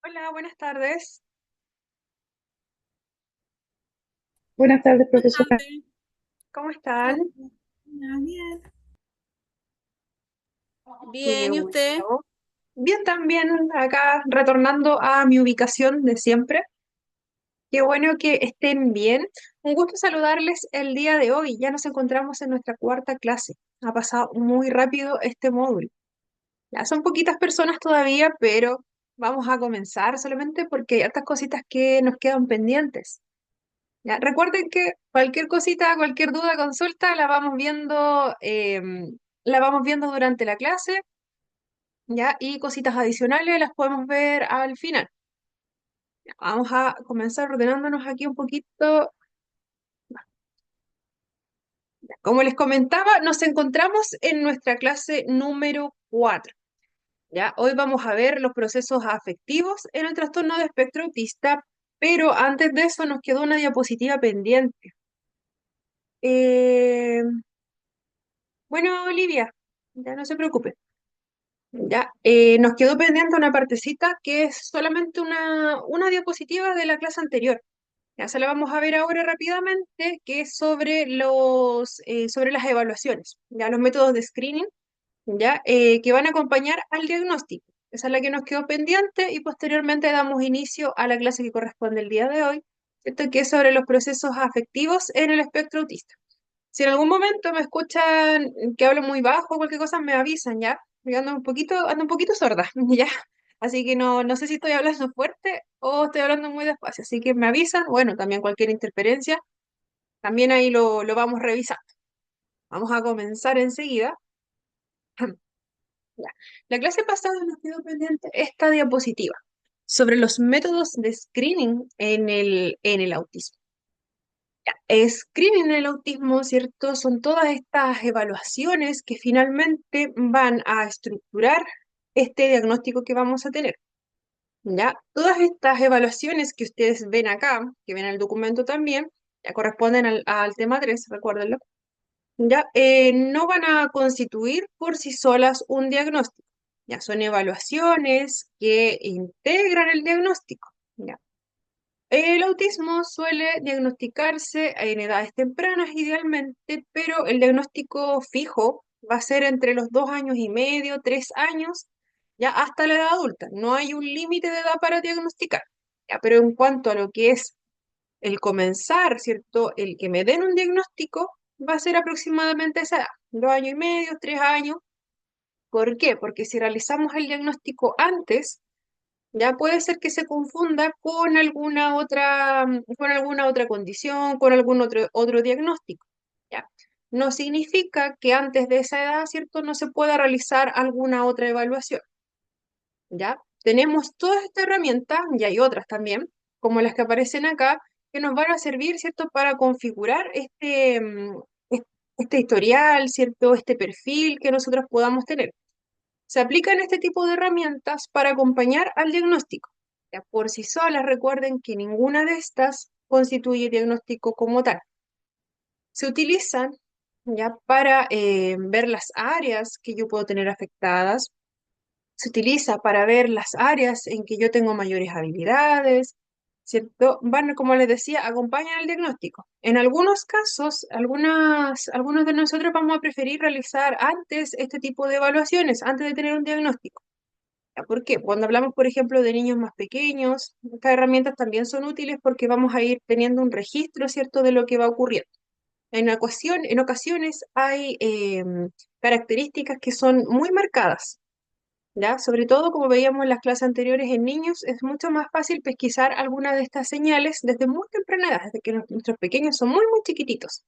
Hola, buenas tardes. Buenas tardes, Buenas profesora. tardes. ¿Cómo están? ¿Cómo está? Bien. Qué Bien, ¿y usted? bueno. Bien también, acá retornando a mi ubicación de siempre. Qué bueno que estén bien. Un gusto saludarles el día de hoy. Ya nos encontramos en nuestra cuarta clase. Ha pasado muy rápido este módulo. Ya son poquitas personas todavía, pero vamos a comenzar solamente porque hay hartas cositas que nos quedan pendientes. Ya, recuerden que cualquier cosita, cualquier duda, consulta, la vamos viendo durante la clase, ¿ya? Y cositas adicionales las podemos ver al final. Ya, vamos a comenzar ordenándonos aquí un poquito. Como les comentaba, nos encontramos en nuestra clase número 4. ¿Ya? Hoy vamos a ver los procesos afectivos en el trastorno de espectro autista, pero antes de eso nos quedó una diapositiva pendiente. Eh, bueno, Olivia, ya no se preocupe. Ya, nos quedó pendiente una partecita que es solamente una diapositiva de la clase anterior. Ya se la vamos a ver ahora rápidamente, que es sobre las evaluaciones, ya los métodos de screening, ya, que van a acompañar al diagnóstico. Esa es la que nos quedó pendiente y posteriormente damos inicio a la clase que corresponde el día de hoy, ¿cierto? Que es sobre los procesos afectivos en el espectro autista. Si en algún momento me escuchan que hablo muy bajo o cualquier cosa, me avisan, ¿ya? Yo ando un poquito sorda, ¿ya? Así que no sé si estoy hablando fuerte o estoy hablando muy despacio. Así que me avisan, bueno, también cualquier interferencia, también ahí lo vamos revisando. Vamos a comenzar enseguida. Ya. La clase pasada nos quedó pendiente esta diapositiva sobre los métodos de screening en el autismo. Screening en el autismo, ¿cierto? Son todas estas evaluaciones que finalmente van a estructurar este diagnóstico que vamos a tener, ¿ya? Todas estas evaluaciones que ustedes ven acá, que ven en el documento también, ya corresponden al tema 3, recuérdenlo, ¿ya? No van a constituir por sí solas un diagnóstico, ya son evaluaciones que integran el diagnóstico, ¿ya? El autismo suele diagnosticarse en edades tempranas idealmente, pero el diagnóstico fijo va a ser entre los 2 años y medio, 3 años, ya hasta la edad adulta. No hay un límite de edad para diagnosticar. Ya, pero en cuanto a lo que es el comenzar, ¿cierto? El que me den un diagnóstico va a ser aproximadamente esa edad, 2 años y medio, 3 años. ¿Por qué? Porque si realizamos el diagnóstico antes, ya puede ser que se confunda con alguna otra condición, con algún otro diagnóstico. ¿Ya? No significa que antes de esa edad, ¿cierto?, no se pueda realizar alguna otra evaluación. ¿Ya? Tenemos todas estas herramientas, y hay otras también, como las que aparecen acá, que nos van a servir, ¿cierto?, para configurar este historial, ¿cierto?, este perfil que nosotros podamos tener. Se aplican este tipo de herramientas para acompañar al diagnóstico. Ya por sí solas, recuerden que ninguna de estas constituye diagnóstico como tal. Se utilizan ya para ver las áreas que yo puedo tener afectadas. Se utiliza para ver las áreas en que yo tengo mayores habilidades, ¿cierto? Van, como les decía, acompañan el diagnóstico. En algunos casos, algunos de nosotros vamos a preferir realizar antes este tipo de evaluaciones, antes de tener un diagnóstico. ¿Ya? ¿Por qué? Cuando hablamos, por ejemplo, de niños más pequeños, estas herramientas también son útiles porque vamos a ir teniendo un registro, ¿cierto?, de lo que va ocurriendo. En ocasiones hay características que son muy marcadas, ¿ya? Sobre todo, como veíamos en las clases anteriores en niños, es mucho más fácil pesquisar alguna de estas señales desde muy temprana edad, desde que nuestros pequeños son muy, muy chiquititos,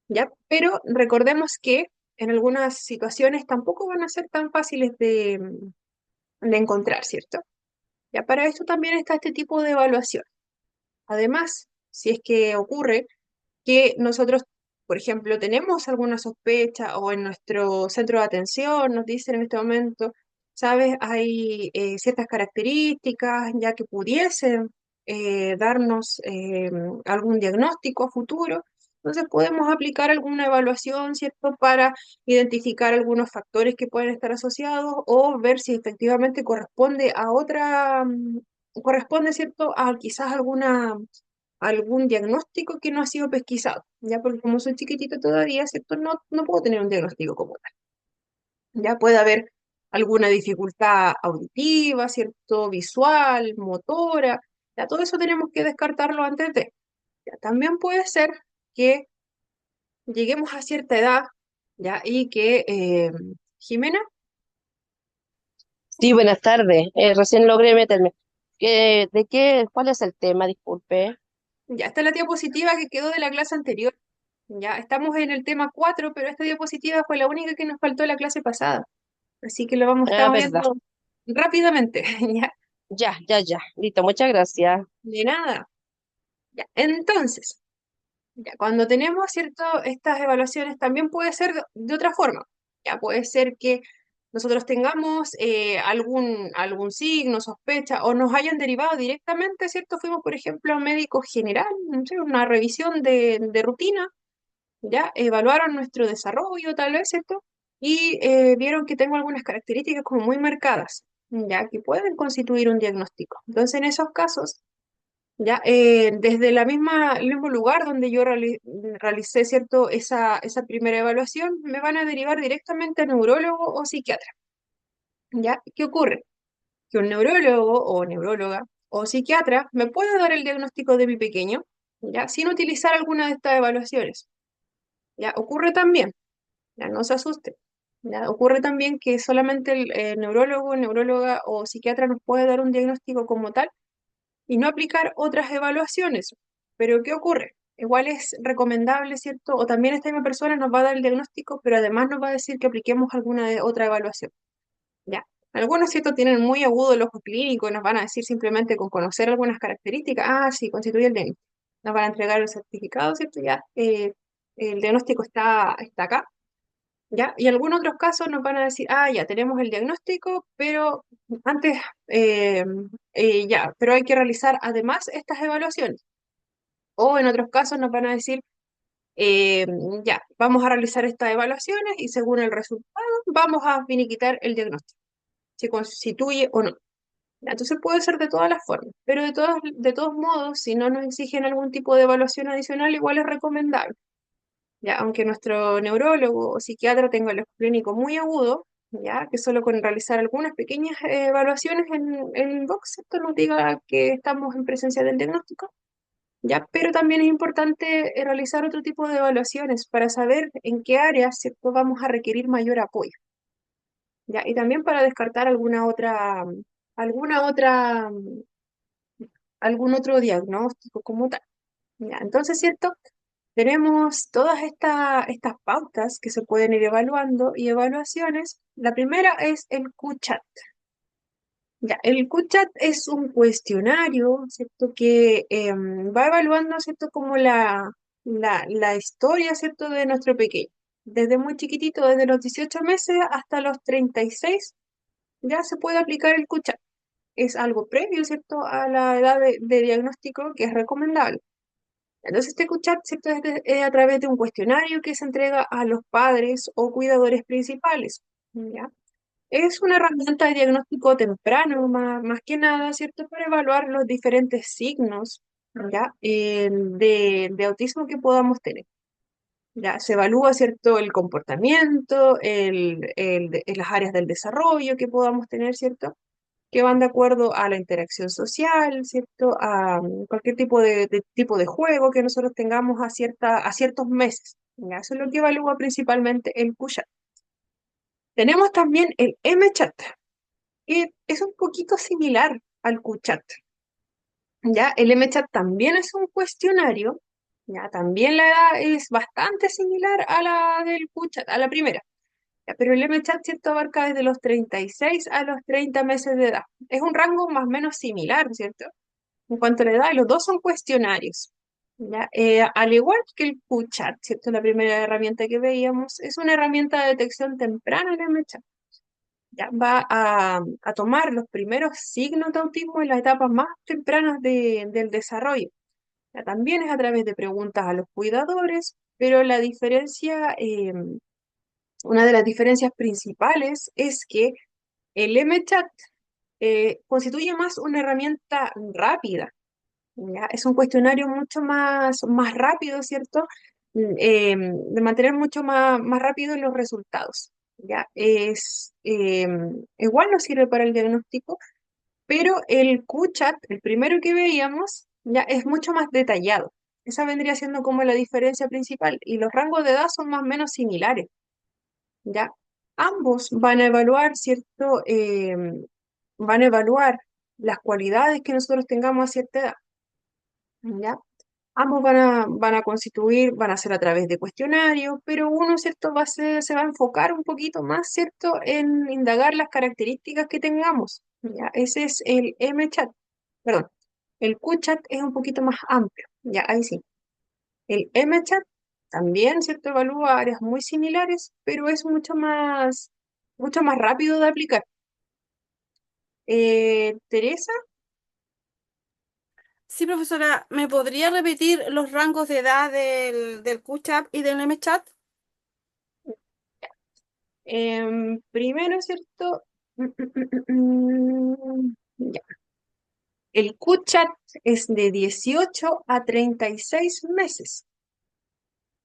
¿ya? Pero recordemos que en algunas situaciones tampoco van a ser tan fáciles de encontrar, ¿cierto? Ya para esto también está este tipo de evaluación. Además, si es que ocurre que nosotros, por ejemplo, tenemos alguna sospecha o en nuestro centro de atención nos dicen en este momento, sabes, hay ciertas características ya que pudiesen darnos algún diagnóstico a futuro, entonces podemos aplicar alguna evaluación, ¿cierto?, para identificar algunos factores que pueden estar asociados o ver si efectivamente corresponde a corresponde, ¿cierto?, a quizás algún diagnóstico que no ha sido pesquisado, ya porque como soy chiquitita todavía, ¿cierto?, no puedo tener un diagnóstico como tal. Ya puede haber alguna dificultad auditiva, ¿cierto?, visual, motora, ya todo eso tenemos que descartarlo antes de. Ya, también puede ser que lleguemos a cierta edad, ya, y que Jimena, Sí, buenas tardes. Recién logré meterme. ¿Cuál es el tema? Disculpe. ya está la diapositiva que quedó de la clase anterior. Ya estamos en el tema 4, pero esta diapositiva fue la única que nos faltó de la clase pasada. Así que Ah, estamos verdad. viendo rápidamente. Ya, Ya. Listo, muchas gracias. de nada. Ya, entonces, ya, cuando tenemos, ¿cierto?, estas evaluaciones también puede ser de otra forma. Ya puede ser que nosotros tengamos algún signo, sospecha, o nos hayan derivado directamente, ¿cierto? Fuimos, por ejemplo, a un médico general, no sé, una revisión de rutina, ya evaluaron nuestro desarrollo, tal vez, ¿cierto? Y vieron que tengo algunas características como muy marcadas, ya que pueden constituir un diagnóstico. Entonces, en esos casos, ya, desde el mismo lugar donde yo realicé, ¿cierto?, esa primera evaluación, me van a derivar directamente a neurólogo o psiquiatra. ¿Ya? ¿Qué ocurre? Que un neurólogo o neuróloga o psiquiatra me puede dar el diagnóstico de mi pequeño, ¿ya? Sin utilizar alguna de estas evaluaciones. ¿Ya? Ocurre también, ya no se asuste. ¿Ya? Ocurre también que solamente el neurólogo, neuróloga o psiquiatra nos puede dar un diagnóstico como tal y no aplicar otras evaluaciones. Pero ¿qué ocurre? Igual es recomendable, ¿cierto? O también esta misma persona nos va a dar el diagnóstico, pero además nos va a decir que apliquemos otra evaluación. ¿Ya? Algunos, ¿cierto?, tienen muy agudo el ojo clínico y nos van a decir simplemente con conocer algunas características, ah, sí, constituye el diagnóstico. Nos van a entregar el certificado, ¿cierto? Ya, el diagnóstico está acá, ¿ya? Y en algunos otros casos nos van a decir, ah, ya, tenemos el diagnóstico, pero antes, eh, ya, pero hay que realizar además estas evaluaciones. O en otros casos nos van a decir, eh, ya, vamos a realizar estas evaluaciones y según el resultado vamos a finiquitar el diagnóstico, si constituye o no. Entonces puede ser de todas las formas, pero de todos modos, si no nos exigen algún tipo de evaluación adicional, igual es recomendable. Ya, aunque nuestro neurólogo o psiquiatra tenga el ojo clínico muy agudo, ya, que solo con realizar algunas pequeñas evaluaciones en el box, esto nos diga que estamos en presencia del diagnóstico, ya, pero también es importante realizar otro tipo de evaluaciones para saber en qué áreas, ¿cierto?, vamos a requerir mayor apoyo, ya, y también para descartar alguna otra, algún otro diagnóstico como tal. Ya, entonces, ¿cierto? Tenemos todas estas pautas que se pueden ir evaluando y evaluaciones. La primera es el QChat. Ya, el QChat es un cuestionario, ¿cierto? Que va evaluando, ¿cierto? Como la historia, ¿cierto? De nuestro pequeño. Desde muy chiquitito, desde los 18 meses hasta los 36, ya se puede aplicar el QChat. Es algo previo, ¿cierto? A la edad de diagnóstico que es recomendable. Entonces, este chat, ¿cierto?, es a través de un cuestionario que se entrega a los padres o cuidadores principales, ¿ya? Es una herramienta de diagnóstico temprano, más que nada, ¿cierto?, para evaluar los diferentes signos, ¿ya?, de autismo que podamos tener. Ya, se evalúa, ¿cierto?, el comportamiento, las áreas del desarrollo que podamos tener, ¿cierto?, que van de acuerdo a la interacción social, ¿cierto? A cualquier tipo de juego que nosotros tengamos a ciertos meses. ¿Ya? Eso es lo que evalúa principalmente el QChat. Tenemos también el MChat, que es un poquito similar al QChat. ¿Ya? El MChat también es un cuestionario, ¿ya? También la edad es bastante similar a la del QChat, a la primera. Ya, pero el MChat, ¿cierto?, abarca desde los 36 a los 30 meses de edad. Es un rango más o menos similar, ¿cierto? En cuanto a la edad, y los dos son cuestionarios. ¿Ya? Al igual que el QChat, ¿cierto? La primera herramienta que veíamos es una herramienta de detección temprana el MChat. Ya va a tomar los primeros signos de autismo en las etapas más tempranas del desarrollo. Ya, también es a través de preguntas a los cuidadores, pero la diferencia, una de las diferencias principales es que el MChat constituye más una herramienta rápida, ¿ya? Es un cuestionario mucho más rápido, ¿cierto? De mantener mucho más rápido los resultados, ¿ya? Igual nos sirve para el diagnóstico, pero el QChat, el primero que veíamos, ya es mucho más detallado. Esa vendría siendo como la diferencia principal, y los rangos de edad son más o menos similares, ¿ya? Ambos van a evaluar, ¿cierto? Van a evaluar las cualidades que nosotros tengamos a cierta edad, ¿ya? Ambos van a constituir, van a ser a través de cuestionarios, pero uno, ¿cierto? Se va a enfocar un poquito más, ¿cierto? En indagar las características que tengamos, ¿ya? Ese es el MChat, perdón. El QChat es un poquito más amplio, ya, ahí sí. El MChat también, ¿cierto? Evalúa áreas muy similares, pero es mucho más rápido de aplicar. Teresa, Sí, profesora, ¿me podría repetir los rangos de edad del QChat y del MChat? primero, ¿cierto? Ya. El QChat es de 18 a 36 meses.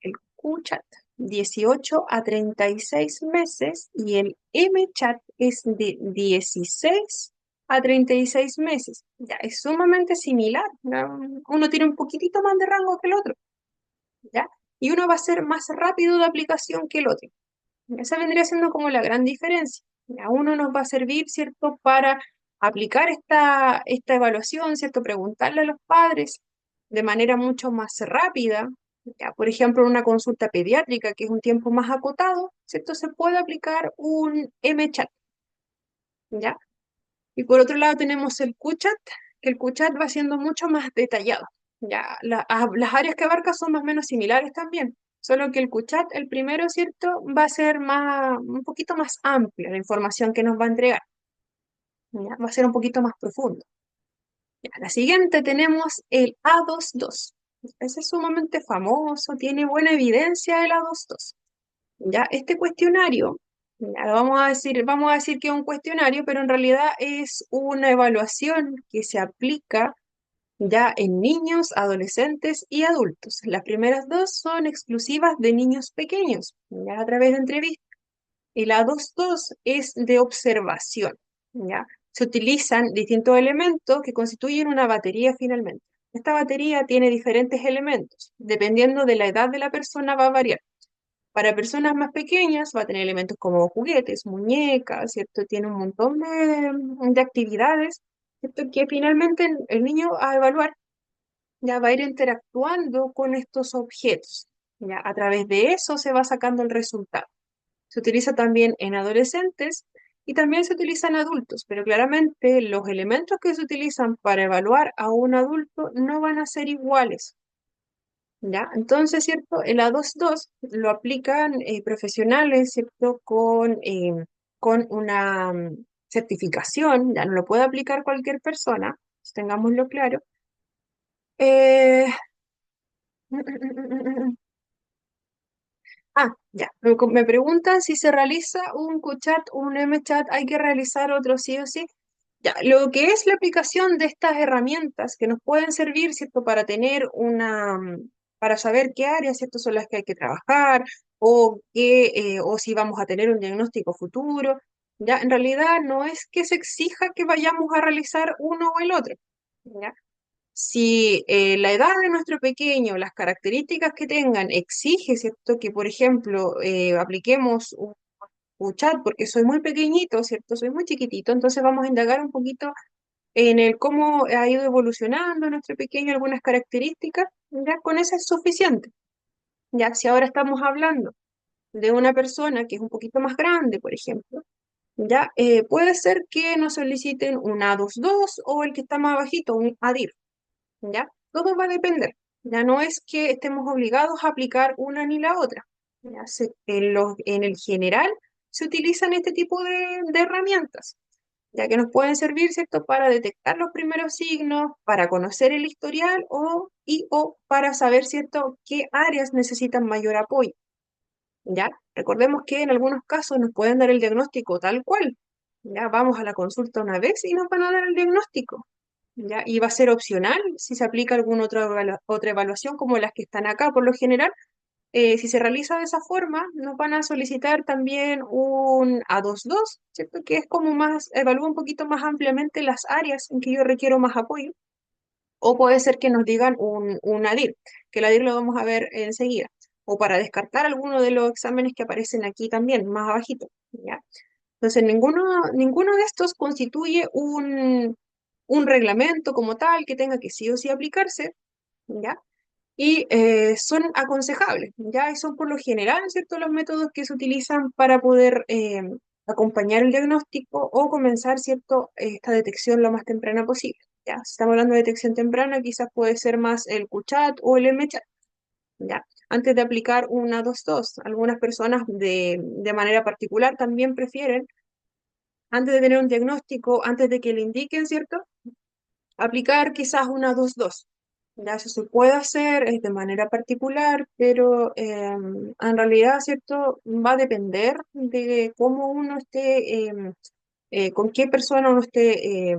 El QChat, 18 a 36 meses, y el MChat es de 16 a 36 meses. Ya, es sumamente similar, ¿no? Uno tiene un poquitito más de rango que el otro, ¿ya? Y uno va a ser más rápido de aplicación que el otro. Esa vendría siendo como la gran diferencia. A uno nos va a servir, ¿cierto?, para aplicar esta evaluación, ¿cierto? Preguntarle a los padres de manera mucho más rápida. Ya, por ejemplo, en una consulta pediátrica, que es un tiempo más acotado, ¿cierto? Se puede aplicar un MChat, ¿ya? Y por otro lado tenemos el QChat, que el QChat va siendo mucho más detallado. Ya, las áreas que abarca son más o menos similares también, solo que el QChat, el primero, ¿cierto? Va a ser un poquito más amplia la información que nos va a entregar. ¿Ya? Va a ser un poquito más profundo. Ya, la siguiente tenemos el A22. Ese es sumamente famoso, tiene buena evidencia el A22. Ya, este cuestionario, ya, vamos a decir que es un cuestionario, pero en realidad es una evaluación que se aplica ya en niños, adolescentes y adultos. Las primeras dos son exclusivas de niños pequeños, ya a través de entrevistas. Y la 2.2 es de observación, ¿ya? Se utilizan distintos elementos que constituyen una batería finalmente. Esta batería tiene diferentes elementos. Dependiendo de la edad de la persona va a variar. Para personas más pequeñas va a tener elementos como juguetes, muñecas, ¿cierto? Tiene un montón de actividades, ¿cierto? Que finalmente el niño a evaluar ya va a ir interactuando con estos objetos. Ya a través de eso se va sacando el resultado. Se utiliza también en adolescentes y también se utiliza en adultos, pero claramente los elementos que se utilizan para evaluar a un adulto no van a ser iguales. ¿Ya? Entonces, ¿cierto? El A22 lo aplican profesionales, ¿cierto? Con una certificación, ya no lo puede aplicar cualquier persona, tengámoslo claro. Eh, ya, me preguntan si se realiza un QChat o un MChat, hay que realizar otro sí o sí. Ya, lo que es la aplicación de estas herramientas que nos pueden servir, ¿cierto? Para tener para saber qué áreas, ¿cierto? Son las que hay que trabajar, o si vamos a tener un diagnóstico futuro. Ya, en realidad no es que se exija que vayamos a realizar uno o el otro. ¿Ya? Si la edad de nuestro pequeño, las características que tengan, exige, ¿cierto? Que, por ejemplo, apliquemos un chat porque soy muy pequeñito, ¿cierto? Soy muy chiquitito, entonces vamos a indagar un poquito en el cómo ha ido evolucionando nuestro pequeño, algunas características, ya con eso es suficiente. Ya si ahora estamos hablando de una persona que es un poquito más grande, por ejemplo, ya puede ser que nos soliciten un A22 o el que está más bajito, un ADIR. ¿Ya? Todo va a depender. Ya no es que estemos obligados a aplicar una ni la otra. ¿Ya? En el general se utilizan este tipo de herramientas, ya que nos pueden servir, ¿cierto?, para detectar los primeros signos, para conocer el historial o para saber, ¿cierto?, qué áreas necesitan mayor apoyo. ¿Ya? Recordemos que en algunos casos nos pueden dar el diagnóstico tal cual, Ya vamos a la consulta una vez y nos van a dar el diagnóstico. ¿Ya? Y va a ser opcional si se aplica alguna otra evaluación como las que están acá. Por lo general, si se realiza de esa forma, nos van a solicitar también un A22, ¿cierto? Que es como más, evalúa un poquito más ampliamente las áreas en que yo requiero más apoyo. O puede ser que nos digan un ADIR, que el ADIR lo vamos a ver enseguida. O para descartar alguno de los exámenes que aparecen aquí también, más abajito, ¿ya? Entonces, ninguno de estos constituye un reglamento como tal que tenga que sí o sí aplicarse, ¿ya? Y son aconsejables, ¿ya? Y son por lo general, ¿cierto?, los métodos que se utilizan para poder acompañar el diagnóstico o comenzar, ¿cierto?, esta detección lo más temprana posible, ¿ya? Si estamos hablando de detección temprana, quizás puede ser más el QChat o el MChat, ¿ya? Antes de aplicar una 2-2, algunas personas de manera particular también prefieren, antes de tener un diagnóstico, antes de que le indiquen, ¿cierto?, aplicar quizás una 2-2. Ya eso se puede hacer, es de manera particular, pero en realidad, ¿cierto? Va a depender de cómo uno esté, con qué persona uno esté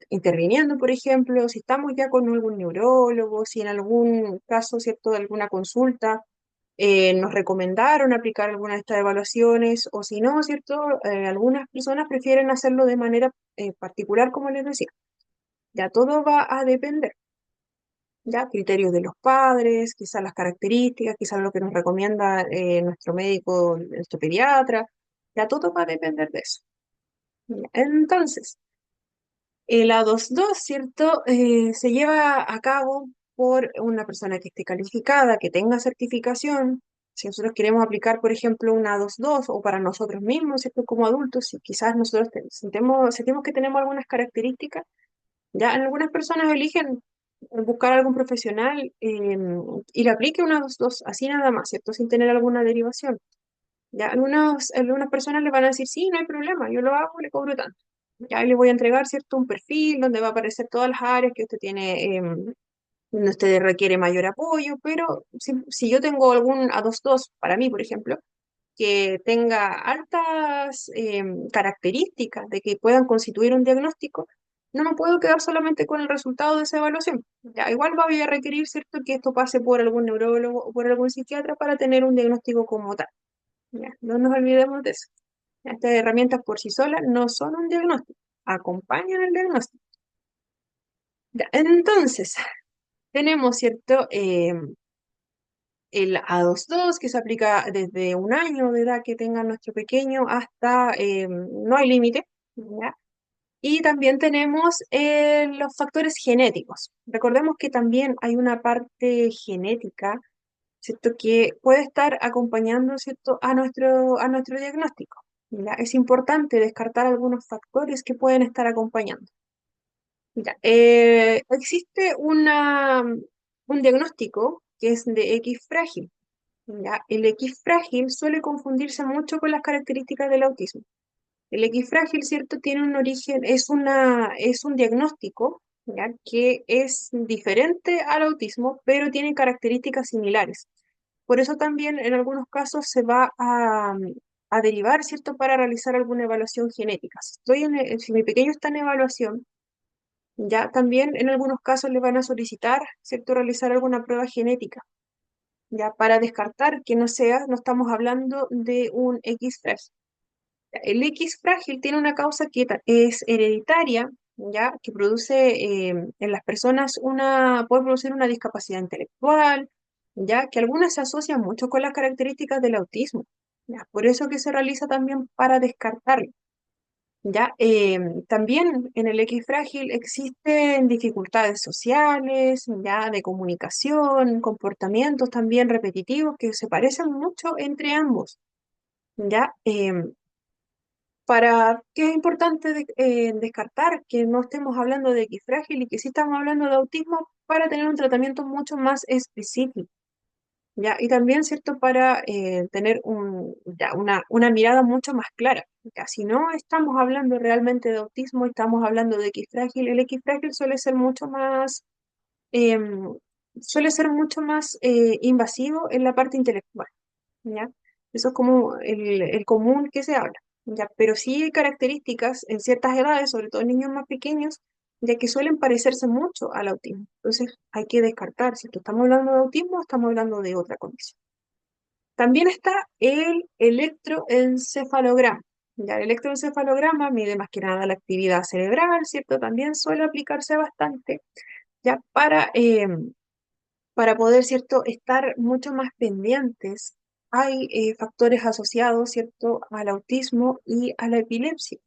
interviniendo, por ejemplo, si estamos ya con algún neurólogo, si en algún caso, ¿cierto?, de alguna consulta, nos recomendaron aplicar alguna de estas evaluaciones, o si no, ¿cierto? Algunas personas prefieren hacerlo de manera particular, como les decía. Ya todo va a depender, ya criterios de los padres, quizás las características, quizás lo que nos recomienda nuestro médico, nuestro pediatra, ya todo va a depender de eso. Ya, entonces, el A22, ¿cierto? Se lleva a cabo por una persona que esté calificada, que tenga certificación. Si nosotros queremos aplicar, por ejemplo, un A22 o para nosotros mismos, ¿cierto? Como adultos, si quizás nosotros sentimos que tenemos algunas características, ya algunas personas eligen buscar algún profesional y le aplique una 2-2, así nada más, ¿cierto? Sin tener alguna derivación. Ya algunas personas le van a decir, sí, no hay problema, yo lo hago, le cobro tanto. Ya le voy a entregar, ¿cierto? Un perfil donde va a aparecer todas las áreas que usted tiene, donde usted requiere mayor apoyo, pero si yo tengo algún A22 para mí, por ejemplo, que tenga altas características de que puedan constituir un diagnóstico, no me puedo quedar solamente con el resultado de esa evaluación. Ya, igual voy a requerir, ¿cierto?, que esto pase por algún neurólogo o por algún psiquiatra para tener un diagnóstico como tal. Ya, no nos olvidemos de eso. Estas herramientas por sí solas no son un diagnóstico, acompañan el diagnóstico. Ya, entonces, tenemos, ¿cierto? El A22 que se aplica desde un año de edad que tenga nuestro pequeño hasta, no hay límite, ¿ya? Y también tenemos los factores genéticos. Recordemos que también hay una parte genética, ¿cierto?, que puede estar acompañando, ¿cierto?, a nuestro diagnóstico, ¿ya? Es importante descartar algunos factores que pueden estar acompañando. Ya, existe un diagnóstico que es de X frágil. ¿Ya? El X frágil suele confundirse mucho con las características del autismo. El X frágil, ¿cierto?, tiene un origen, es un diagnóstico, ¿ya?, que es diferente al autismo, pero tiene características similares. Por eso también en algunos casos se va a derivar, ¿cierto?, para realizar alguna evaluación genética. Si mi pequeño está en evaluación, ya también en algunos casos le van a solicitar, ¿cierto?, realizar alguna prueba genética, ya para descartar que no estamos hablando de un X frágil. El X frágil tiene una causa que es hereditaria, ya que produce en las personas puede producir una discapacidad intelectual, ya que algunas se asocian mucho con las características del autismo, ya, por eso que se realiza también para descartarlo. Ya, también en el X frágil existen dificultades sociales, ya de comunicación, comportamientos también repetitivos que se parecen mucho entre ambos. Ya, para que es importante descartar que no estemos hablando de X frágil y que sí estamos hablando de autismo para tener un tratamiento mucho más específico. Ya, y también, ¿cierto?, para tener ya, una mirada mucho más clara. Ya, si no estamos hablando realmente de autismo, estamos hablando de X frágil, el X frágil em, suele ser mucho más invasivo en la parte intelectual, ¿ya? Eso es como el común que se habla. ya, pero sí hay características en ciertas edades, sobre todo en niños más pequeños, ya que suelen parecerse mucho al autismo. Entonces hay que descartar si estamos hablando de autismo o estamos hablando de otra condición. También está el electroencefalograma. Ya, el electroencefalograma mide más que nada la actividad cerebral, ¿cierto? También suele aplicarse bastante, ya para poder, ¿cierto?, estar mucho más pendientes. Hay factores asociados, ¿cierto?, al autismo y a la epilepsia.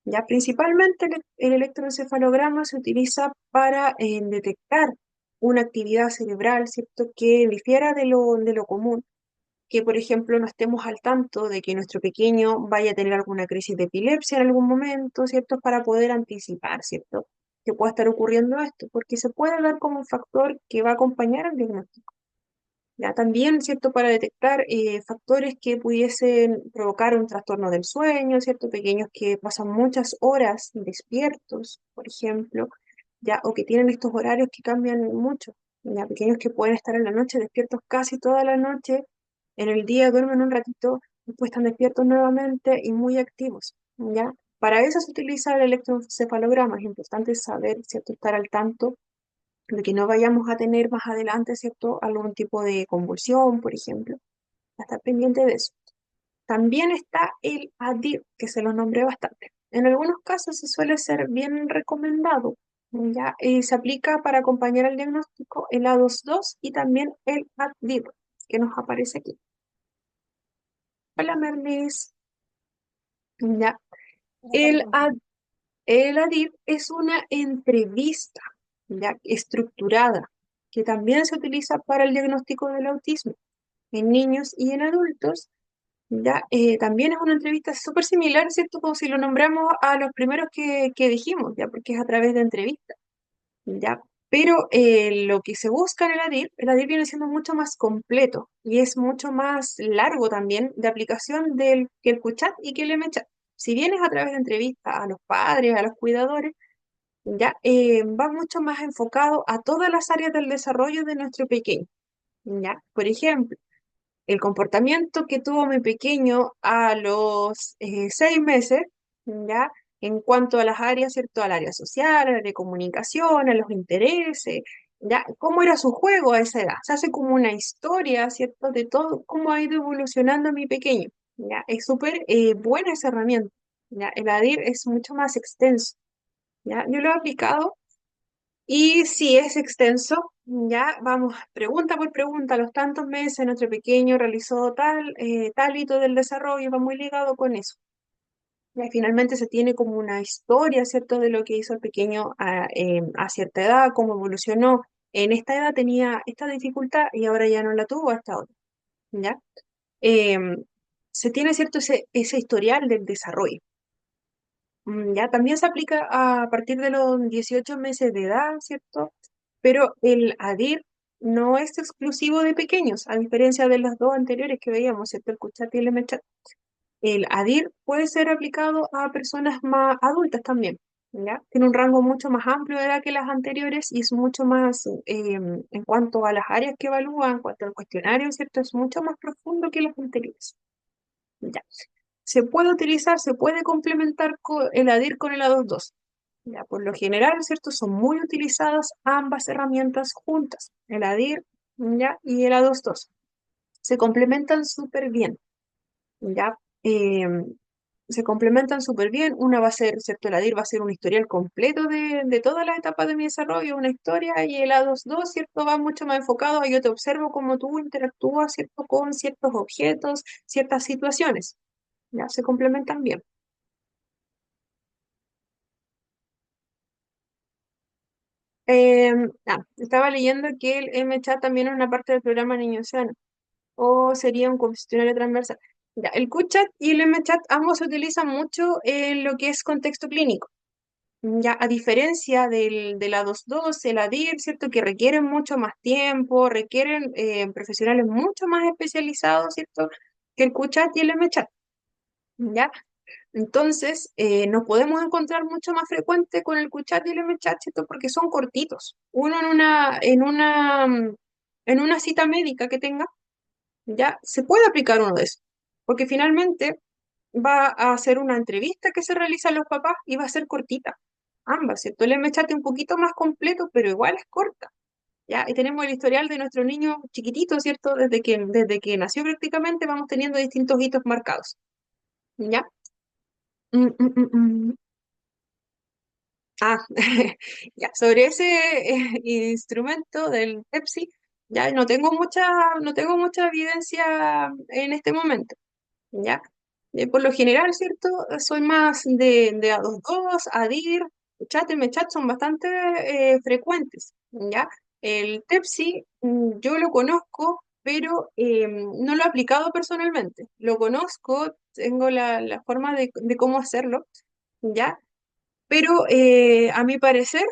Ya principalmente el electroencefalograma se utiliza para detectar una actividad cerebral, ¿cierto?, que difiera de lo común, que por ejemplo no estemos al tanto de que nuestro pequeño vaya a tener alguna crisis de epilepsia en algún momento, ¿cierto? Para poder anticipar, ¿cierto? Que pueda estar ocurriendo esto, porque se puede dar como un factor que va a acompañar al diagnóstico. Ya también, ¿cierto? Para detectar factores que pudiesen provocar un trastorno del sueño, ¿cierto? Pequeños que pasan muchas horas despiertos, por ejemplo, ya, o que tienen estos horarios que cambian mucho, ya, pequeños que pueden estar en la noche despiertos casi toda la noche, en el día duermen un ratito, después están despiertos nuevamente y muy activos, ¿ya? Para eso se utiliza el electroencefalograma, es importante saber, ¿cierto? Estar al tanto de que no vayamos a tener más adelante, ¿cierto? Algún tipo de convulsión, por ejemplo, a estar pendiente de eso. También está el ADIR, que se lo nombré bastante. En algunos casos se suele ser bien recomendado, ¿ya? Se aplica para acompañar al diagnóstico el A22 y también el ADIR, que nos aparece aquí. Hola, Merlis. Ya. El, A- el ADIR es una entrevista, ya, estructurada, que también se utiliza para el diagnóstico del autismo en niños y en adultos. Ya, también es una entrevista súper similar, ¿cierto? Como si lo nombramos a los primeros que dijimos, ya, porque es a través de entrevistas, ya. Pero lo que se busca en el ADIR viene siendo mucho más completo y es mucho más largo también de aplicación que el QChat y que el MChat. Si bien es a través de entrevistas a los padres, a los cuidadores, ya va mucho más enfocado a todas las áreas del desarrollo de nuestro pequeño, ya. Por ejemplo, el comportamiento que tuvo mi pequeño a los 6 meses, ¿ya? En cuanto a las áreas, ¿cierto? Al área social, al área de comunicación, a los intereses, ¿ya? ¿Cómo era su juego a esa edad? Se hace como una historia, ¿cierto? De todo, cómo ha ido evolucionando mi pequeño, ¿ya? Es súper buena esa herramienta, ¿ya? El ADIR es mucho más extenso, ¿ya? Yo lo he aplicado y si es extenso, ya vamos pregunta por pregunta, a los tantos meses nuestro pequeño realizó tal hito del desarrollo, va muy ligado con eso. Y finalmente se tiene como una historia, ¿cierto?, de lo que hizo el pequeño a cierta edad, cómo evolucionó. En esta edad tenía esta dificultad y ahora ya no la tuvo hasta ahora, ¿ya? Em, Se tiene, ¿cierto?, ese historial del desarrollo. Ya también se aplica a partir de los 18 meses de edad, ¿cierto? Pero el ADIR no es exclusivo de pequeños, a diferencia de los dos anteriores que veíamos, ¿cierto? El Kuchat y el MChat. El ADIR puede ser aplicado a personas más adultas también, ¿ya? Tiene un rango mucho más amplio de edad que las anteriores y es mucho más, en cuanto a las áreas que evalúan, en cuanto al cuestionario, ¿cierto? Es mucho más profundo que las anteriores. Ya. Se puede utilizar, se puede complementar el ADIR con el A22. Ya, por lo general, ¿cierto? Son muy utilizadas ambas herramientas juntas, el ADIR, ¿ya? Y el A22. Se complementan súper bien, ¿ya? Se complementan súper bien. Una va a ser, ¿cierto? El ADIR va a ser un historial completo de todas las etapas de mi desarrollo, una historia, y el A22, ¿cierto? Va mucho más enfocado a yo te observo cómo tú interactúas, ¿cierto? Con ciertos objetos, ciertas situaciones, ¿ya? Se complementan bien. Estaba leyendo que el MChat también es una parte del programa Niño Sano, o sería un cuestionario transversal. Ya, el QChat y el MChat ambos se utilizan mucho en lo que es contexto clínico. Ya, a diferencia del A22, el ADIR, ¿cierto? Que requieren mucho más tiempo, requieren profesionales mucho más especializados, ¿cierto? Que el QChat y el MChat. ¿Ya? Entonces, nos podemos encontrar mucho más frecuente con el QChat y el MChat, ¿cierto? Porque son cortitos. Uno en una cita médica que tenga, ya se puede aplicar uno de esos. Porque finalmente va a hacer una entrevista que se realiza a los papás y va a ser cortita, ambas, ¿cierto? El MChat un poquito más completo, pero igual es corta, ¿ya? Y tenemos el historial de nuestro niño chiquitito, ¿cierto? Desde que nació prácticamente vamos teniendo distintos hitos marcados, ¿ya? Mm, mm, mm, mm. Ah, ya, sobre ese instrumento del Pepsi, ya no tengo mucha evidencia en este momento, ¿ya? Por lo general, ¿cierto? Soy más de A22, ADIR, chat, MChat son bastante frecuentes, ¿ya? El Pepsi, yo lo conozco, pero no lo he aplicado personalmente. Lo conozco, tengo la forma de cómo hacerlo, ¿ya? Pero a mi parecer,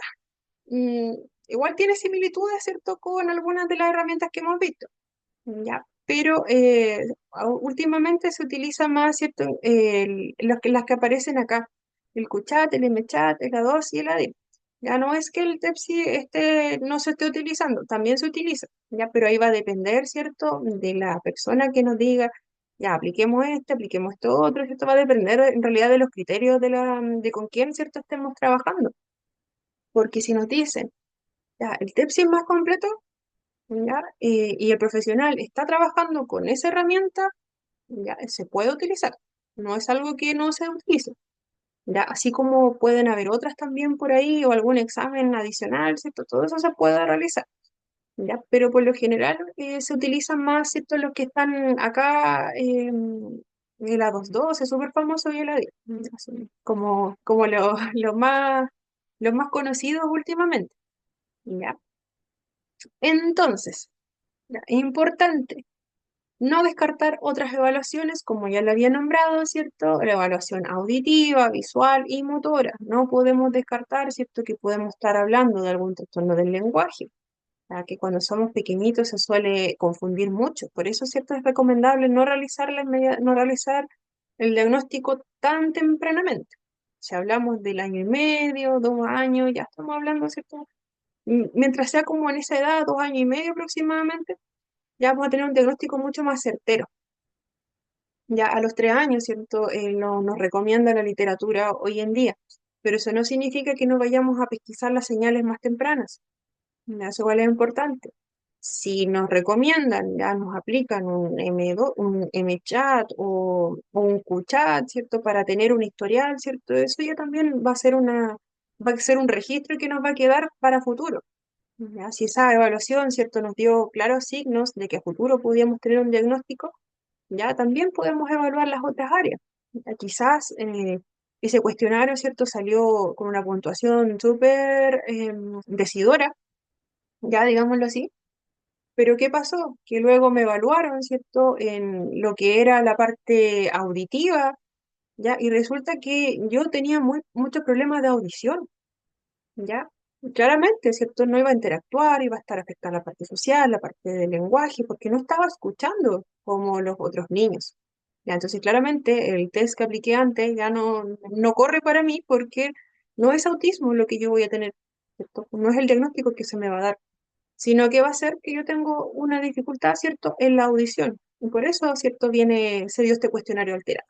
mm, igual tiene similitudes, ¿cierto?, con algunas de las herramientas que hemos visto, ¿ya? Pero últimamente se utiliza más, ¿cierto?, las que aparecen acá, el QChat, el MChat, el A2 y el ADIR. Ya no es que el Tepsi no se esté utilizando, también se utiliza, ¿ya? Pero ahí va a depender, ¿cierto?, de la persona que nos diga, ya, apliquemos esto otro, ¿cierto? Va a depender en realidad de los criterios de con quién, ¿cierto?, estemos trabajando. Porque si nos dicen, ya, el Tepsi es más completo, ¿ya? Y el profesional está trabajando con esa herramienta, ya, se puede utilizar. No es algo que no se utilice. ¿Ya? Así como pueden haber otras también por ahí o algún examen adicional, ¿cierto? Todo eso se puede realizar. ¿Ya? Pero por lo general se utilizan más, ¿cierto? Los que están acá, el A22 es súper famoso y el A10, son como los más conocidos últimamente. ¿Ya? Entonces, ya, importante no descartar otras evaluaciones, como ya lo había nombrado, ¿cierto? La evaluación auditiva, visual y motora. No podemos descartar, ¿cierto?, que podemos estar hablando de algún trastorno del lenguaje, ya que cuando somos pequeñitos se suele confundir mucho. Por eso, ¿cierto?, es recomendable no realizar el diagnóstico tan tempranamente. Si hablamos del año y medio, 2 años, ya estamos hablando, ¿cierto? Mientras sea como en esa edad, 2 años y medio aproximadamente, ya vamos a tener un diagnóstico mucho más certero. Ya a los 3 años, ¿cierto? Nos recomienda la literatura hoy en día, pero eso no significa que no vayamos a pesquisar las señales más tempranas. Ya, eso igual es importante. Si nos recomiendan, ya nos aplican un M2, un MChat o un QChat, ¿cierto? Para tener un historial, ¿cierto? Eso ya también va a ser un registro que nos va a quedar para futuro. Ya, si esa evaluación, ¿cierto?, nos dio claros signos de que a futuro podíamos tener un diagnóstico, ya también podemos evaluar las otras áreas. Ya, quizás ese cuestionario, ¿cierto?, salió con una puntuación súper decidora, ya digámoslo así, pero ¿qué pasó? Que luego me evaluaron, ¿cierto?, en lo que era la parte auditiva, ya, y resulta que yo tenía muchos problemas de audición. ¿Ya? Claramente, ¿cierto? No iba a interactuar, iba a estar afectada la parte social, la parte del lenguaje, porque no estaba escuchando como los otros niños. ¿Ya? Entonces, claramente, el test que apliqué antes ya no corre para mí porque no es autismo lo que yo voy a tener, ¿cierto? No es el diagnóstico que se me va a dar, sino que va a ser que yo tengo una dificultad, ¿cierto?, en la audición. Y por eso, ¿cierto?, se dio este cuestionario alterado.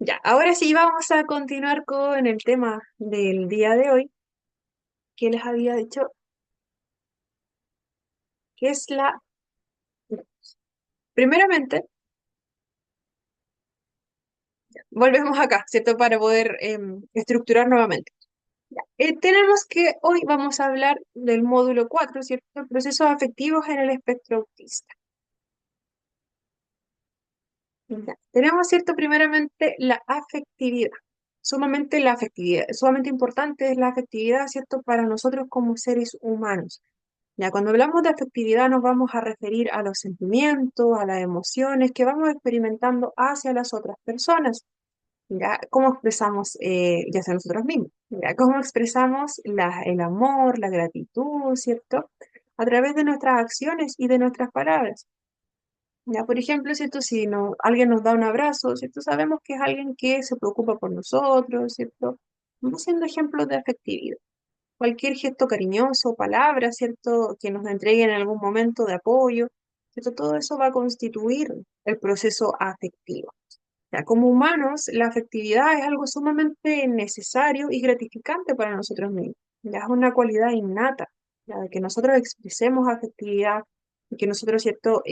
Ya, ahora sí vamos a continuar con el tema del día de hoy que les había dicho que es primeramente, volvemos acá, ¿cierto? Para poder estructurar nuevamente. Ya. Tenemos que hoy vamos a hablar del módulo 4, ¿cierto? Procesos afectivos en el espectro autista. Ya. Tenemos, ¿cierto? Primeramente la afectividad. Sumamente importante es la afectividad, ¿cierto? Para nosotros como seres humanos. Ya, cuando hablamos de afectividad nos vamos a referir a los sentimientos, a las emociones que vamos experimentando hacia las otras personas. ¿Ya? ¿Cómo expresamos, ya sea nosotros mismos? ¿Ya? ¿Cómo expresamos el amor, la gratitud, ¿cierto? A través de nuestras acciones y de nuestras palabras. ¿Ya? Por ejemplo, ¿cierto? Si alguien nos da un abrazo, ¿cierto? Sabemos que es alguien que se preocupa por nosotros, ¿cierto? Vamos siendo ejemplos de afectividad. Cualquier gesto cariñoso, palabra, ¿cierto?, que nos entreguen en algún momento de apoyo, ¿cierto? Todo eso va a constituir el proceso afectivo. Ya, como humanos, la afectividad es algo sumamente necesario y gratificante para nosotros mismos. Ya es una cualidad innata, ya, de que nosotros expresemos afectividad y que nosotros, ¿cierto?,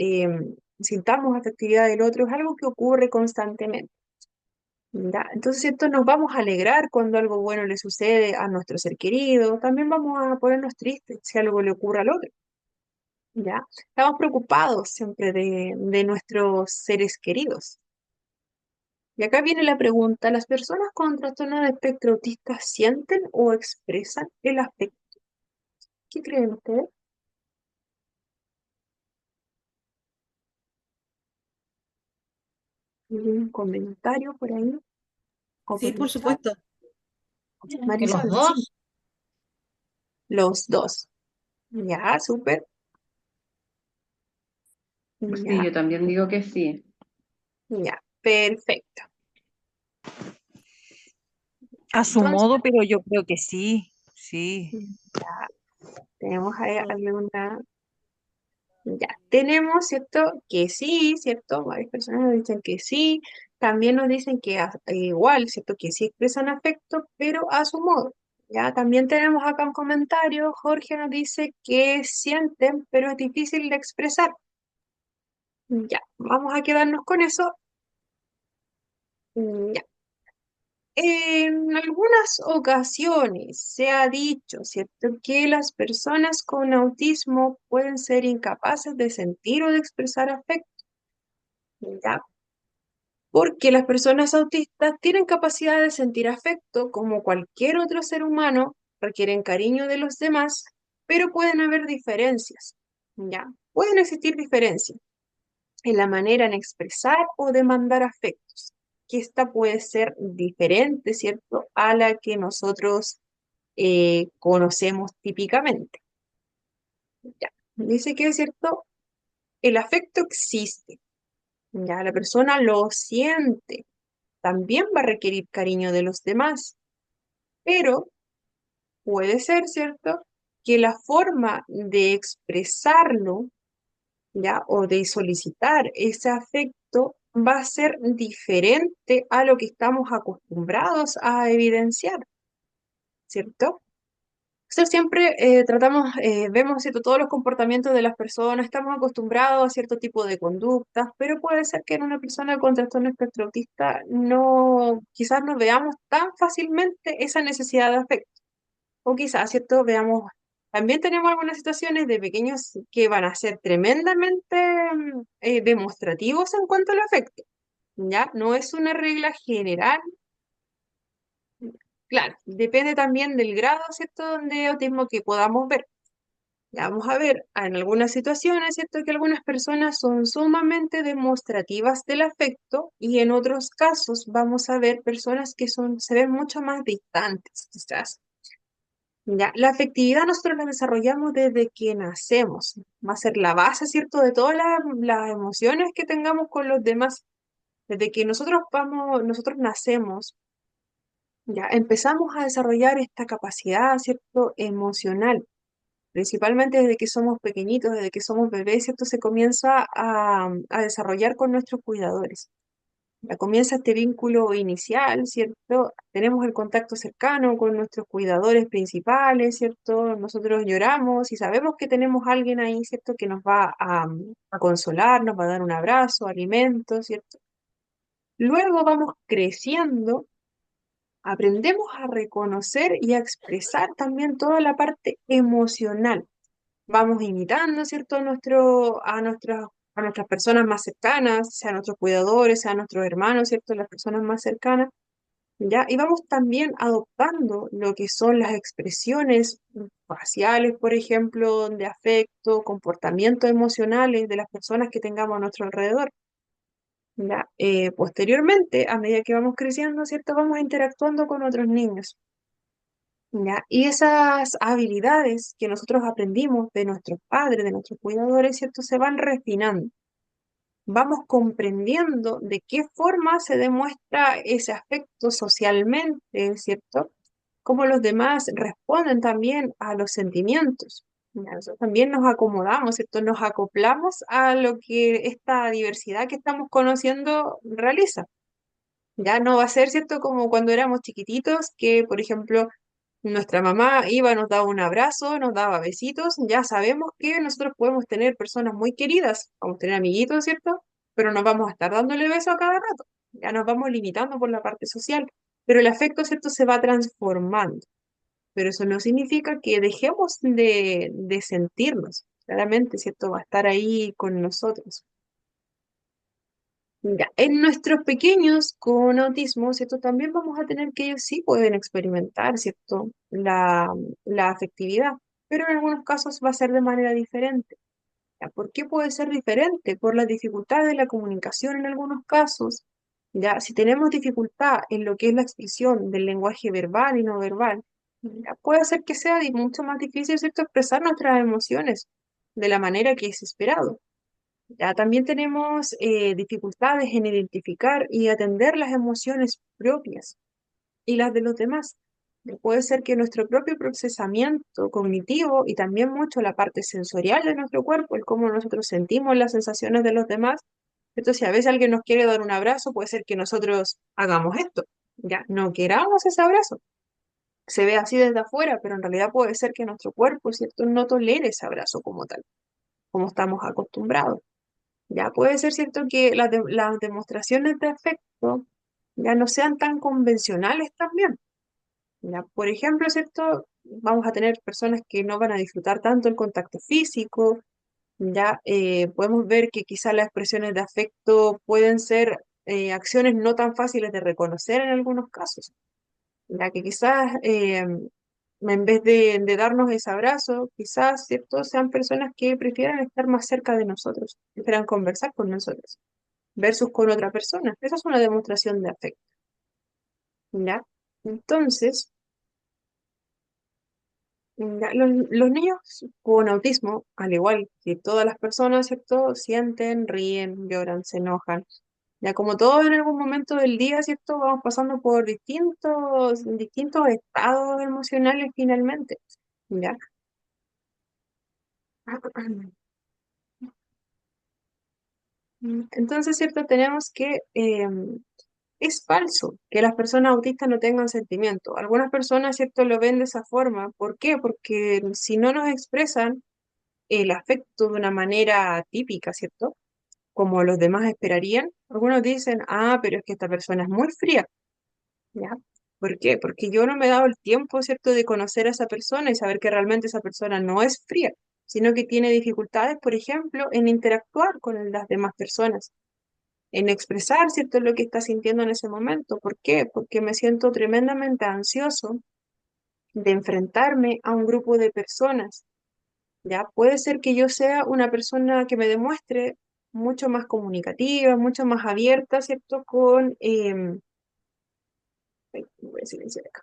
sintamos afectividad del otro, es algo que ocurre constantemente. ¿Ya? Entonces, ¿cierto? Nos vamos a alegrar cuando algo bueno le sucede a nuestro ser querido, también vamos a ponernos tristes si algo le ocurre al otro. ¿Ya? Estamos preocupados siempre de nuestros seres queridos. Y acá viene la pregunta, ¿las personas con trastorno de espectro autista sienten o expresan el afecto? ¿Qué creen ustedes? ¿Algún comentario por ahí? ¿O Sí, por por el chat? supuesto. Que los Marisol, sí, dos, los dos. Ya, súper. Sí, Ya, yo también digo que sí. ya, perfecto. A su Entonces, modo, pero yo creo que sí, sí. ya tenemos ahí alguna. Ya, tenemos, ¿cierto? Que sí, ¿cierto? Varias personas nos dicen que sí. También nos dicen que igual, ¿cierto? Que sí expresan afecto, pero a su modo. Ya, también tenemos acá un comentario. Jorge nos dice que sienten, pero es difícil de expresar. Ya, vamos a quedarnos con eso. Ya. En algunas ocasiones se ha dicho, ¿cierto?, que las personas con autismo pueden ser incapaces de sentir o de expresar afecto, ¿ya? Porque las personas autistas tienen capacidad de sentir afecto como cualquier otro ser humano, requieren cariño de los demás, pero pueden haber diferencias, ¿ya? Pueden existir diferencias en la manera en expresar o demandar afectos, que esta puede ser diferente, ¿cierto?, a la que nosotros conocemos típicamente. Ya. Dice que es cierto, el afecto existe, ya la persona lo siente, también va a requerir cariño de los demás, pero puede ser, ¿cierto?, que la forma de expresarlo, ¿ya? O de solicitar ese afecto va a ser diferente a lo que estamos acostumbrados a evidenciar, ¿cierto? Entonces siempre tratamos, vemos, ¿cierto?, todos los comportamientos de las personas, estamos acostumbrados a cierto tipo de conductas, pero puede ser que en una persona con trastorno espectro autista no, quizás no veamos tan fácilmente esa necesidad de afecto. O quizás, ¿cierto?, veamos, también tenemos algunas situaciones de pequeños que van a ser tremendamente demostrativos en cuanto al afecto, ¿ya? No es una regla general. Claro, depende también del grado, ¿cierto?, de autismo que podamos ver. Ya vamos a ver en algunas situaciones, ¿cierto?, que algunas personas son sumamente demostrativas del afecto y en otros casos vamos a ver personas que son, se ven mucho más distantes, quizás. Ya, la afectividad nosotros la desarrollamos desde que nacemos. Va a ser la base, ¿cierto?, de todas las emociones que tengamos con los demás. Desde que nosotros nacemos, ya empezamos a desarrollar esta capacidad, ¿cierto?, emocional. Principalmente desde que somos pequeñitos, desde que somos bebés, ¿cierto? Se comienza a desarrollar con nuestros cuidadores. Ya comienza este vínculo inicial, ¿cierto? Tenemos el contacto cercano con nuestros cuidadores principales, ¿cierto? Nosotros lloramos y sabemos que tenemos a alguien ahí, ¿cierto?, que nos va a consolar, nos va a dar un abrazo, alimento, ¿cierto? Luego vamos creciendo, aprendemos a reconocer y a expresar también toda la parte emocional. Vamos imitando, ¿cierto?, a nuestras personas más cercanas, sea nuestros cuidadores, sea nuestros hermanos, ¿cierto?, las personas más cercanas, ¿ya? Y vamos también adoptando lo que son las expresiones faciales, por ejemplo, de afecto, comportamientos emocionales de las personas que tengamos a nuestro alrededor, ¿ya? Posteriormente, a medida que vamos creciendo, ¿cierto?, vamos interactuando con otros niños. ¿Ya? Y esas habilidades que nosotros aprendimos de nuestros padres, de nuestros cuidadores, ¿cierto?, se van refinando. Vamos comprendiendo de qué forma se demuestra ese afecto socialmente, ¿cierto? Cómo los demás responden también a los sentimientos. ¿Ya? Nosotros también nos acomodamos, ¿cierto? Nos acoplamos a lo que esta diversidad que estamos conociendo realiza. Ya no va a ser, ¿cierto? Como cuando éramos chiquititos, que, por ejemplo, nuestra mamá iba, nos daba un abrazo, nos daba besitos. Ya sabemos que nosotros podemos tener personas muy queridas, vamos a tener amiguitos, ¿cierto? Pero no vamos a estar dándole besos a cada rato. Ya nos vamos limitando por la parte social. Pero el afecto, ¿cierto? Se va transformando. Pero eso no significa que dejemos de sentirnos. Claramente, ¿cierto? Va a estar ahí con nosotros. Ya, en nuestros pequeños con autismo, ¿cierto? También vamos a tener que ellos sí pueden experimentar, ¿cierto? La afectividad, pero en algunos casos va a ser de manera diferente. ¿Ya? ¿Por qué puede ser diferente? Por la dificultad de la comunicación en algunos casos. Ya, si tenemos dificultad en lo que es la expresión del lenguaje verbal y no verbal, ya, puede ser que sea mucho más difícil, ¿cierto? Expresar nuestras emociones de la manera que es esperado. Ya también tenemos dificultades en identificar y atender las emociones propias y las de los demás. Puede ser que nuestro propio procesamiento cognitivo y también mucho la parte sensorial de nuestro cuerpo, el cómo nosotros sentimos las sensaciones de los demás. Entonces, si a veces alguien nos quiere dar un abrazo, puede ser que nosotros hagamos esto, ya no queramos ese abrazo. Se ve así desde afuera, pero en realidad puede ser que nuestro cuerpo, ¿cierto?, no tolere ese abrazo como tal, como estamos acostumbrados. Ya puede ser cierto que las demostraciones de afecto ya no sean tan convencionales también. Ya, por ejemplo, ¿cierto? Vamos a tener personas que no van a disfrutar tanto el contacto físico. Ya podemos ver que quizás las expresiones de afecto pueden ser acciones no tan fáciles de reconocer en algunos casos. Ya que quizás en vez de darnos ese abrazo, quizás, ¿cierto? Sean personas que prefieran estar más cerca de nosotros, prefieran conversar con nosotros versus con otra persona. Esa es una demostración de afecto, ¿ya? Entonces, ya, los niños con autismo, al igual que todas las personas, ¿cierto? Sienten, ríen, lloran, se enojan. Ya como todos en algún momento del día, ¿cierto? Vamos pasando por distintos estados emocionales finalmente, ¿ya? Entonces, ¿cierto? Tenemos que es falso que las personas autistas no tengan sentimiento. Algunas personas, ¿cierto?, lo ven de esa forma. ¿Por qué? Porque si no nos expresan el afecto de una manera típica, ¿cierto? Como los demás esperarían, algunos dicen, ah, pero es que esta persona es muy fría, ¿ya? ¿Por qué? Porque yo no me he dado el tiempo, ¿cierto?, de conocer a esa persona y saber que realmente esa persona no es fría, sino que tiene dificultades, por ejemplo, en interactuar con las demás personas en expresar, ¿cierto?, lo que está sintiendo en ese momento. ¿Por qué? Porque me siento tremendamente ansioso de enfrentarme a un grupo de personas. Ya puede ser que yo sea una persona que me demuestre mucho más comunicativa, mucho más abierta, ¿cierto? Voy a silenciar acá.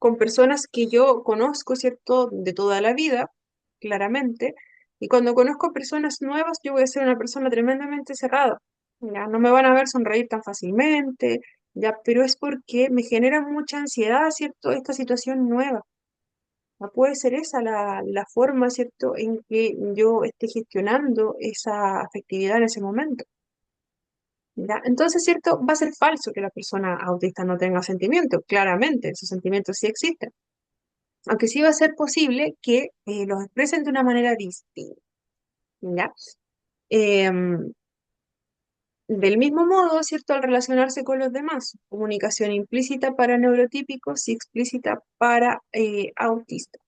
Con personas que yo conozco, ¿cierto? De toda la vida, claramente. Y cuando conozco personas nuevas, yo voy a ser una persona tremendamente cerrada. Ya no me van a ver sonreír tan fácilmente, ya, pero es porque me genera mucha ansiedad, ¿cierto? Esta situación nueva. Ya puede ser esa la forma, ¿cierto?, en que yo esté gestionando esa afectividad en ese momento. ¿Ya? Entonces, ¿cierto? Va a ser falso que la persona autista no tenga sentimientos. Claramente, esos sentimientos sí existen. Aunque sí va a ser posible que los expresen de una manera distinta. ¿Ya? Em, del mismo modo, ¿cierto? Al relacionarse con los demás, comunicación implícita para neurotípicos y explícita para autistas.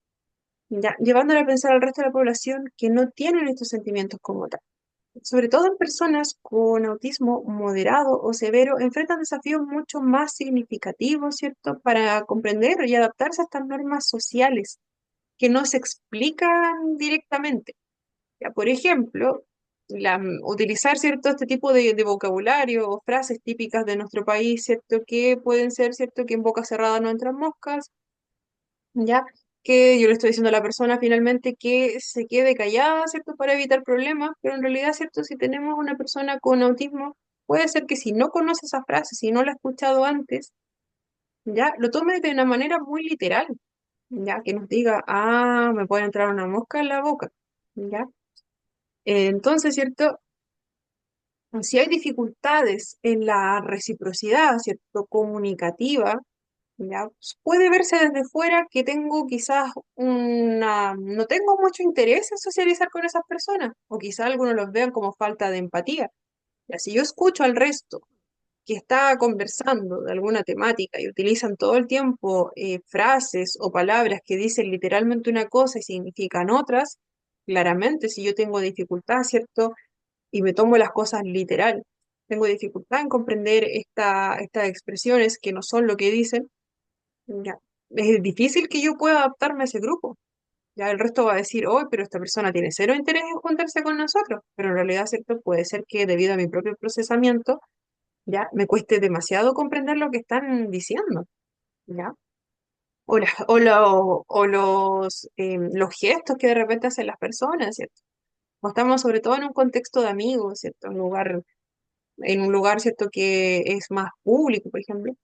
¿Ya? Llevándole a pensar al resto de la población que no tienen estos sentimientos como tal. Sobre todo en personas con autismo moderado o severo, enfrentan desafíos mucho más significativos, ¿cierto? Para comprender y adaptarse a estas normas sociales que no se explican directamente. Ya, por ejemplo, utilizar cierto este tipo de vocabulario o frases típicas de nuestro país, ¿cierto? Que pueden ser, ¿cierto? Que en boca cerrada no entran moscas, ¿ya? Que yo le estoy diciendo a la persona finalmente que se quede callada, ¿cierto? Para evitar problemas, pero en realidad, ¿cierto? Si tenemos una persona con autismo, puede ser que si no conoce esa frase, si no la ha escuchado antes, ¿ya? Lo tome de una manera muy literal, ¿ya? Que nos diga, ah, me puede entrar una mosca en la boca, ¿ya? Entonces, ¿cierto? Si hay dificultades en la reciprocidad, ¿cierto? Comunicativa, ya, puede verse desde fuera que tengo quizás no tengo mucho interés en socializar con esas personas, o quizás algunos los vean como falta de empatía. Ya, si yo escucho al resto que está conversando de alguna temática y utilizan todo el tiempo frases o palabras que dicen literalmente una cosa y significan otras, claramente si yo tengo dificultad, ¿cierto? Y me tomo las cosas literal, tengo dificultad en comprender estas expresiones que no son lo que dicen, ya, es difícil que yo pueda adaptarme a ese grupo. Ya el resto va a decir, oh, pero esta persona tiene cero interés en juntarse con nosotros, pero en realidad, ¿cierto? Puede ser que debido a mi propio procesamiento, ya me cueste demasiado comprender lo que están diciendo, ¿ya? Los gestos que de repente hacen las personas, ¿cierto? O estamos sobre todo en un contexto de amigos, ¿cierto? En un lugar, ¿cierto? Que es más público, por ejemplo.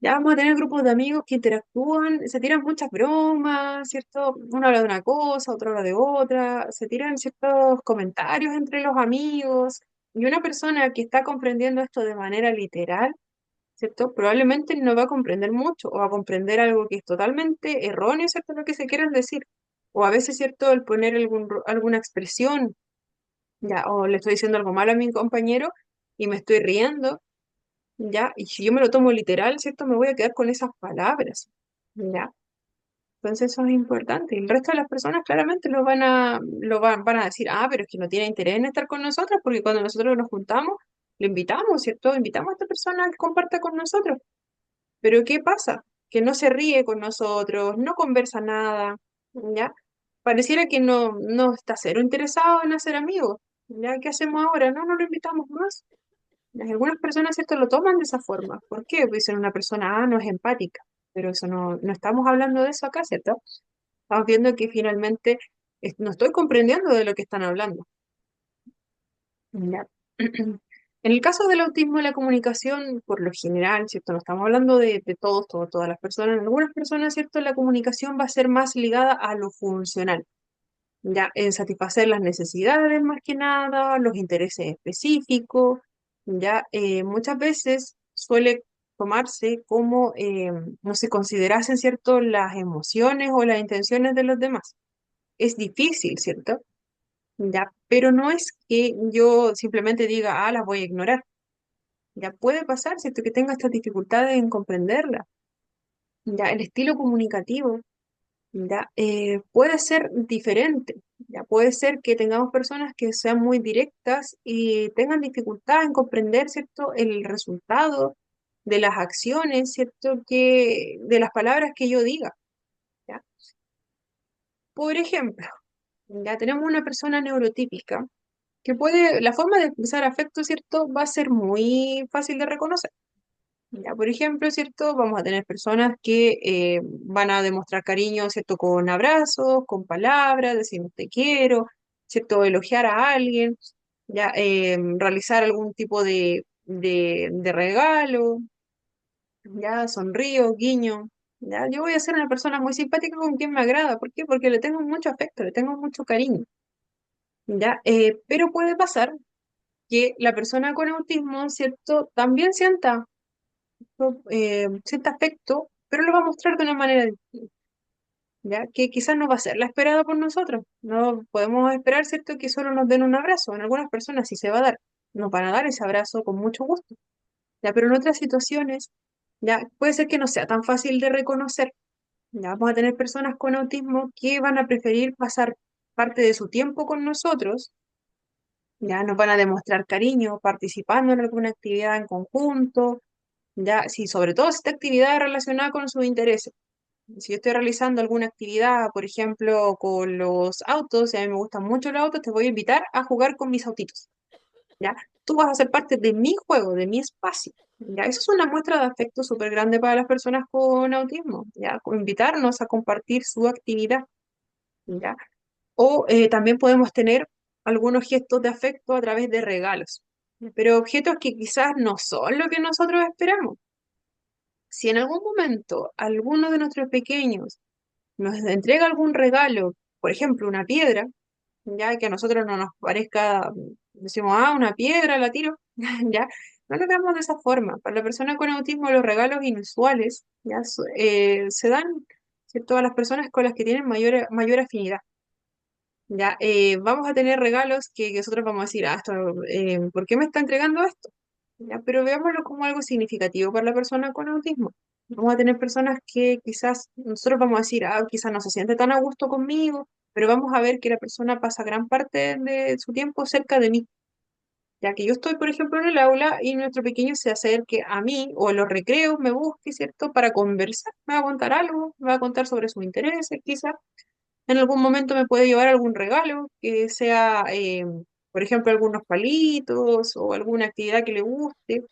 Ya vamos a tener grupos de amigos que interactúan, se tiran muchas bromas, ¿cierto? Uno habla de una cosa, otro habla de otra, se tiran ciertos comentarios entre los amigos, y una persona que está comprendiendo esto de manera literal, ¿cierto? Probablemente no va a comprender mucho o va a comprender algo que es totalmente erróneo, ¿cierto? Lo que se quieran decir. O a veces, ¿cierto? El poner alguna expresión, ya, o le estoy diciendo algo malo a mi compañero y me estoy riendo, ya, y si yo me lo tomo literal, ¿cierto? Me voy a quedar con esas palabras, ya. Entonces eso es importante. Y el resto de las personas claramente van a decir, ah, pero es que no tiene interés en estar con nosotros, porque cuando nosotros nos juntamos, le invitamos, ¿cierto? Invitamos a esta persona a que comparta con nosotros. Pero ¿qué pasa? Que no se ríe con nosotros, no conversa nada, ¿ya? Pareciera que no está cero interesado en hacer amigos. ¿Ya? ¿Qué hacemos ahora? No lo invitamos más. Algunas personas esto lo toman de esa forma. ¿Por qué? Pues dicen una persona, no es empática. Pero eso no estamos hablando de eso acá, ¿cierto? Estamos viendo que finalmente no estoy comprendiendo de lo que están hablando. Ya. En el caso del autismo y la comunicación, por lo general, ¿cierto? No estamos hablando de todas las personas. En algunas personas, ¿cierto? La comunicación va a ser más ligada a lo funcional, ya en satisfacer las necesidades más que nada, los intereses específicos, ya muchas veces suele tomarse como no se considerasen, ¿cierto? Las emociones o las intenciones de los demás. Es difícil, ¿cierto? Ya, pero no es que yo simplemente diga, las voy a ignorar. Ya puede pasar, ¿cierto? Que tenga estas dificultades en comprenderla. Ya el estilo comunicativo, ya puede ser diferente. Ya puede ser que tengamos personas que sean muy directas y tengan dificultad en comprender, ¿cierto? El resultado de las acciones, ¿cierto? De las palabras que yo diga. ¿Ya? Por ejemplo, ya tenemos una persona neurotípica la forma de expresar afecto, ¿cierto? Va a ser muy fácil de reconocer. Ya, por ejemplo, ¿cierto? Vamos a tener personas que van a demostrar cariño, ¿cierto? Con abrazos, con palabras, decir te quiero, ¿cierto? Elogiar a alguien, ya, realizar algún tipo de regalo, ya, sonrío, guiño, ya. Yo voy a ser una persona muy simpática con quien me agrada. ¿Por qué? Porque le tengo mucho afecto, le tengo mucho cariño, ya. Pero puede pasar que la persona con autismo, ¿cierto? También sienta afecto, pero lo va a mostrar de una manera distinta, ¿ya? Que quizás no va a ser la esperada por nosotros. No podemos esperar, ¿cierto? Que solo nos den un abrazo. En algunas personas sí se va a dar. Nos van a dar ese abrazo con mucho gusto, ¿ya? Pero en otras situaciones, ya puede ser que no sea tan fácil de reconocer. Ya vamos a tener personas con autismo que van a preferir pasar parte de su tiempo con nosotros. Ya nos van a demostrar cariño participando en alguna actividad en conjunto, ya, sí, sobre todo si esta actividad es relacionada con sus intereses. Si yo estoy realizando alguna actividad, por ejemplo, con los autos, y a mí me gustan mucho los autos, te voy a invitar a jugar con mis autitos, ¿ya? Tú vas a ser parte de mi juego, de mi espacio, ¿ya? Eso es una muestra de afecto súper grande para las personas con autismo, ¿ya? Invitarnos a compartir su actividad, ¿ya? O también podemos tener algunos gestos de afecto a través de regalos, pero objetos que quizás no son lo que nosotros esperamos. Si en algún momento alguno de nuestros pequeños nos entrega algún regalo, por ejemplo, una piedra, ya que a nosotros no nos parezca decimos, ah, una piedra, la tiro, ya, no lo veamos de esa forma. Para la persona con autismo, los regalos inusuales, ya, se dan, ¿cierto? A las personas con las que tienen mayor afinidad. Ya, vamos a tener regalos que nosotros vamos a decir, ah, esto, ¿por qué me está entregando esto? Ya, pero veámoslo como algo significativo para la persona con autismo. Vamos a tener personas que quizás nosotros vamos a decir, ah, quizás no se siente tan a gusto conmigo, pero vamos a ver que la persona pasa gran parte de su tiempo cerca de mí. Ya que yo estoy, por ejemplo, en el aula y nuestro pequeño se acerque a mí o en los recreos me busque, ¿cierto? Para conversar, me va a contar algo, me va a contar sobre sus intereses, quizás. En algún momento me puede llevar algún regalo, que sea, por ejemplo, algunos palitos o alguna actividad que le guste,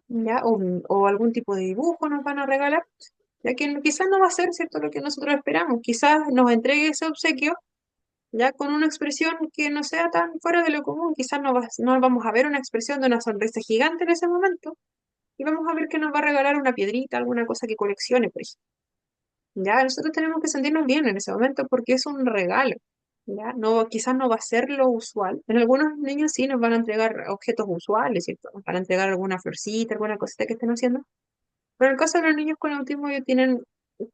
¿ya? O algún tipo de dibujo nos van a regalar, ya que quizás no va a ser, ¿cierto?, lo que nosotros esperamos. Quizás nos entregue ese obsequio, ya con una expresión que no sea tan fuera de lo común. Quizás no vamos a ver una expresión de una sonrisa gigante en ese momento, y vamos a ver que nos va a regalar una piedrita, alguna cosa que coleccione, por ejemplo. Ya, nosotros tenemos que sentirnos bien en ese momento porque es un regalo. Ya, no, quizás no va a ser lo usual. En algunos niños sí nos van a entregar objetos usuales, ¿cierto? Nos van a entregar alguna florcita, alguna cosita que estén haciendo. Pero en el caso de los niños con autismo, ellos tienen,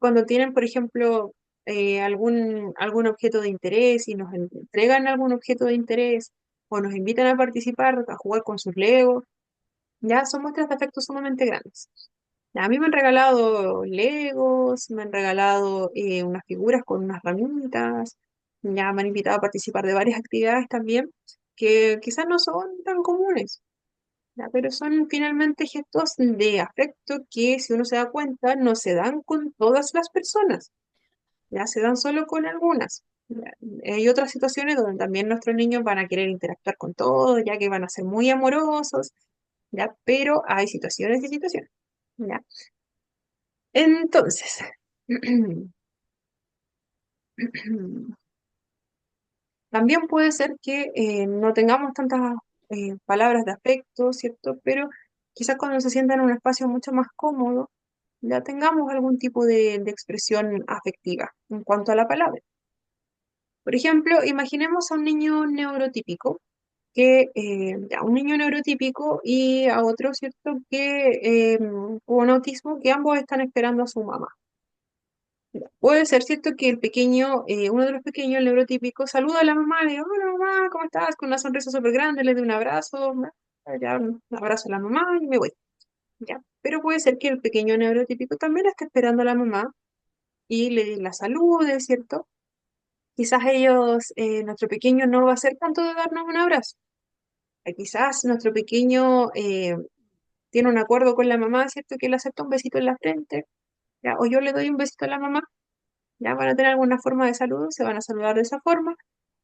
cuando tienen, por ejemplo, algún objeto de interés y nos entregan algún objeto de interés o nos invitan a participar, a jugar con sus Legos, ya son muestras de afecto sumamente grandes. A mí me han regalado Legos, me han regalado unas figuras con unas ramitas, ya me han invitado a participar de varias actividades también, que quizás no son tan comunes, ya, pero son finalmente gestos de afecto que, si uno se da cuenta, no se dan con todas las personas, ya se dan solo con algunas. Ya. Hay otras situaciones donde también nuestros niños van a querer interactuar con todos, ya que van a ser muy amorosos, ya, pero hay situaciones y situaciones. ¿Ya? Entonces, también puede ser que no tengamos tantas palabras de afecto, ¿cierto? Pero quizás cuando se sienta en un espacio mucho más cómodo, ya tengamos algún tipo de expresión afectiva en cuanto a la palabra. Por ejemplo, imaginemos a un niño neurotípico, a un niño neurotípico y a otro, ¿cierto? Que con autismo, que ambos están esperando a su mamá. Puede ser cierto que uno de los pequeños, el neurotípico, saluda a la mamá, le dice, hola mamá, ¿cómo estás? Con una sonrisa súper grande, le dé un abrazo, ¿no? Ya, un abrazo a la mamá y me voy. ¿Ya? Pero puede ser que el pequeño neurotípico también esté esperando a la mamá y la salude, ¿cierto? Quizás nuestro pequeño no va a ser tanto de darnos un abrazo. Quizás nuestro pequeño tiene un acuerdo con la mamá, ¿cierto? Que le acepta un besito en la frente, ¿ya? O yo le doy un besito a la mamá. Ya van a tener alguna forma de saludo, se van a saludar de esa forma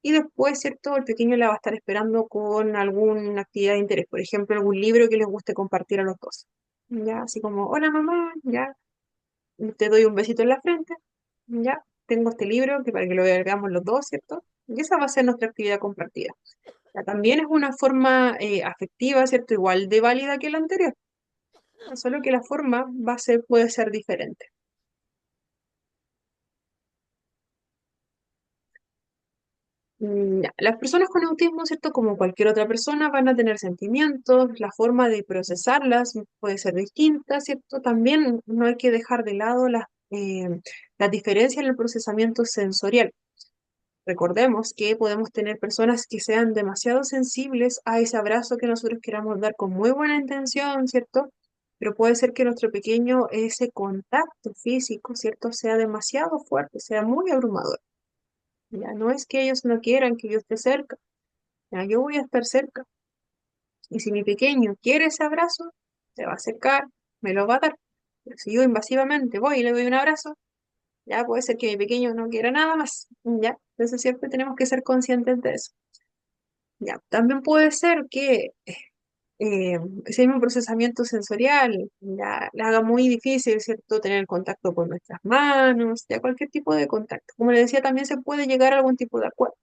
y después, ¿cierto? El pequeño la va a estar esperando con alguna actividad de interés, por ejemplo, algún libro que les guste compartir a los dos. Ya, así como, hola mamá, ya, te doy un besito en la frente, ya, tengo este libro que para que lo veamos los dos, ¿cierto? Y esa va a ser nuestra actividad compartida. Ya, también es una forma afectiva, ¿cierto? Igual de válida que la anterior, solo que la forma puede ser diferente. Ya, las personas con autismo, ¿cierto? Como cualquier otra persona, van a tener sentimientos, la forma de procesarlas puede ser distinta, ¿cierto? También no hay que dejar de lado las diferencias en el procesamiento sensorial. Recordemos que podemos tener personas que sean demasiado sensibles a ese abrazo que nosotros queramos dar con muy buena intención, ¿cierto? Pero puede ser que nuestro pequeño, ese contacto físico, ¿cierto? Sea demasiado fuerte, sea muy abrumador. Ya no es que ellos no quieran que yo esté cerca, ya yo voy a estar cerca. Y si mi pequeño quiere ese abrazo, se va a acercar, me lo va a dar. Pero si yo invasivamente voy y le doy un abrazo, ya puede ser que mi pequeño no quiera nada más. Ya, entonces siempre tenemos que ser conscientes de eso. Ya, también puede ser que eh, ese mismo procesamiento sensorial ya le haga muy difícil, ¿cierto?, tener contacto con nuestras manos, ya cualquier tipo de contacto. Como le decía, también se puede llegar a algún tipo de acuerdo.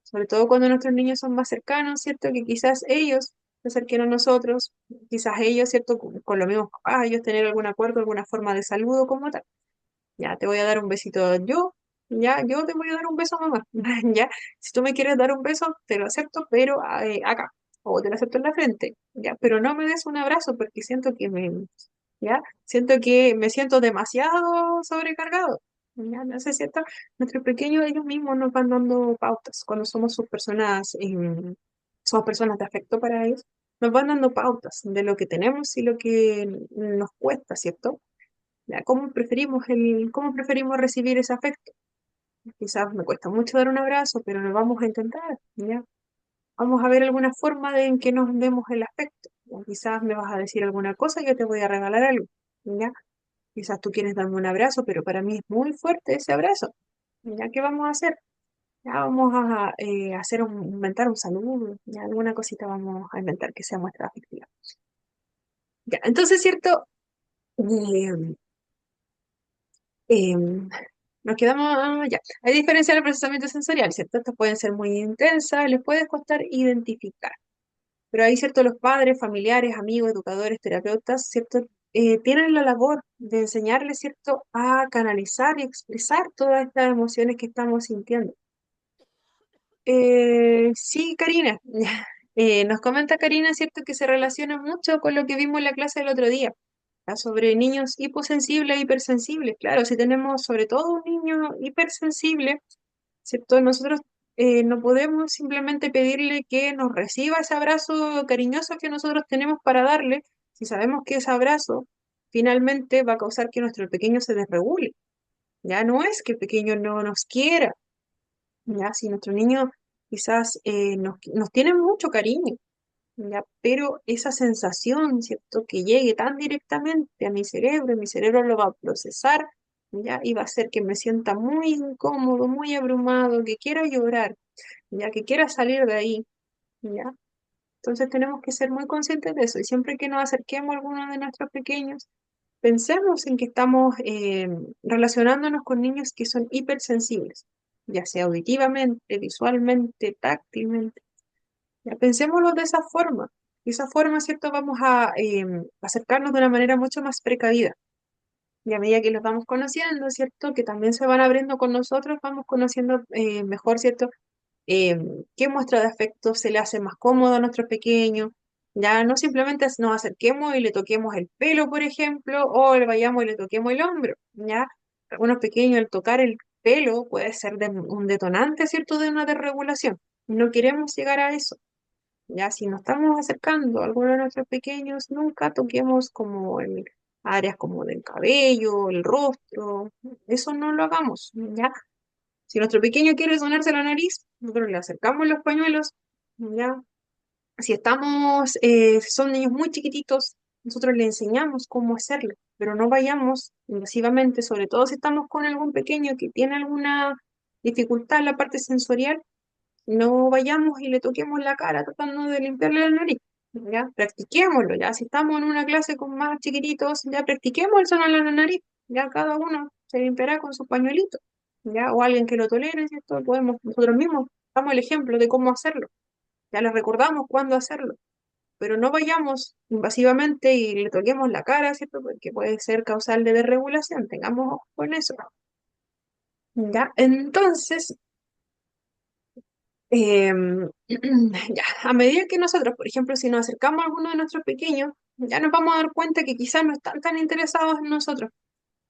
Sobre todo cuando nuestros niños son más cercanos, ¿cierto? Que quizás ellos se acerquen a nosotros, quizás ellos, ¿cierto? Con los mismos papás, ellos tener algún acuerdo, alguna forma de saludo como tal. Ya, te voy a dar un besito yo, ya, yo te voy a dar un beso, mamá, ya, si tú me quieres dar un beso, te lo acepto, pero acá, o te lo acepto en la frente, ya, pero no me des un abrazo porque siento que ya, siento que me siento demasiado sobrecargado, ya, no sé, ¿cierto? Nuestros pequeños, ellos mismos nos van dando pautas cuando somos sus personas, somos personas de afecto para ellos, nos van dando pautas de lo que tenemos y lo que nos cuesta, ¿cierto? Ya, cómo preferimos recibir ese afecto? Quizás me cuesta mucho dar un abrazo, pero lo vamos a intentar, ¿ya? Vamos a ver alguna forma de en que nos demos el afecto. ¿Ya? Quizás me vas a decir alguna cosa y yo te voy a regalar algo, ¿ya? Quizás tú quieres darme un abrazo, pero para mí es muy fuerte ese abrazo. ¿Ya? ¿Qué vamos a hacer? Ya vamos a inventar un saludo, ya alguna cosita vamos a inventar que sea muestra afectiva. Ya, entonces, ¿cierto? Eh, em, Nos quedamos, ya. Hay diferencia en el procesamiento sensorial, ¿cierto? Estas pueden ser muy intensas, les puede costar identificar. Pero ahí, ¿cierto? Los padres, familiares, amigos, educadores, terapeutas, ¿cierto? Tienen la labor de enseñarles, ¿cierto? A canalizar y expresar todas estas emociones que estamos sintiendo. Sí, Karina. Nos comenta Karina, ¿cierto? Que se relaciona mucho con lo que vimos en la clase del otro día, ¿ya? Sobre niños hiposensibles e hipersensibles. Claro, si tenemos sobre todo un niño hipersensible, ¿cierto? Nosotros no podemos simplemente pedirle que nos reciba ese abrazo cariñoso que nosotros tenemos para darle, si sabemos que ese abrazo finalmente va a causar que nuestro pequeño se desregule. Ya no es que el pequeño no nos quiera, ya si nuestro niño quizás nos tiene mucho cariño, ya, pero esa sensación, ¿cierto? Que llegue tan directamente a mi cerebro lo va a procesar, ya, y va a hacer que me sienta muy incómodo, muy abrumado, que quiera llorar, ya, que quiera salir de ahí, ya. Entonces tenemos que ser muy conscientes de eso y siempre que nos acerquemos a alguno de nuestros pequeños, pensemos en que estamos relacionándonos con niños que son hipersensibles, ya sea auditivamente, visualmente, táctilmente. Ya, pensémoslo de esa forma. De esa forma, ¿cierto? Vamos a acercarnos de una manera mucho más precavida. Y a medida que los vamos conociendo, ¿cierto? Que también se van abriendo con nosotros, vamos conociendo mejor, ¿cierto? Eh, Qué muestra de afecto se le hace más cómodo a nuestro pequeño. Ya no simplemente nos acerquemos y le toquemos el pelo, por ejemplo, o le vayamos y le toquemos el hombro. Ya, algunos pequeños, el tocar el pelo puede ser un detonante, ¿cierto? De una desregulación. No queremos llegar a eso. Ya, si nos estamos acercando a alguno de nuestros pequeños, nunca toquemos como el áreas como del cabello, el rostro, eso no lo hagamos, ¿ya? Si nuestro pequeño quiere sonarse la nariz, nosotros le acercamos los pañuelos, ¿ya? Si son niños muy chiquititos, nosotros le enseñamos cómo hacerlo, pero no vayamos invasivamente, sobre todo si estamos con algún pequeño que tiene alguna dificultad en la parte sensorial, no vayamos y le toquemos la cara tratando de limpiarle la nariz. Ya, practiquémoslo, ya. Si estamos en una clase con más chiquititos, ya practiquemos el sonarle la nariz. Ya cada uno se limpiará con su pañuelito. Ya, o alguien que lo tolere, ¿cierto? Podemos nosotros mismos damos el ejemplo de cómo hacerlo. Ya les recordamos cuándo hacerlo. Pero no vayamos invasivamente y le toquemos la cara, ¿cierto? Porque puede ser causal de desregulación. Tengamos ojo con eso. Ya, entonces, ya, a medida que nosotros, por ejemplo, si nos acercamos a alguno de nuestros pequeños, ya nos vamos a dar cuenta que quizás no están tan interesados en nosotros.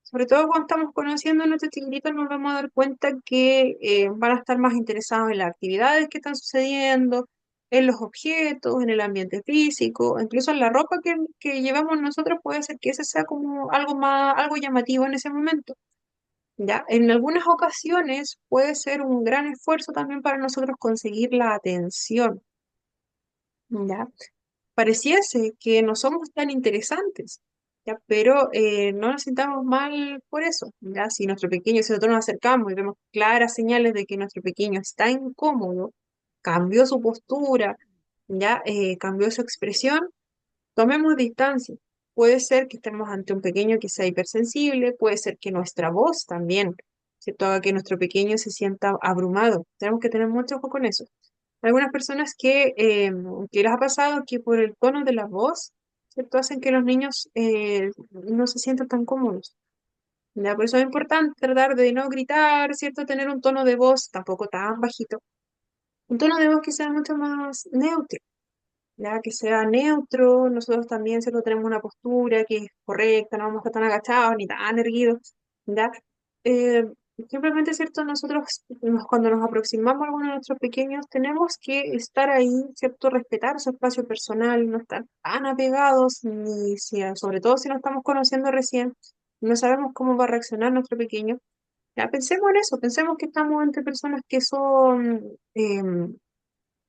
Sobre todo cuando estamos conociendo a nuestros chiquititos, nos vamos a dar cuenta que van a estar más interesados en las actividades que están sucediendo, en los objetos, en el ambiente físico, incluso en la ropa que llevamos nosotros, puede ser que ese sea como algo más, algo llamativo en ese momento. ¿Ya? En algunas ocasiones puede ser un gran esfuerzo también para nosotros conseguir la atención, ¿ya? Pareciese que no somos tan interesantes, ¿ya? Pero no nos sintamos mal por eso, ¿ya? Si nuestro pequeño, si nosotros nos acercamos y vemos claras señales de que nuestro pequeño está incómodo, cambió su postura, ¿ya? Cambió su expresión, tomemos distancia. Puede ser que estemos ante un pequeño que sea hipersensible, puede ser que nuestra voz también, ¿cierto? Haga que nuestro pequeño se sienta abrumado. Tenemos que tener mucho ojo con eso. Algunas personas que les ha pasado que por el tono de la voz, ¿cierto? Hacen que los niños no se sientan tan cómodos. ¿ya? Por eso es importante tratar de no gritar, ¿cierto? Tener un tono de voz tampoco tan bajito, un tono de voz que sea mucho más neutro, ¿ya? Que sea neutro, nosotros también, ¿cierto? Tenemos una postura que es correcta, no vamos a estar tan agachados ni tan erguidos, ¿ya? Eh, Simplemente, ¿cierto? Nosotros cuando nos aproximamos a alguno de nuestros pequeños tenemos que estar ahí, ¿cierto? Respetar su espacio personal, no estar tan apegados, ni si, sobre todo si no estamos conociendo recién, no sabemos cómo va a reaccionar nuestro pequeño. Ya, pensemos en eso, pensemos que estamos entre personas que son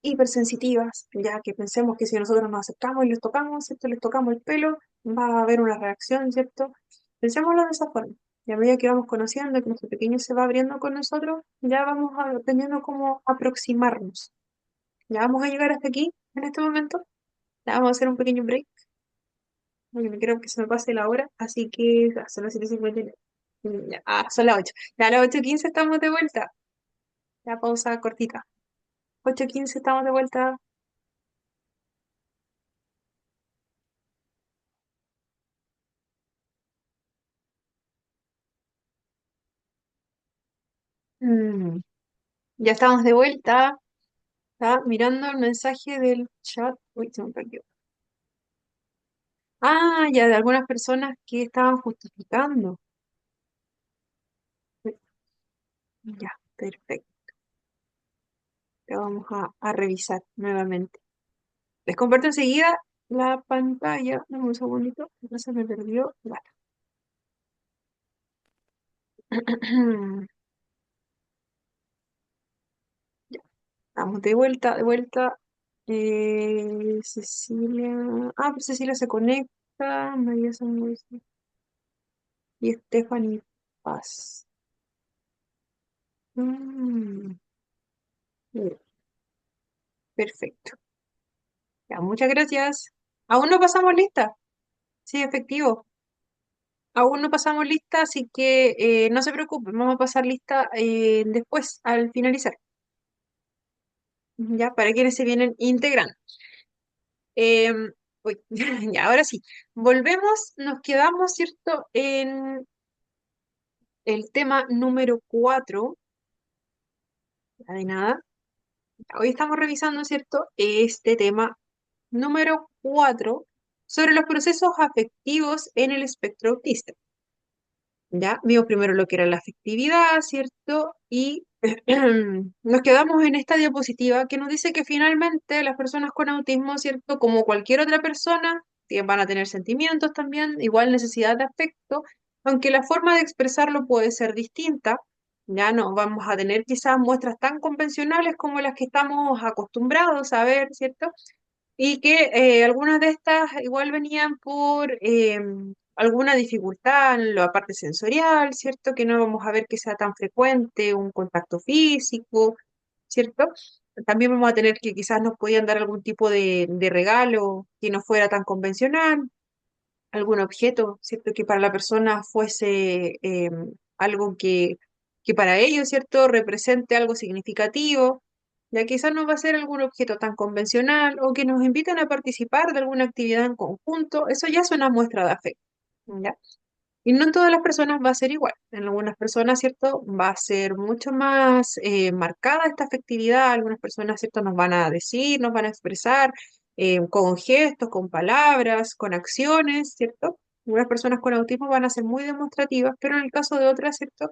hipersensitivas, ya que pensemos que si nosotros nos acercamos y les tocamos, ¿cierto? Les tocamos el pelo, va a haber una reacción, ¿cierto? Pensémoslo de esa forma. Y a medida que vamos conociendo, que nuestro pequeño se va abriendo con nosotros, ya vamos aprendiendo cómo aproximarnos. Ya vamos a llegar hasta aquí en este momento. Ya vamos a hacer un pequeño break, porque no quiero que se me pase la hora, así que son las 7:59. Ya, son las 8. Ya a las 8:15 estamos de vuelta. Ya pausa cortita. 8:15 estamos de vuelta. Mm, ya estamos de vuelta. Estaba mirando el mensaje del chat. Uy, se me perdió. Ah, ya de algunas personas que estaban justificando. Ya, perfecto. Ya vamos a revisar nuevamente. Les comparto enseguida la pantalla. Dame un segundito, no se me perdió. Vale. Ya, estamos de vuelta, de vuelta. Cecilia. Ah, pues Cecilia se conecta. María Samuel y Stephanie Paz. Mm, bien, perfecto. Ya, muchas gracias. Aún no pasamos lista. Sí, efectivo. Aún no pasamos lista, así que no se preocupen, vamos a pasar lista después, al finalizar. Ya, para quienes se vienen integrando. Uy, ya, ahora sí. Volvemos, nos quedamos, ¿cierto? En el tema número 4. Ya de nada. Hoy estamos revisando, ¿cierto? Este tema número 4 sobre los procesos afectivos en el espectro autista. Ya vimos primero lo que era la afectividad, ¿cierto? Y nos quedamos en esta diapositiva que nos dice que finalmente las personas con autismo, ¿cierto? Como cualquier otra persona, van a tener sentimientos también, igual necesidad de afecto, aunque la forma de expresarlo puede ser distinta. Ya no vamos a tener quizás muestras tan convencionales como las que estamos acostumbrados a ver, ¿cierto? Y que algunas de estas igual venían por alguna dificultad en la parte sensorial, ¿cierto? Que no vamos a ver que sea tan frecuente un contacto físico, ¿cierto? También vamos a tener que quizás nos podían dar algún tipo de regalo que no fuera tan convencional, algún objeto, ¿cierto? Que para la persona fuese algo que para ellos, ¿cierto? Represente algo significativo. Ya quizás no va a ser algún objeto tan convencional o que nos inviten a participar de alguna actividad en conjunto, eso ya es una muestra de afecto, ¿ya? Y no en todas las personas va a ser igual. En algunas personas, ¿cierto? Va a ser mucho más marcada esta afectividad. Algunas personas, ¿cierto? Nos van a decir, nos van a expresar con gestos, con palabras, con acciones, ¿cierto? Algunas personas con autismo van a ser muy demostrativas, pero en el caso de otras, ¿cierto?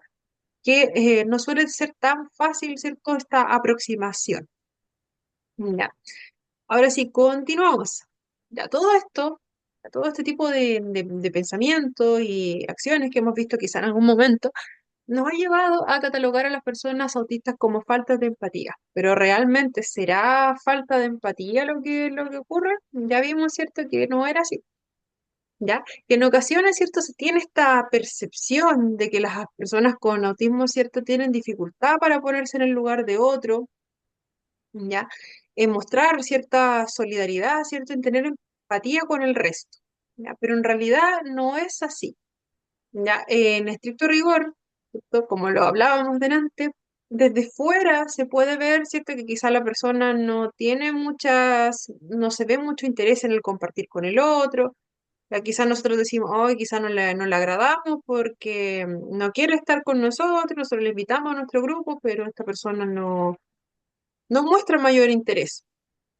Que no suele ser tan fácil, ¿cierto? Esta aproximación. Ya. Ahora sí, continuamos. Ya todo esto, ya todo este tipo de pensamientos y acciones que hemos visto quizá en algún momento, nos ha llevado a catalogar a las personas autistas como faltas de empatía. Pero ¿realmente será falta de empatía lo que ocurre? Ya vimos, ¿cierto?, que no era así. ¿Ya? Que en ocasiones, ¿cierto?, se tiene esta percepción de que las personas con autismo, ¿cierto?, tienen dificultad para ponerse en el lugar de otro, ¿ya? En mostrar cierta solidaridad, ¿cierto? En tener empatía con el resto, ¿ya? Pero en realidad no es así, ¿ya? En estricto rigor, ¿cierto? Como lo hablábamos delante, desde fuera se puede ver, ¿cierto? Que quizá la persona no tiene no se ve mucho interés en el compartir con el otro, Ya quizás nosotros decimos, hoy quizás no le agradamos porque no quiere estar con nosotros le invitamos a nuestro grupo, pero esta persona no muestra mayor interés.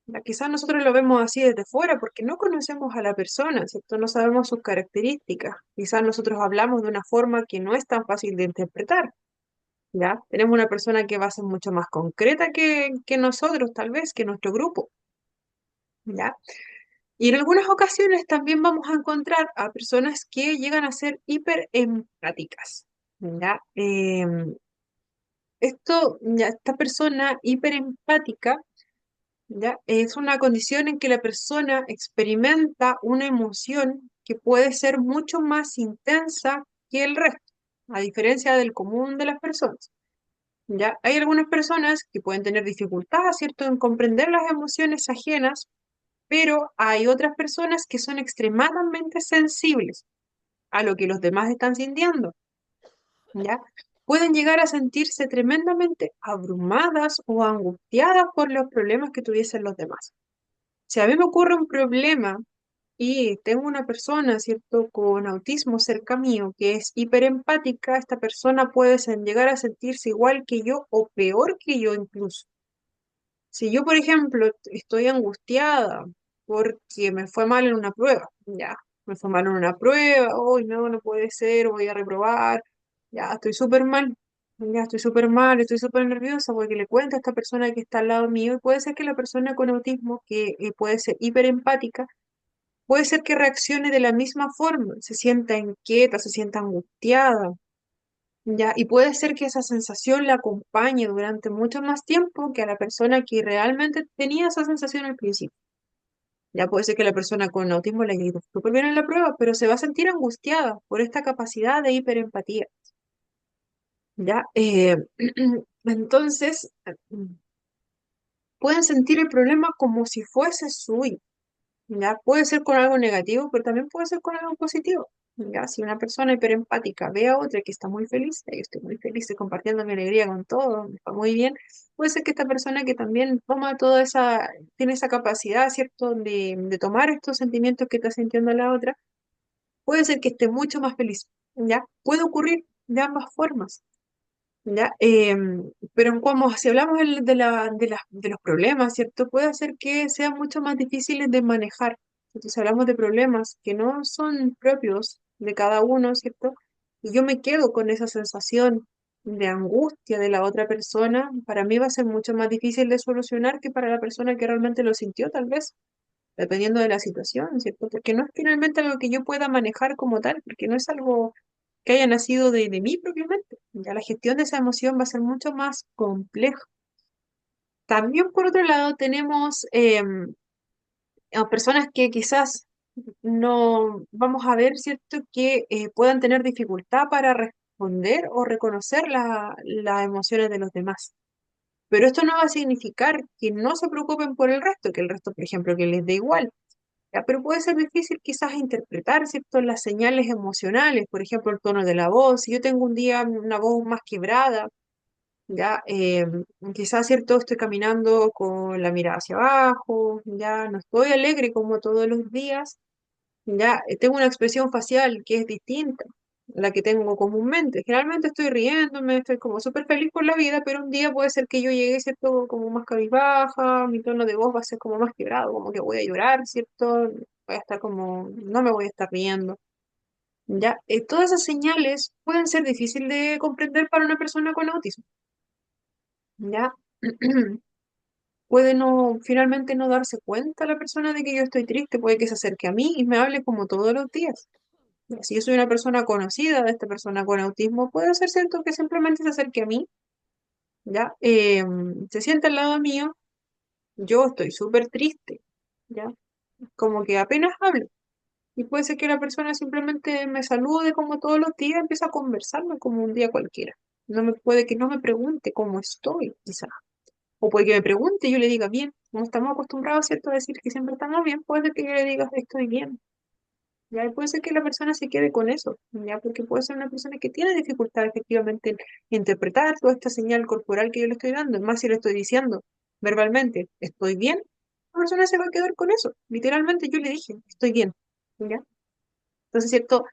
Ya, quizás nosotros lo vemos así desde fuera porque no conocemos a la persona, ¿cierto? No sabemos sus características. Quizás nosotros hablamos de una forma que no es tan fácil de interpretar, ¿ya? Tenemos una persona que va a ser mucho más concreta que nosotros, tal vez, que nuestro grupo, ¿ya? Y en algunas ocasiones también vamos a encontrar a personas que llegan a ser hiperempáticas, ¿ya? Esta persona hiperempática, ¿ya? Es una condición en que la persona experimenta una emoción que puede ser mucho más intensa que el resto, a diferencia del común de las personas. ¿Ya? Hay algunas personas que pueden tener dificultad, ¿cierto?, en comprender las emociones ajenas, pero hay otras personas que son extremadamente sensibles a lo que los demás están sintiendo, ¿ya? Pueden llegar a sentirse tremendamente abrumadas o angustiadas por los problemas que tuviesen los demás. Si a mí me ocurre un problema y tengo una persona, ¿cierto?, con autismo cerca mío que es hiperempática, esta persona puede llegar a sentirse igual que yo o peor que yo incluso. Si yo, por ejemplo, estoy angustiada porque me fue mal en una prueba, ya, me fue mal en una prueba, hoy no puede ser, voy a reprobar, ya, estoy súper mal, ya, estoy súper mal, estoy súper nerviosa porque le cuento a esta persona que está al lado mío y puede ser que la persona con autismo, que puede ser hiperempática, puede ser que reaccione de la misma forma, se sienta inquieta, se sienta angustiada, ya, y puede ser que esa sensación la acompañe durante mucho más tiempo que a la persona que realmente tenía esa sensación al principio. Ya puede ser que la persona con autismo le haya ido súper bien en la prueba, pero se va a sentir angustiada por esta capacidad de hiperempatía. Ya, entonces pueden sentir el problema como si fuese suyo. Ya puede ser con algo negativo, pero también puede ser con algo positivo. Ya, si una persona hiperempática ve a otra que está muy feliz, yo estoy muy feliz, estoy compartiendo mi alegría con todo, me está muy bien. Puede ser que esta persona que también toma toda esa, tiene esa capacidad, ¿cierto?, de tomar estos sentimientos que está sintiendo la otra, puede ser que esté mucho más feliz. ¿Ya? Puede ocurrir de ambas formas. ¿Ya? Pero como si hablamos de los problemas, ¿cierto? Puede hacer que sean mucho más difíciles de manejar. Entonces hablamos de problemas que no son propios de cada uno, ¿cierto? Y yo me quedo con esa sensación de angustia de la otra persona, para mí va a ser mucho más difícil de solucionar que para la persona que realmente lo sintió, tal vez, dependiendo de la situación, ¿cierto? Porque no es finalmente algo que yo pueda manejar como tal, porque no es algo que haya nacido de mí propiamente. Ya la gestión de esa emoción va a ser mucho más compleja. También, por otro lado, tenemos a personas que quizás no vamos a ver, ¿cierto?, que puedan tener dificultad para responder o reconocer las emociones de los demás. Pero esto no va a significar que no se preocupen por el resto, que el resto, por ejemplo, que les dé igual. ¿Ya? Pero puede ser difícil quizás interpretar, ¿cierto?, las señales emocionales, por ejemplo, el tono de la voz. Si yo tengo un día una voz más quebrada, ya, quizás, ¿cierto?, estoy caminando con la mirada hacia abajo, ya no estoy alegre como todos los días, ya tengo una expresión facial que es distinta a la que tengo comúnmente. Generalmente estoy riéndome, estoy como súper feliz por la vida, pero un día puede ser que yo llegue, ¿cierto?, como más cabizbaja, mi tono de voz va a ser como más quebrado, como que voy a llorar, ¿cierto? Voy a estar como, no me voy a estar riendo. Ya, todas esas señales pueden ser difíciles de comprender para una persona con autismo. ¿Ya? Puede no, finalmente no darse cuenta la persona de que yo estoy triste, puede que se acerque a mí y me hable como todos los días. Si yo soy una persona conocida de esta persona con autismo, puede ser cierto que simplemente se acerque a mí, ¿ya? Se sienta al lado mío, yo estoy súper triste, ¿ya? Como que apenas hablo. Y puede ser que la persona simplemente me salude como todos los días, empieza a conversarme como un día cualquiera. Puede que no me pregunte cómo estoy, quizás. O puede que me pregunte y yo le diga bien. No estamos acostumbrados, ¿cierto?, a decir que siempre estamos bien. Puede ser que yo le diga estoy bien. Ya, y puede ser que la persona se quede con eso, ya, porque puede ser una persona que tiene dificultad efectivamente en interpretar toda esta señal corporal que yo le estoy dando. Es más, si le estoy diciendo verbalmente, estoy bien, la persona se va a quedar con eso. Literalmente yo le dije, estoy bien, ¿ya? Entonces, ¿cierto?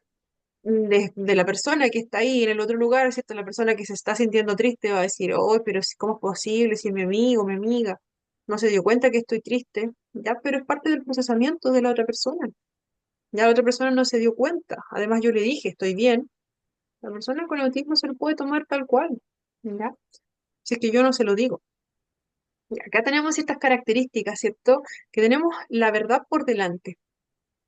De la persona que está ahí en el otro lugar, ¿cierto? La persona que se está sintiendo triste va a decir, oh, pero ¿cómo es posible? Si es mi amigo, mi amiga, no se dio cuenta que estoy triste, ya, pero es parte del procesamiento de la otra persona. Ya la otra persona no se dio cuenta. Además, yo le dije, estoy bien. La persona con autismo se lo puede tomar tal cual, ¿ya? Si es que yo no se lo digo. Y acá tenemos estas características, ¿cierto? Que tenemos la verdad por delante.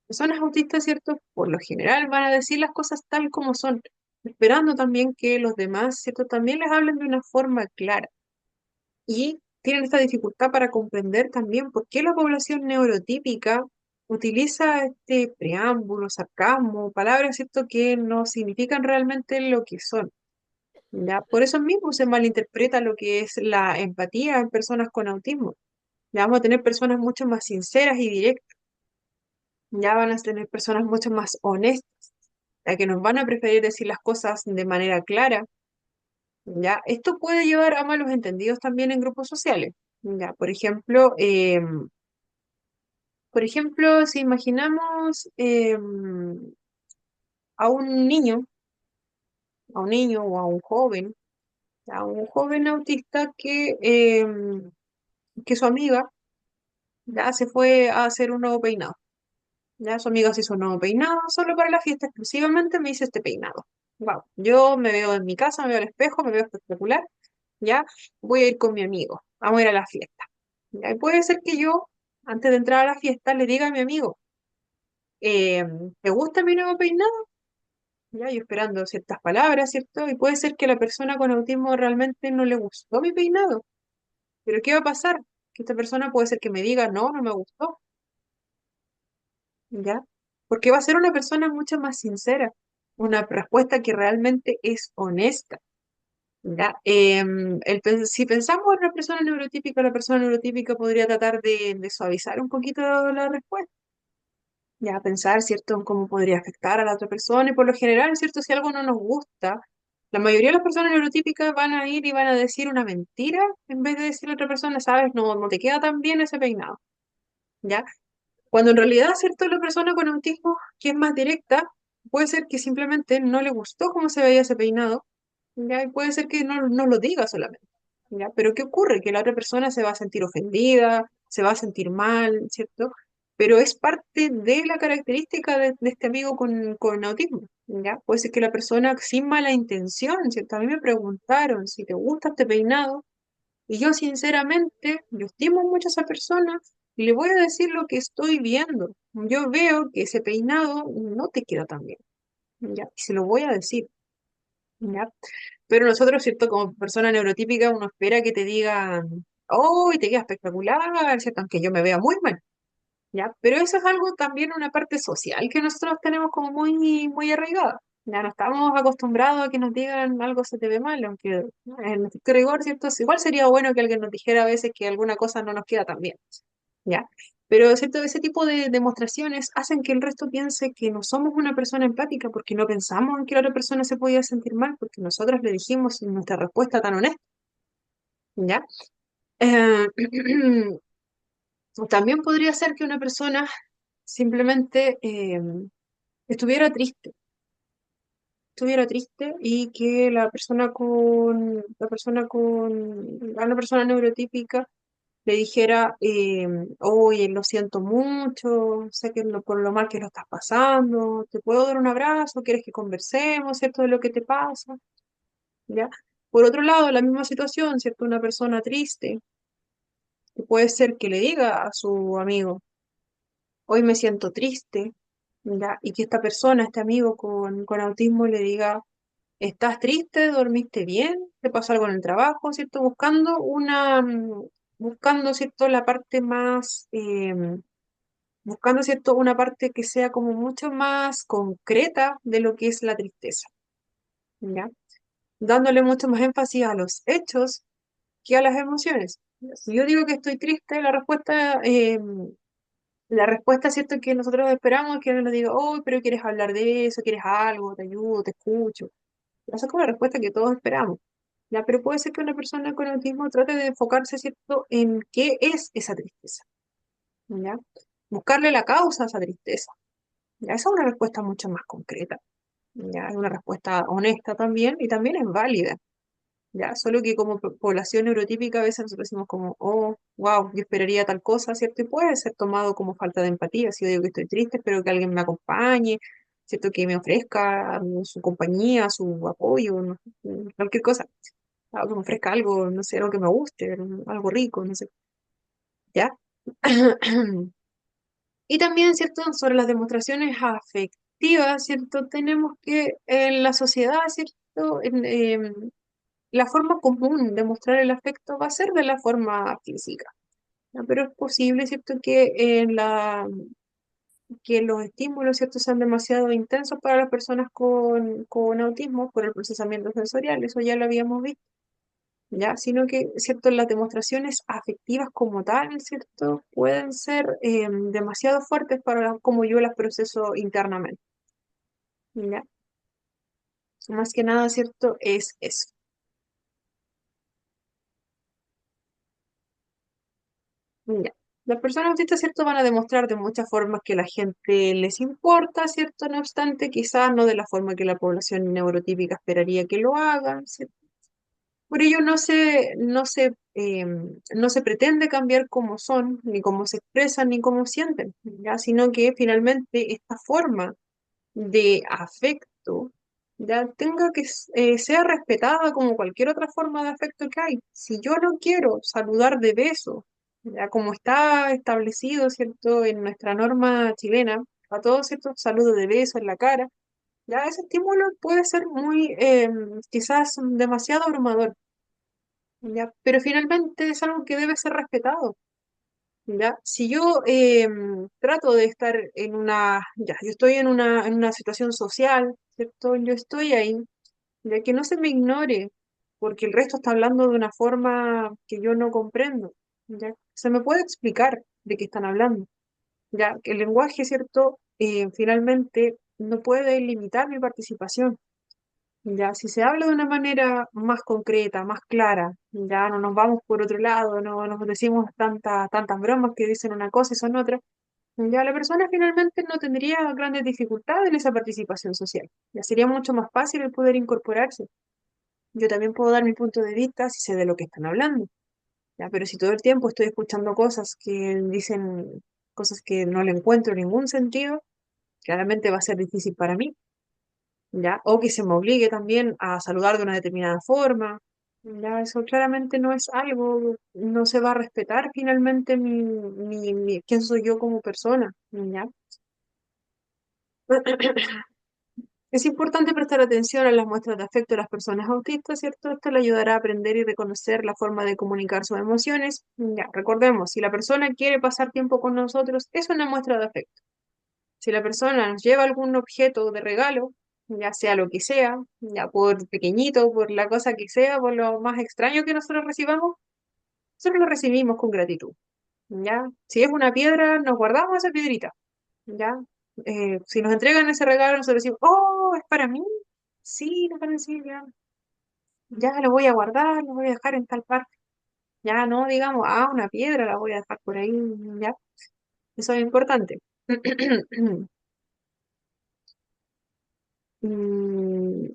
Personas autistas, ¿cierto? Por lo general van a decir las cosas tal como son, esperando también que los demás, ¿cierto? También les hablen de una forma clara. Y tienen esta dificultad para comprender también por qué la población neurotípica utiliza este preámbulo, sarcasmo, palabras, ¿cierto? Que no significan realmente lo que son. ¿Ya? Por eso mismo se malinterpreta lo que es la empatía en personas con autismo. Ya vamos a tener personas mucho más sinceras y directas. Ya van a tener personas mucho más honestas, ya que nos van a preferir decir las cosas de manera clara. Ya, esto puede llevar a malos entendidos también en grupos sociales. Ya, por ejemplo, si imaginamos a un niño, o a un joven autista que su amiga ya se fue a hacer un nuevo peinado. Ya su amiga se hizo un nuevo peinado, solo para la fiesta exclusivamente me hice este peinado. Wow, yo me veo en mi casa, me veo al espejo, me veo espectacular, ya voy a ir con mi amigo, vamos a ir a la fiesta. Ya, y puede ser que yo, antes de entrar a la fiesta, le diga a mi amigo, eh, ¿te gusta mi nuevo peinado? Ya, yo esperando ciertas palabras, ¿cierto? Y puede ser que a la persona con autismo realmente no le gustó mi peinado. Pero ¿qué va a pasar? Que esta persona puede ser que me diga, no, no me gustó. ¿Ya? Porque va a ser una persona mucho más sincera, una respuesta que realmente es honesta, ¿ya? Si pensamos en una persona neurotípica, la persona neurotípica podría tratar de suavizar un poquito la respuesta, ya pensar, ¿cierto?, en cómo podría afectar a la otra persona, y por lo general, ¿cierto?, si algo no nos gusta, la mayoría de las personas neurotípicas van a ir y van a decir una mentira en vez de decirle a otra persona, sabes, no, no te queda tan bien ese peinado, ¿ya? Cuando en realidad, ¿cierto? La persona con autismo, que es más directa, puede ser que simplemente no le gustó cómo se veía ese peinado, ¿ya? Y puede ser que no lo diga solamente, ¿ya? Pero ¿qué ocurre? Que la otra persona se va a sentir ofendida, se va a sentir mal, ¿cierto? Pero es parte de la característica de este amigo con autismo, ¿ya? Puede ser que la persona sin mala intención, ¿cierto? A mí me preguntaron si te gusta este peinado, y yo sinceramente, yo estimo mucho a esa persona y le voy a decir lo que estoy viendo. Yo veo que ese peinado no te queda tan bien, ¿ya? Y se lo voy a decir, ¿ya? Pero nosotros, ¿cierto? Como persona neurotípica, uno espera que te digan, oh, y te queda espectacular, ¿cierto? Aunque yo me vea muy mal, ¿ya? Pero eso es algo también una parte social que nosotros tenemos como muy, muy arraigada. Ya no estamos acostumbrados a que nos digan algo se te ve mal, aunque en estricto rigor, ¿cierto? Igual sería bueno que alguien nos dijera a veces que alguna cosa no nos queda tan bien, ¿ya? Pero, ¿cierto? Ese tipo de demostraciones hacen que el resto piense que no somos una persona empática porque no pensamos en que la otra persona se podía sentir mal porque nosotros le dijimos nuestra respuesta tan honesta, ¿ya? Eh, también podría ser que una persona simplemente estuviera triste y que a una persona neurotípica le dijera, oye, lo siento mucho, sé que por lo mal que lo estás pasando, te puedo dar un abrazo, quieres que conversemos, ¿cierto? De lo que te pasa, ¿ya? Por otro lado, la misma situación, ¿cierto? Una persona triste, que puede ser que le diga a su amigo, hoy me siento triste, ¿ya? Y que esta persona, este amigo con autismo le diga, ¿estás triste? ¿Dormiste bien? ¿Te pasó algo en el trabajo? ¿Cierto? Buscando, ¿cierto? La parte más, buscando, ¿cierto? Una parte que sea como mucho más concreta de lo que es la tristeza, ¿ya? Dándole mucho más énfasis a los hechos que a las emociones. Si yo digo que estoy triste, la respuesta, ¿cierto? Que nosotros esperamos es que nos diga, oh, pero quieres hablar de eso, quieres algo, te ayudo, te escucho. Esa es como la respuesta que todos esperamos. ¿Ya? Pero puede ser que una persona con autismo trate de enfocarse, ¿cierto?, en qué es esa tristeza. ¿Ya? Buscarle la causa a esa tristeza. Ya, esa es una respuesta mucho más concreta. Ya, es una respuesta honesta también y también es válida. Ya, solo que como población neurotípica a veces nosotros decimos como, oh, wow, yo esperaría tal cosa, ¿cierto? Y puede ser tomado como falta de empatía. Si yo digo que estoy triste, espero que alguien me acompañe, ¿cierto? Que me ofrezca su compañía, su apoyo, no sé, cualquier cosa. Que me ofrezca algo, no sé, algo que me guste, algo rico, no sé. ¿Ya? Y también, ¿cierto? Sobre las demostraciones afectivas, ¿cierto? Tenemos que en la sociedad, ¿cierto? La forma común de mostrar el afecto va a ser de la forma física, ¿no? Pero es posible, ¿cierto? Que los estímulos, ¿cierto? Sean demasiado intensos para las personas con autismo por el procesamiento sensorial, eso ya lo habíamos visto. ¿Ya? Sino que, ¿cierto? Las demostraciones afectivas como tal, ¿cierto? Pueden ser demasiado fuertes para como yo las proceso internamente, ¿ya? Más que nada, ¿cierto? Es eso, ¿ya? Las personas autistas, ¿cierto? Van a demostrar de muchas formas que la gente les importa, ¿cierto? No obstante, quizás no de la forma que la población neurotípica esperaría que lo hagan, ¿cierto? Por ello no se pretende cambiar cómo son, ni cómo se expresan, ni cómo sienten, ¿ya? Sino que finalmente esta forma de afecto ya tenga sea respetada como cualquier otra forma de afecto que hay. Si yo no quiero saludar de beso, ya como está establecido, ¿cierto? En nuestra norma chilena, a todos, ¿cierto? Saludo de beso en la cara, ya ese estímulo puede ser muy, quizás demasiado abrumador. ¿Ya? Pero finalmente es algo que debe ser respetado, ¿ya? Si yo trato de estar yo estoy en una situación social, ¿cierto? Yo estoy ahí, ya que no se me ignore, porque el resto está hablando de una forma que yo no comprendo, ¿ya? Se me puede explicar de qué están hablando, ¿ya? Que el lenguaje, ¿cierto? Finalmente no puede limitar mi participación. Ya, si se habla de una manera más concreta, más clara, ya no nos vamos por otro lado, no nos decimos tantas bromas que dicen una cosa y son otras, ya la persona finalmente no tendría grandes dificultades en esa participación social. Ya sería mucho más fácil el poder incorporarse. Yo también puedo dar mi punto de vista si sé de lo que están hablando, ya, pero si todo el tiempo estoy escuchando cosas que dicen cosas que no le encuentro ningún sentido, claramente va a ser difícil para mí. ¿Ya? O que se me obligue también a saludar de una determinada forma, ¿ya? Eso claramente no es algo, no se va a respetar finalmente quién soy yo como persona, ¿ya? Es importante prestar atención a las muestras de afecto de las personas autistas, ¿cierto? Esto le ayudará a aprender y reconocer la forma de comunicar sus emociones. Ya, recordemos, si la persona quiere pasar tiempo con nosotros, es una muestra de afecto. Si la persona nos lleva algún objeto de regalo, ya sea lo que sea, ya por pequeñito, por la cosa que sea, por lo más extraño que nosotros recibamos, nosotros lo recibimos con gratitud, ¿ya? Si es una piedra, nos guardamos esa piedrita, ¿ya? Si nos entregan ese regalo, nosotros decimos, oh, es para mí, sí, no para sí, ya lo voy a guardar, lo voy a dejar en tal parte, ya no digamos, ah, una piedra la voy a dejar por ahí, ya, eso es importante. Mm,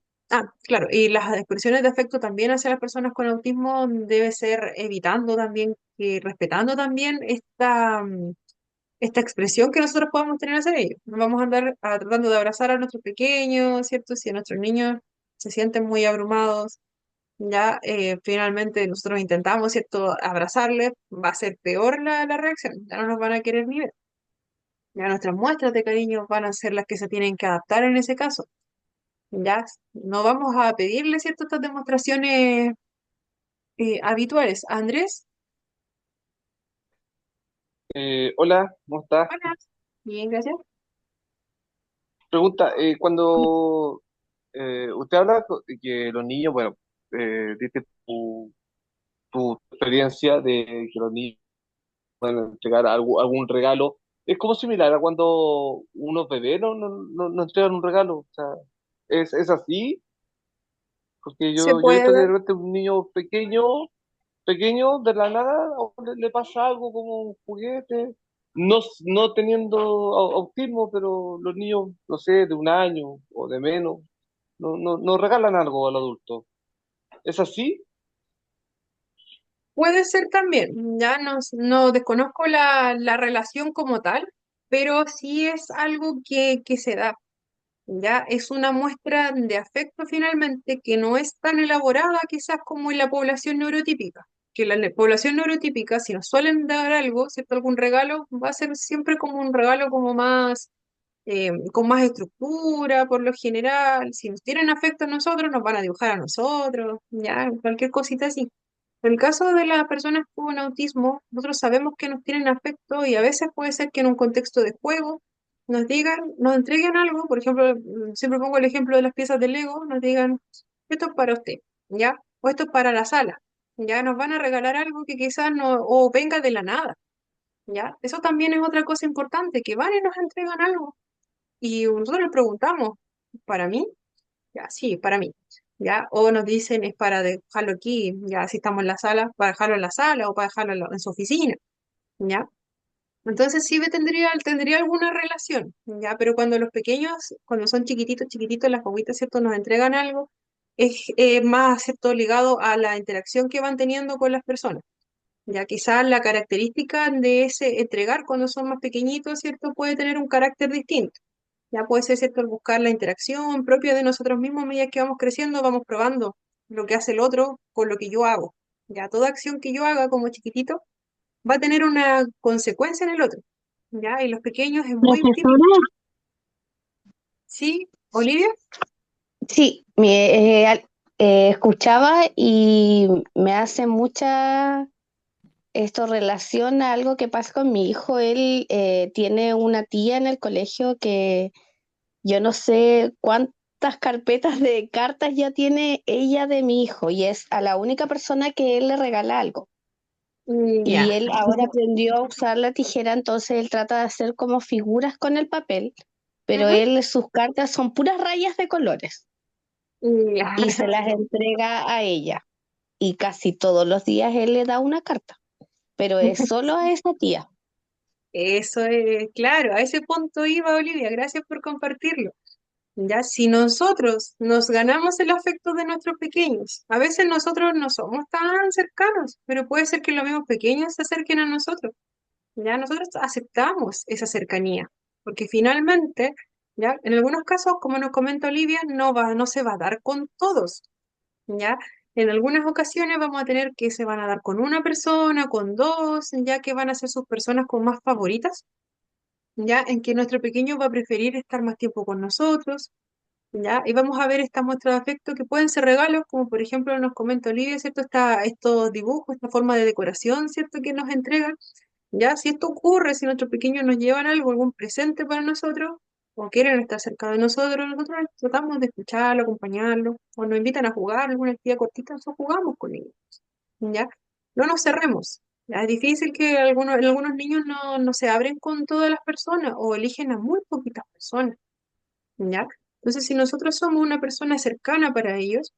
claro, y las expresiones de afecto también hacia las personas con autismo debe ser evitando también, respetando también esta expresión que nosotros podamos tener hacia ellos. No vamos a andar tratando de abrazar a nuestros pequeños, ¿cierto? Si nuestros niños se sienten muy abrumados, ya finalmente nosotros intentamos, ¿cierto? Abrazarles, va a ser peor la reacción, ya no nos van a querer ni ver. Ya nuestras muestras de cariño van a ser las que se tienen que adaptar en ese caso. Ya no vamos a pedirle, ¿cierto? Estas demostraciones habituales. Andrés, Hola, ¿cómo estás? hola. Bien, gracias. Pregunta, cuando usted habla de que los niños, bueno, dice tu experiencia de que los niños pueden entregar algún regalo, es como similar a cuando unos bebés no entregan un regalo, o sea, es así, porque Se yo he puede visto que de dar, repente un niño pequeño, pequeño, de la nada, le pasa algo como un juguete, no teniendo autismo, pero los niños, no sé, de un año o de menos, no regalan algo al adulto. ¿Es así? Puede ser también, ya no desconozco la relación como tal, pero sí es algo que se da. Ya es una muestra de afecto finalmente que no es tan elaborada quizás como en la población neurotípica. Que la población neurotípica, si nos suelen dar algo, ¿cierto? Algún regalo, va a ser siempre como un regalo como más, con más estructura, por lo general. Si nos tienen afecto a nosotros, nos van a dibujar a nosotros, ya, cualquier cosita así. En el caso de las personas con autismo, nosotros sabemos que nos tienen afecto y a veces puede ser que en un contexto de juego nos digan, nos entreguen algo, por ejemplo, siempre pongo el ejemplo de las piezas de Lego, nos digan, esto es para usted, ¿ya? O esto es para la sala, ¿ya? Nos van a regalar algo que quizás no, o venga de la nada, ¿ya? Eso también es otra cosa importante, que van y nos entregan algo. Y nosotros les preguntamos, ¿para mí? Ya, sí, para mí. ¿Ya? O nos dicen es para dejarlo aquí, ya si estamos en la sala, para dejarlo en la sala o para dejarlo en su oficina, ¿ya? Entonces sí tendría alguna relación, ¿ya? Pero cuando los pequeños, cuando son chiquititos, chiquititos, las guaguitas, ¿cierto? Nos entregan algo, es más, ¿cierto? Ligado a la interacción que van teniendo con las personas. Ya quizás la característica de ese entregar cuando son más pequeñitos, ¿cierto? Puede tener un carácter distinto. Ya puede ser, ¿cierto? El buscar la interacción propia de nosotros mismos, a medida que vamos creciendo, vamos probando lo que hace el otro con lo que yo hago. Ya toda acción que yo haga como chiquitito va a tener una consecuencia en el otro. Ya, y los pequeños es muy típico. Profesora, ¿Sí, Olivia? sí, escuchaba y me hace mucha esto relación a algo que pasa con mi hijo. Él tiene una tía en el colegio que yo no sé cuántas carpetas de cartas ya tiene ella de mi hijo y es a la única persona que él le regala algo. Y Ya. él ahora aprendió a usar la tijera, entonces él trata de hacer como figuras con el papel, pero Ujú. él, sus cartas son puras rayas de colores Ya. y se las entrega a ella. Y casi todos los días él le da una carta, pero es solo a esa tía. Eso es, claro, a ese punto iba Olivia, gracias por compartirlo. Ya, si nosotros nos ganamos el afecto de nuestros pequeños, a veces nosotros no somos tan cercanos, pero puede ser que los mismos pequeños se acerquen a nosotros. Ya nosotros aceptamos esa cercanía, porque finalmente, ya en algunos casos, como nos comenta Olivia, no se va a dar con todos, ya. En algunas ocasiones vamos a tener que se van a dar con una persona, con dos, ya que van a ser sus personas con más favoritas, ya en que nuestro pequeño va a preferir estar más tiempo con nosotros, ¿ya? Y vamos a ver esta muestra de afecto que pueden ser regalos, como por ejemplo nos comenta Olivia, ¿cierto? Estos dibujos, esta forma de decoración, ¿cierto? Que nos entregan, ¿ya? Si esto ocurre, si nuestros pequeños nos llevan algo, algún presente para nosotros, o quieren estar cerca de nosotros tratamos de escucharlo, acompañarlo, o nos invitan a jugar alguna actividad cortita, nosotros jugamos con ellos, ¿ya? No nos cerremos. Ya es difícil que algunos niños no se abren con todas las personas o eligen a muy poquitas personas. ¿Ya? Entonces, si nosotros somos una persona cercana para ellos,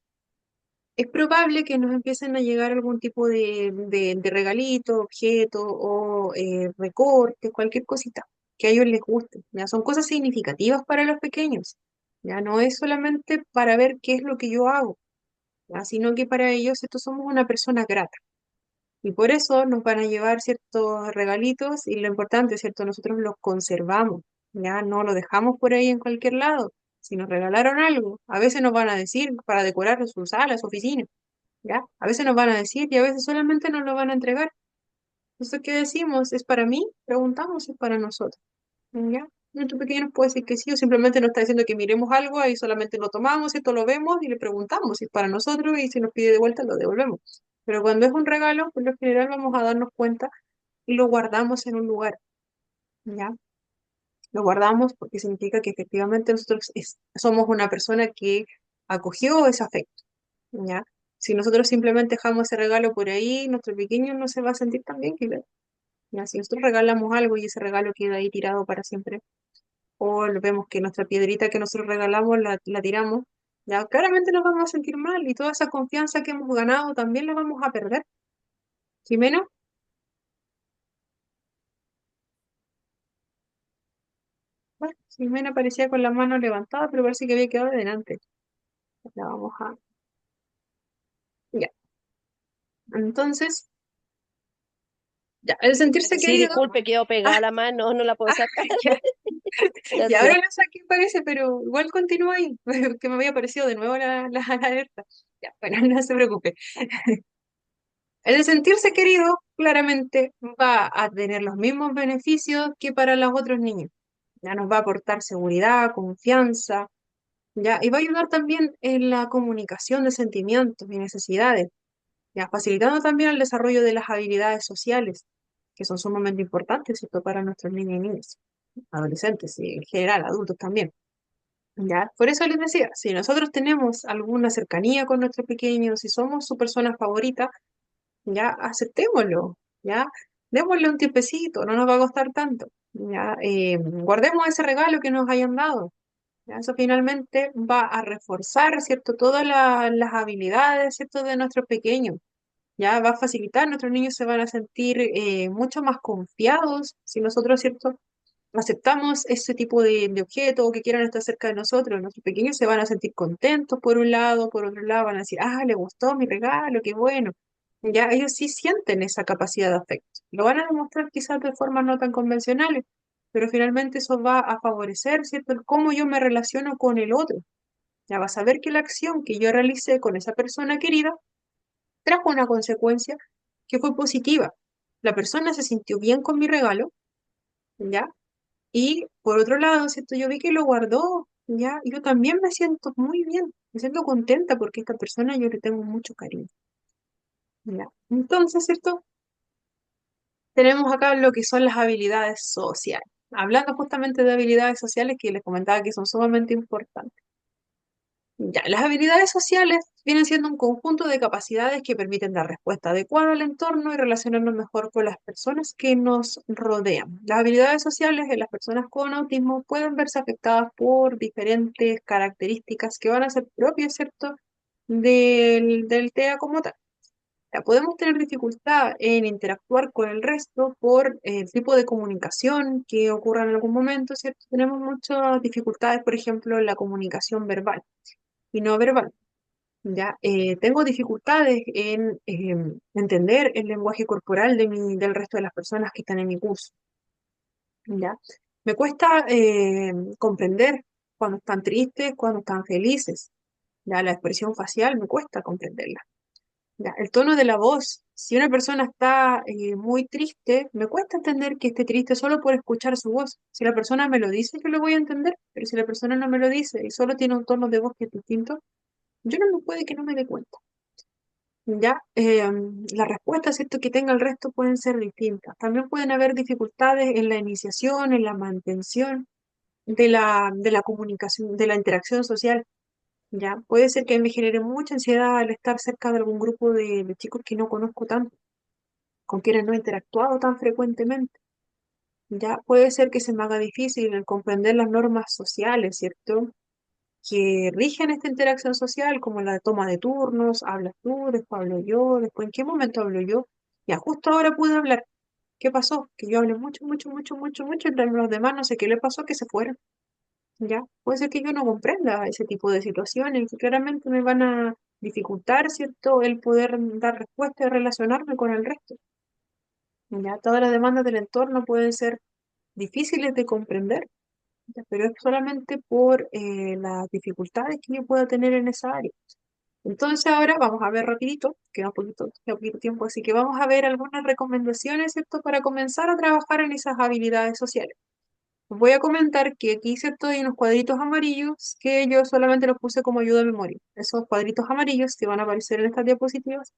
es probable que nos empiecen a llegar algún tipo de regalito, objeto o recorte, cualquier cosita que a ellos les guste. ¿Ya? Son cosas significativas para los pequeños. Ya no es solamente para ver qué es lo que yo hago, ¿ya? Sino que para ellos esto somos una persona grata. Y por eso nos van a llevar ciertos regalitos y lo importante, ¿cierto? Nosotros los conservamos, ya no lo dejamos por ahí en cualquier lado. Si nos regalaron algo, a veces nos van a decir para decorar su sala, su oficina, ¿ya? A veces nos van a decir y a veces solamente nos lo van a entregar. Entonces, ¿qué decimos? ¿Es para mí? Preguntamos si es para nosotros, ¿ya? Nuestro pequeño nos puede decir que sí o simplemente nos está diciendo que miremos algo y solamente lo tomamos, esto lo vemos y le preguntamos si es para nosotros y si nos pide de vuelta lo devolvemos. Pero cuando es un regalo, por lo general vamos a darnos cuenta y lo guardamos en un lugar, ¿ya? Lo guardamos porque significa que efectivamente nosotros somos una persona que acogió ese afecto, ¿ya? Si nosotros simplemente dejamos ese regalo por ahí, nuestro pequeño no se va a sentir tan bien, que ¿ya? Si nosotros regalamos algo y ese regalo queda ahí tirado para siempre, o vemos que nuestra piedrita que nosotros regalamos la tiramos, ya claramente nos vamos a sentir mal y toda esa confianza que hemos ganado también la vamos a perder. Jimena, Bueno, Ximena aparecía con la mano levantada, pero parece que había quedado delante. La vamos a... Ya. Entonces, ya, el sentirse Sí, querido... disculpe, quedó Ah, pegada la mano, no la puedo sacar. ya. Y ahora Gracias. la saqué, parece, pero igual continúa ahí, que me había aparecido de nuevo la alerta. Ya, bueno, no se preocupe. El sentirse querido claramente va a tener los mismos beneficios que para los otros niños. Ya nos va a aportar seguridad, confianza, ya, y va a ayudar también en la comunicación de sentimientos y necesidades, ya, facilitando también el desarrollo de las habilidades sociales, que son sumamente importantes, ¿cierto? Para nuestros niños y niñas, adolescentes y en general adultos también. Ya, por eso les decía, si nosotros tenemos alguna cercanía con nuestros pequeños, si somos su persona favorita, ya aceptémoslo, ya démosle un tiempecito, no nos va a costar tanto, ya guardemos ese regalo que nos hayan dado, ya eso finalmente va a reforzar, ¿cierto? Todas las habilidades, ¿cierto? De nuestros pequeños, ya va a facilitar, nuestros niños se van a sentir mucho más confiados si nosotros, ¿cierto? Aceptamos ese tipo de objeto o que quieran estar cerca de nosotros, nuestros pequeños se van a sentir contentos por un lado, por otro lado van a decir, ah, le gustó mi regalo, qué bueno. Ya ellos sí sienten esa capacidad de afecto. Lo van a demostrar quizás de formas no tan convencionales, pero finalmente eso va a favorecer, ¿cierto? El cómo yo me relaciono con el otro. Ya va a saber que la acción que yo realicé con esa persona querida trajo una consecuencia que fue positiva. La persona se sintió bien con mi regalo, ¿ya? Y por otro lado, ¿cierto? Yo vi que lo guardó, ¿ya? Y yo también me siento muy bien, me siento contenta porque esta persona yo le tengo mucho cariño, ¿ya? Entonces, ¿cierto? Tenemos acá lo que son las habilidades sociales. Hablando justamente de habilidades sociales que les comentaba que son sumamente importantes. Ya, las habilidades sociales vienen siendo un conjunto de capacidades que permiten dar respuesta adecuada al entorno y relacionarnos mejor con las personas que nos rodean. Las habilidades sociales en las personas con autismo pueden verse afectadas por diferentes características que van a ser propias, ¿cierto?, del TEA como tal. Ya, podemos tener dificultad en interactuar con el resto por el tipo de comunicación que ocurra en algún momento, ¿cierto? Tenemos muchas dificultades, por ejemplo, en la comunicación verbal y no verbal. Ya, tengo dificultades en entender el lenguaje corporal del resto de las personas que están en mi curso. Ya, me cuesta comprender cuando están tristes, cuando están felices. Ya, la expresión facial me cuesta comprenderla. Ya, el tono de la voz. Si una persona está muy triste, me cuesta entender que esté triste solo por escuchar su voz. Si la persona me lo dice, yo lo voy a entender, pero si la persona no me lo dice y solo tiene un tono de voz que es distinto, yo no me puede que no me dé cuenta. Ya, las respuestas, ¿cierto?, que tenga el resto pueden ser distintas. También pueden haber dificultades en la iniciación, en la mantención de la comunicación, de la interacción social. Ya, puede ser que me genere mucha ansiedad al estar cerca de algún grupo de chicos que no conozco tanto, con quienes no he interactuado tan frecuentemente. Ya, puede ser que se me haga difícil el comprender las normas sociales, ¿cierto?, que rigen esta interacción social, como la toma de turnos, hablas tú, después hablo yo, después en qué momento hablo yo. Ya, justo ahora pude hablar. ¿Qué pasó? Que yo hablé mucho, mucho, mucho, mucho, mucho, y los demás no sé qué le pasó, que se fueron. Ya, puede ser que yo no comprenda ese tipo de situaciones que claramente me van a dificultar, ¿cierto?, el poder dar respuesta y relacionarme con el resto. Ya, todas las demandas del entorno pueden ser difíciles de comprender, ya, pero es solamente por las dificultades que yo pueda tener en esa área. Entonces ahora vamos a ver rapidito, queda poquito tiempo, así que vamos a ver algunas recomendaciones, ¿cierto?, para comenzar a trabajar en esas habilidades sociales. Os voy a comentar que aquí, ¿cierto?, hay unos cuadritos amarillos que yo solamente los puse como ayuda de memoria. Esos cuadritos amarillos que van a aparecer en estas diapositivas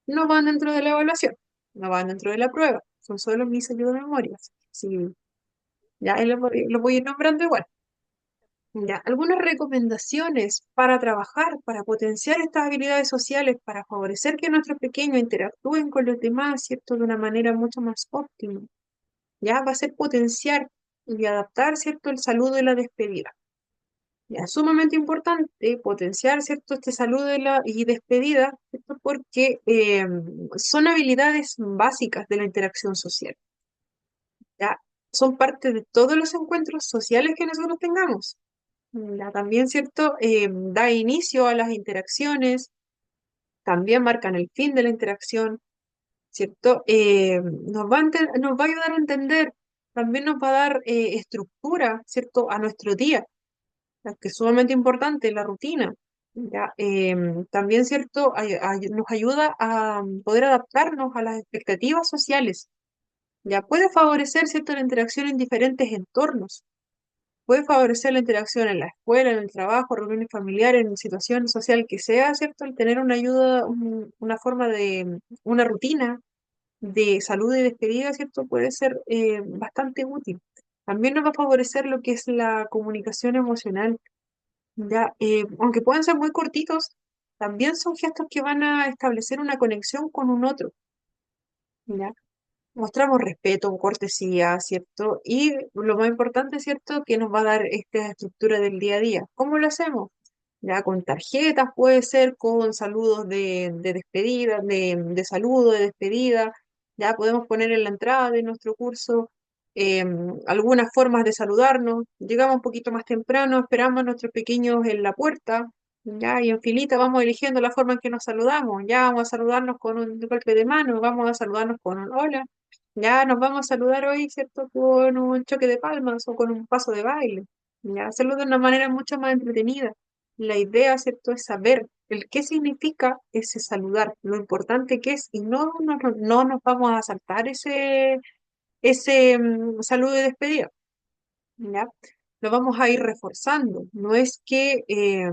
no van dentro de la evaluación, no van dentro de la prueba, son solo mis ayudas de memoria. Sí, ya ahí los voy a ir nombrando igual. Ya, algunas recomendaciones para trabajar, para potenciar estas habilidades sociales, para favorecer que nuestros pequeños interactúen con los demás, ¿cierto?, de una manera mucho más óptima. Ya va a ser potenciar y adaptar, ¿cierto?, el saludo y la despedida. Ya, es sumamente importante potenciar, ¿cierto?, este saludo y despedida, ¿cierto?, porque son habilidades básicas de la interacción social. ¿Ya? son parte de todos los encuentros sociales que nosotros tengamos. También, ¿cierto? Da inicio a las interacciones, también marcan el fin de la interacción, ¿cierto? Nos va a ayudar a entender, también nos va a dar estructura, ¿cierto? A nuestro día, que es sumamente importante, la rutina. ¿Ya? También, ¿cierto? Nos ayuda a poder adaptarnos a las expectativas sociales. Ya puede favorecer, ¿cierto? La interacción en diferentes entornos. Puede favorecer la interacción en la escuela, en el trabajo, reuniones familiares, en situación social que sea, ¿cierto? El tener una ayuda, una forma de, una rutina de salud y despedida, ¿cierto? Puede ser bastante útil. También nos va a favorecer lo que es la comunicación emocional, ¿ya? Aunque puedan ser muy cortitos, también son gestos que van a establecer una conexión con un otro, ¿ya? Mostramos respeto, cortesía, ¿cierto? Y lo más importante, ¿cierto? Que nos va a dar esta estructura del día a día. ¿Cómo lo hacemos? Ya con tarjetas puede ser, con saludos de despedida, de saludo, de despedida. Ya podemos poner en la entrada de nuestro curso algunas formas de saludarnos. Llegamos un poquito más temprano, esperamos a nuestros pequeños en la puerta. Ya, y en filita vamos eligiendo la forma en que nos saludamos. Ya vamos a saludarnos con un golpe de mano, vamos a saludarnos con un hola. Ya nos vamos a saludar hoy, ¿cierto? Con un choque de palmas o con un paso de baile. Ya hacerlo de una manera mucho más entretenida. La idea, ¿cierto? Es saber el qué significa ese saludar, lo importante que es, y no nos vamos a saltar ese saludo de despedida. ¿Ya? Lo vamos a ir reforzando. No es que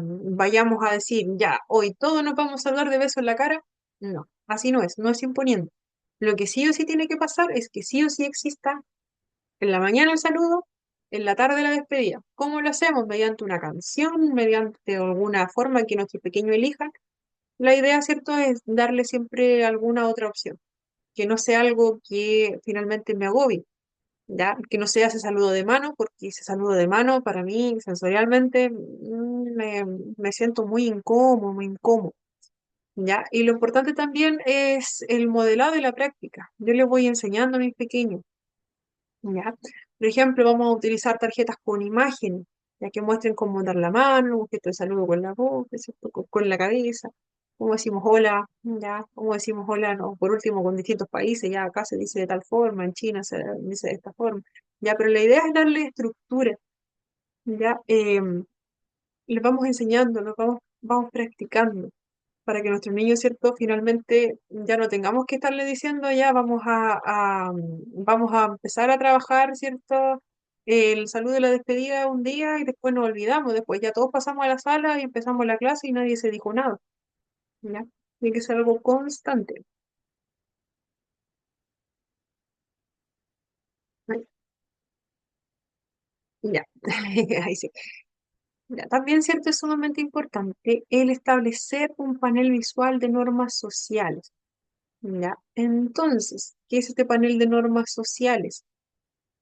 vayamos a decir, ya, hoy todos nos vamos a saludar de beso en la cara. No, así no es imponiendo. Lo que sí o sí tiene que pasar es que sí o sí exista en la mañana el saludo, en la tarde la despedida. ¿Cómo lo hacemos? Mediante una canción, mediante alguna forma que nuestro pequeño elija. La idea, ¿cierto?, es darle siempre alguna otra opción, que no sea algo que finalmente me agobie. ¿Ya? Que no sea ese saludo de mano, porque ese saludo de mano para mí sensorialmente me siento muy incómodo, muy incómodo. ¿Ya? Y lo importante también es el modelado y la práctica. Yo les voy enseñando a mis pequeños. ¿Ya? Por ejemplo, vamos a utilizar tarjetas con imágenes, ya que muestren cómo dar la mano, un gesto de saludo con la boca, ¿cierto? Con la cabeza, cómo decimos hola, ya, cómo decimos hola, no, por último, con distintos países, ya acá se dice de tal forma, en China se dice de esta forma, ya, pero la idea es darle estructura, ya, les vamos enseñando, vamos practicando para que nuestros niños, ¿cierto? Finalmente ya no tengamos que estarle diciendo, ya vamos a empezar a trabajar, ¿cierto? El saludo y la despedida un día y después nos olvidamos, después ya todos pasamos a la sala y empezamos la clase y nadie se dijo nada, ¿ya? Tiene que ser algo constante. Ay, ya, ahí sí. Ya, también, ¿cierto? Es sumamente importante el establecer un panel visual de normas sociales, ¿ya? Entonces, ¿qué es este panel de normas sociales?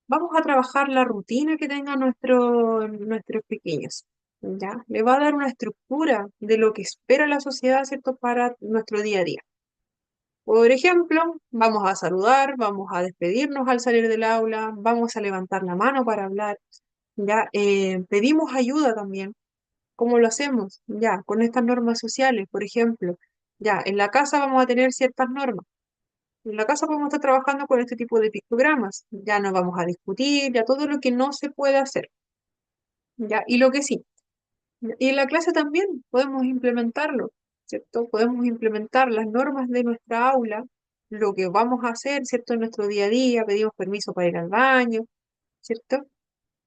Vamos a trabajar la rutina que tengan nuestros pequeños, ¿ya? Le va a dar una estructura de lo que espera la sociedad, ¿cierto? Para nuestro día a día. Por ejemplo, vamos a saludar, vamos a despedirnos al salir del aula, vamos a levantar la mano para hablar, ¿ya? Pedimos ayuda también. ¿Cómo lo hacemos? Ya, con estas normas sociales, por ejemplo, ya, en la casa vamos a tener ciertas normas. En la casa podemos estar trabajando con este tipo de pictogramas. Ya no vamos a discutir, ya todo lo que no se puede hacer. Ya, y lo que sí. Y en la clase también podemos implementarlo, ¿cierto? Podemos implementar las normas de nuestra aula, lo que vamos a hacer, ¿cierto? En nuestro día a día, pedimos permiso para ir al baño, ¿cierto?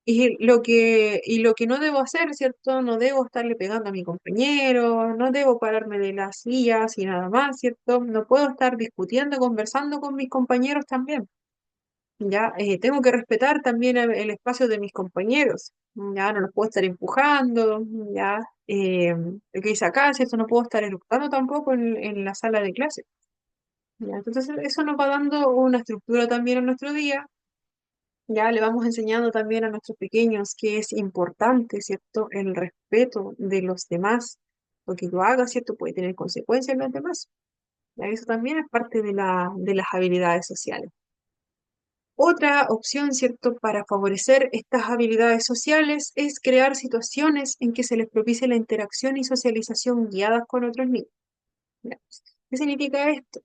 Y lo que no debo hacer, ¿cierto? No debo estarle pegando a mi compañero, no debo pararme de las sillas y nada más, ¿cierto? No puedo estar discutiendo, conversando con mis compañeros también. Ya, tengo que respetar también el espacio de mis compañeros. Ya, no los puedo estar empujando, ya, lo que dice acá, ¿cierto? No puedo estar eructando tampoco en la sala de clase. Ya, entonces eso nos va dando una estructura también en nuestro día. Ya le vamos enseñando también a nuestros pequeños que es importante, ¿cierto? El respeto de los demás. Lo que yo haga, ¿cierto? Puede tener consecuencias en los demás. Ya, eso también es parte de las habilidades sociales. Otra opción, ¿cierto?, para favorecer estas habilidades sociales es crear situaciones en que se les propicie la interacción y socialización guiadas con otros niños. ¿Ya? ¿Qué significa esto?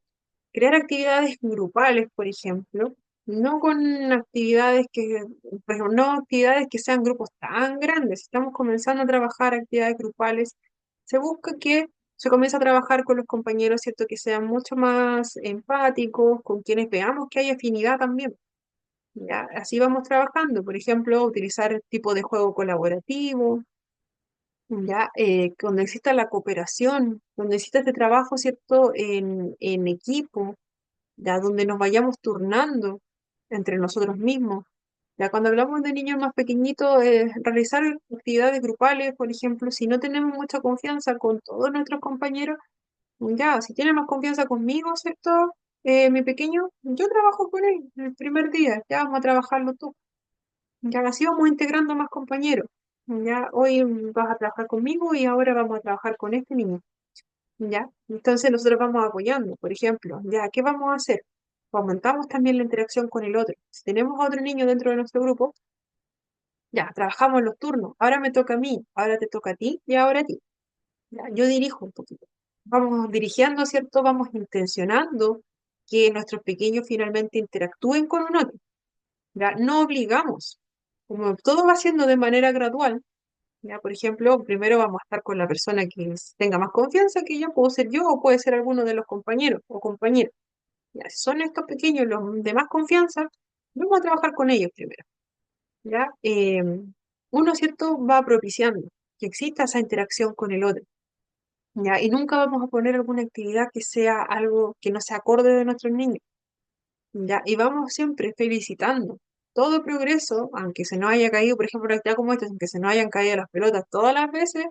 Crear actividades grupales, por ejemplo, no con actividades que, pero no actividades que sean grupos tan grandes. Si estamos comenzando a trabajar actividades grupales, se busca que se comience a trabajar con los compañeros, ¿cierto? Que sean mucho más empáticos, con quienes veamos que hay afinidad también. ¿Ya? Así vamos trabajando. Por ejemplo, utilizar el tipo de juego colaborativo, ¿ya? Cuando exista la cooperación, cuando exista este trabajo, ¿cierto? En equipo, ya donde nos vayamos turnando entre nosotros mismos. Ya cuando hablamos de niños más pequeñitos, realizar actividades grupales, por ejemplo, si no tenemos mucha confianza con todos nuestros compañeros, ya, si tiene más confianza conmigo, ¿cierto? Mi pequeño, yo trabajo con él el primer día, ya vamos a trabajarlo tú. Ya así vamos integrando más compañeros. Ya hoy vas a trabajar conmigo y ahora vamos a trabajar con este niño. ¿Ya? Entonces nosotros vamos apoyando, por ejemplo, ¿ya? ¿Qué vamos a hacer? Aumentamos también la interacción con el otro. Si tenemos a otro niño dentro de nuestro grupo, ya, trabajamos los turnos. Ahora me toca a mí, ahora te toca a ti y ahora a ti. ¿Ya? Yo dirijo un poquito. Vamos dirigiendo, ¿cierto? Vamos intencionando que nuestros pequeños finalmente interactúen con un otro. ¿Ya? No obligamos. Como todo va siendo de manera gradual, ¿ya? Por ejemplo, primero vamos a estar con la persona que tenga más confianza, que yo puedo ser yo o puede ser alguno de los compañeros o compañeras. Ya, si son estos pequeños los de más confianza, vamos a trabajar con ellos primero. ¿Ya? Uno, ¿cierto?, va propiciando que exista esa interacción con el otro. ¿Ya? Y nunca vamos a poner alguna actividad que sea algo que no se acorde de nuestros niños. ¿Ya? Y vamos siempre felicitando todo progreso, aunque se nos haya caído, por ejemplo, una actividad como esta, aunque se nos hayan caído las pelotas todas las veces,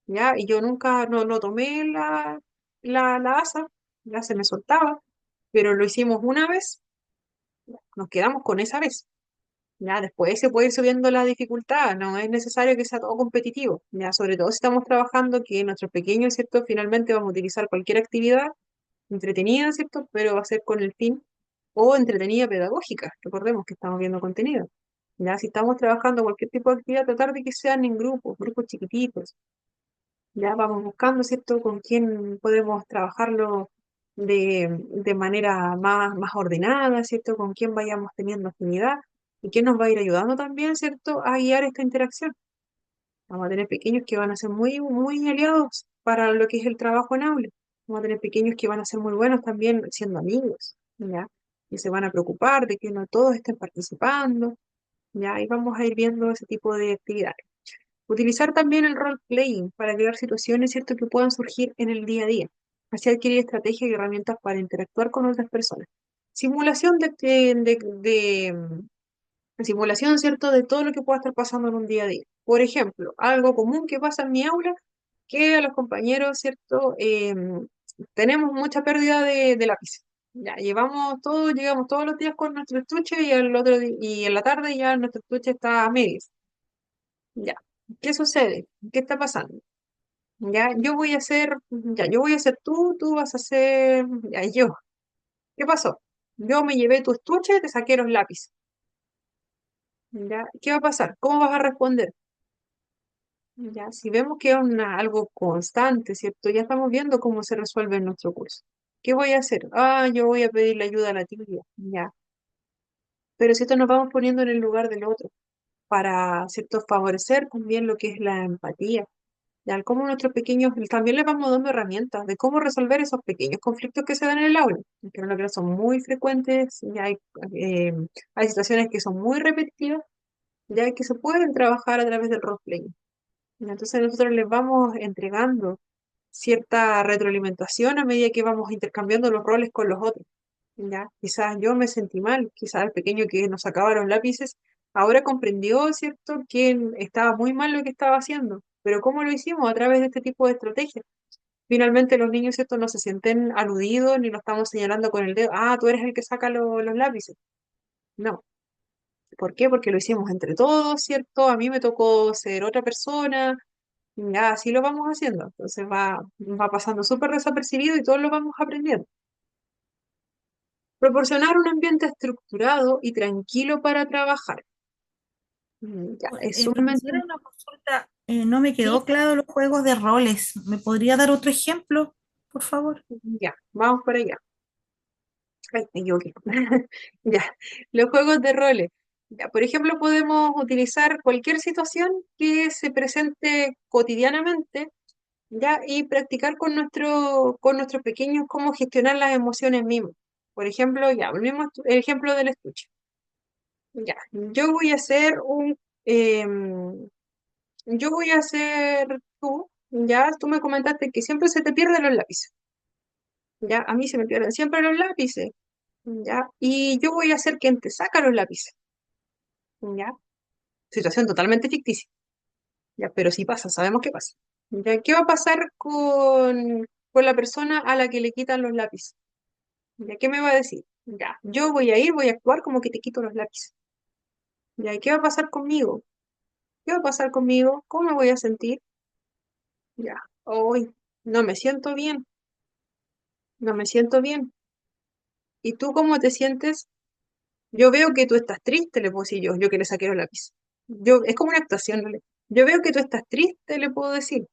¿ya? Y yo nunca no tomé la asa, ya se me soltaba, pero lo hicimos una vez, nos quedamos con esa vez. Ya, después se puede ir subiendo la dificultad, no es necesario que sea todo competitivo, ya, sobre todo si estamos trabajando que nuestros pequeños, ¿cierto? Finalmente vamos a utilizar cualquier actividad entretenida, ¿cierto? Pero va a ser con el fin, o entretenida pedagógica, recordemos que estamos viendo contenido. Ya, si estamos trabajando cualquier tipo de actividad, tratar de que sean en grupos chiquititos. Ya vamos buscando, ¿cierto?, con quién podemos trabajarlo de manera más ordenada, ¿cierto? Con quién vayamos teniendo afinidad y quién nos va a ir ayudando también, ¿cierto?, a guiar esta interacción. Vamos a tener pequeños que van a ser muy aliados para lo que es el trabajo en aula. Vamos a tener pequeños que van a ser muy buenos también siendo amigos, ¿ya? Y se van a preocupar de que no todos estén participando, ¿ya? Y vamos a ir viendo ese tipo de actividades. Utilizar también el role-playing para crear situaciones, ¿cierto?, que puedan surgir en el día a día. Así adquirir estrategias y herramientas para interactuar con otras personas. Simulación simulación, ¿cierto?, de todo lo que pueda estar pasando en un día a día. Por ejemplo, algo común que pasa en mi aula, que a los compañeros, ¿cierto?, tenemos mucha pérdida de lápices. Ya, llegamos todos los días con nuestro estuche y y en la tarde ya nuestro estuche está a medias. Ya. ¿Qué sucede? ¿Qué está pasando? Yo voy a ser tú vas a ser, ya, yo. ¿Qué pasó? Yo me llevé tu estuche y te saqué los lápices. ¿Ya? ¿Qué va a pasar? ¿Cómo vas a responder? Ya, si vemos que es algo constante, ¿cierto? Ya estamos viendo cómo se resuelve en nuestro curso. ¿Qué voy a hacer? Ah, yo voy a pedirle ayuda a la tía. Ya. Pero si esto nos vamos poniendo en el lugar del otro, para, ¿cierto?, favorecer también lo que es la empatía. Ya, cómo nuestros pequeños, también les vamos dando herramientas de cómo resolver esos pequeños conflictos que se dan en el aula, que en realidad son muy frecuentes, y eh, hay situaciones que son muy repetitivas, ya que se pueden trabajar a través del roleplay. Entonces nosotros les vamos entregando cierta retroalimentación a medida que vamos intercambiando los roles con los otros. ¿Ya? Quizás yo me sentí mal, quizás el pequeño que nos sacaba los lápices ahora comprendió, ¿cierto?, que estaba muy mal lo que estaba haciendo, pero ¿cómo lo hicimos? A través de este tipo de estrategias. Finalmente los niños, ¿cierto?, no se sienten aludidos ni lo estamos señalando con el dedo, ah, tú eres el que saca los lápices. No. ¿Por qué? Porque lo hicimos entre todos, ¿cierto? A mí me tocó ser otra persona, ya así lo vamos haciendo. Entonces va pasando súper desapercibido y todos lo vamos aprendiendo. Proporcionar un ambiente estructurado y tranquilo para trabajar. Ya, es sumamente... Profesora, una consulta. No me Sí, quedó claro los juegos de roles. ¿Me podría dar otro ejemplo, por favor? ya, vamos por allá. Ay, me equivoqué. Ya, los juegos de roles. Ya, por ejemplo, podemos utilizar cualquier situación que se presente cotidianamente, ya, y practicar con nuestros pequeños cómo gestionar las emociones mismas. Por ejemplo, ya, el mismo el ejemplo del estuche. Ya, em, yo voy a ser tú, ya, tú me comentaste que siempre se te pierden los lápices. Ya, a mí se me pierden siempre los lápices. ¿Ya? Y yo voy a ser quien te saca los lápices, ¿ya? Situación totalmente ficticia, ¿ya? Pero sí pasa, sabemos qué pasa. ¿Ya? ¿Qué va a pasar con la persona a la que le quitan los lápices? ¿Ya? ¿Qué me va a decir? Ya, yo voy a ir, voy a actuar como que te quito los lápices. ¿Ya? ¿Y qué va a pasar conmigo? ¿Qué va a pasar conmigo? ¿Cómo me voy a sentir? Ya, hoy no me siento bien, no me siento bien. ¿Y tú cómo te sientes? Yo veo que tú estás triste, le puedo decir yo que le saqué los lápices. Es como una actuación, ¿no? Yo veo que tú estás triste, le puedo decir.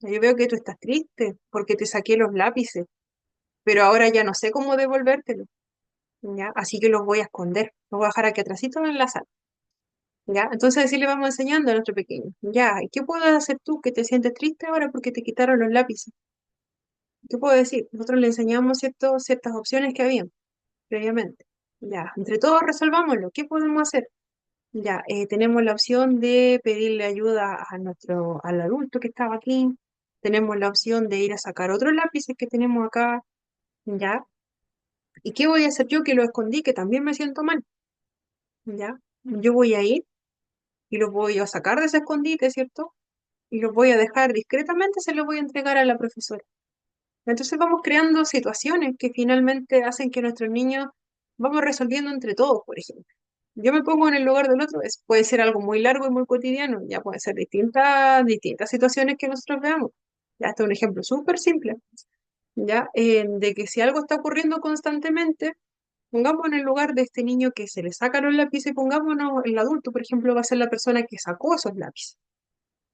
Yo veo que tú estás triste porque te saqué los lápices, pero ahora ya no sé cómo devolvértelos, ¿ya? Así que los voy a esconder, los voy a dejar aquí atrásito en la sala, ¿ya? Entonces así le vamos enseñando a nuestro pequeño, ¿ya? ¿Y qué puedes hacer tú que te sientes triste ahora porque te quitaron los lápices? ¿Qué puedo decir? Nosotros le enseñamos ciertas opciones que habían previamente. Ya, entre todos resolvámoslo. ¿Qué podemos hacer? Ya, tenemos la opción de pedirle ayuda al adulto que estaba aquí. Tenemos la opción de ir a sacar otros lápices que tenemos acá. Ya. ¿Y qué voy a hacer yo que lo escondí, que también me siento mal? Ya. Yo voy a ir y los voy a sacar de ese escondite, ¿cierto? Y los voy a dejar discretamente, se los voy a entregar a la profesora. Entonces vamos creando situaciones que finalmente hacen que nuestros niños vamos resolviendo entre todos, por ejemplo. Yo me pongo en el lugar del otro, puede ser algo muy largo y muy cotidiano, ya pueden ser distintas situaciones que nosotros veamos. Ya está un ejemplo súper simple, ya, de que si algo está ocurriendo constantemente, pongamos en el lugar de este niño que se le saca los lápices, pongámonos el adulto, por ejemplo, va a ser la persona que sacó esos lápices,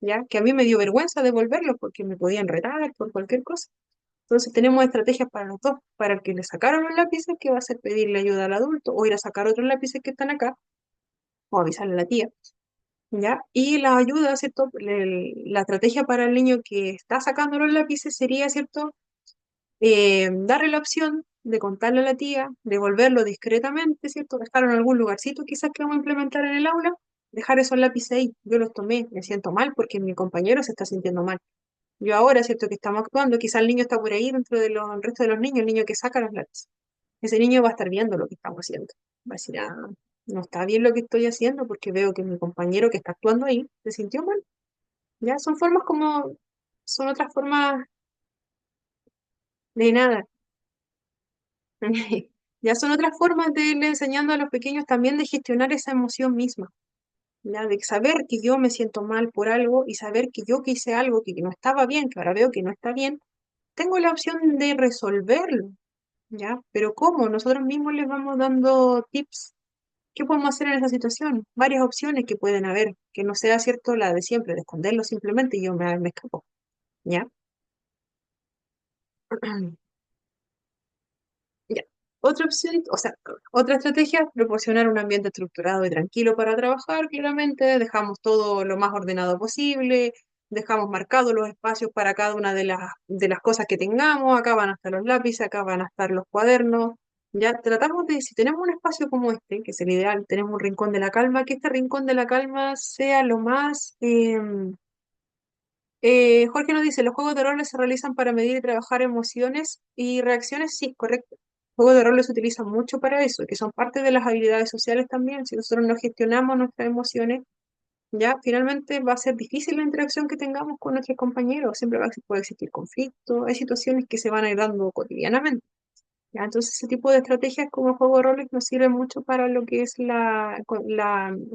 ya, que a mí me dio vergüenza devolverlos porque me podían retar por cualquier cosa. Entonces tenemos estrategias para los dos, para el que le sacaron los lápices, que va a ser pedirle ayuda al adulto, o ir a sacar otros lápices que están acá, o avisarle a la tía, ¿ya? Y la ayuda, ¿cierto? La estrategia para el niño que está sacando los lápices sería, ¿cierto? Darle la opción de contarle a la tía, devolverlo discretamente, ¿cierto? Dejarlo en algún lugarcito quizás que vamos a implementar en el aula, dejar esos lápices ahí. Yo los tomé, me siento mal porque mi compañero se está sintiendo mal. Yo ahora, ¿cierto? Que estamos actuando, quizás el niño está por ahí dentro del resto de los niños, el niño que saca los lápices. Ese niño va a estar viendo lo que estamos haciendo. Va a decir, ah, no está bien lo que estoy haciendo porque veo que mi compañero que está actuando ahí se sintió mal. Ya son formas como, son otras formas de nada. Ya son otras formas de irle enseñando a los pequeños también de gestionar esa emoción misma. Ya de saber que yo me siento mal por algo y saber que yo que hice algo que no estaba bien, que ahora veo que no está bien, tengo la opción de resolverlo. ¿Ya? Pero ¿cómo? Nosotros mismos les vamos dando tips. ¿Qué podemos hacer en esa situación? Varias opciones que pueden haber, que no sea cierto la de siempre, de esconderlo simplemente y yo me escapo, ¿ya? Ya. Otra opción, o sea, otra estrategia, proporcionar un ambiente estructurado y tranquilo para trabajar, claramente, dejamos todo lo más ordenado posible, dejamos marcados los espacios para cada una de las cosas que tengamos, acá van a estar los lápices, acá van a estar los cuadernos, ya tratamos de, si tenemos un espacio como este, que es el ideal, tenemos un rincón de la calma, que este rincón de la calma sea lo más... Jorge nos dice, los juegos de roles se realizan para medir y trabajar emociones y reacciones. Sí, correcto. Juegos de roles se utilizan mucho para eso, que son parte de las habilidades sociales también. Si nosotros no gestionamos nuestras emociones, ya finalmente va a ser difícil la interacción que tengamos con nuestros compañeros. Siempre puede existir conflicto. Hay situaciones que se van a ir dando cotidianamente. ¿Ya? Entonces, ese tipo de estrategias como el juego de roles nos sirven mucho para lo que es el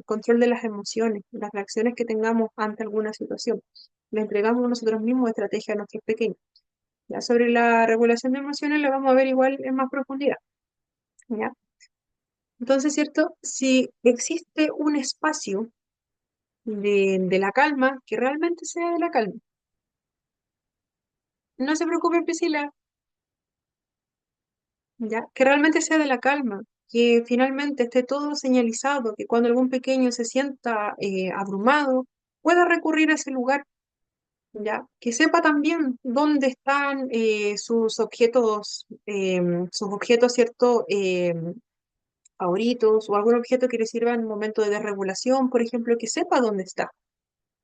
control de las emociones, las reacciones que tengamos ante alguna situación. Le entregamos nosotros mismos estrategias a nuestros pequeños. Ya sobre la regulación de emociones la vamos a ver igual en más profundidad. ¿ya? Entonces, ¿cierto? Si existe un espacio de la calma, que realmente sea de la calma. No se preocupe, Priscila, ¿ya? Que realmente sea de la calma, que finalmente esté todo señalizado, que cuando algún pequeño se sienta abrumado, pueda recurrir a ese lugar, ¿ya? Que sepa también dónde están sus objetos, ¿cierto? Favoritos o algún objeto que le sirva en un momento de desregulación, por ejemplo, que sepa dónde está,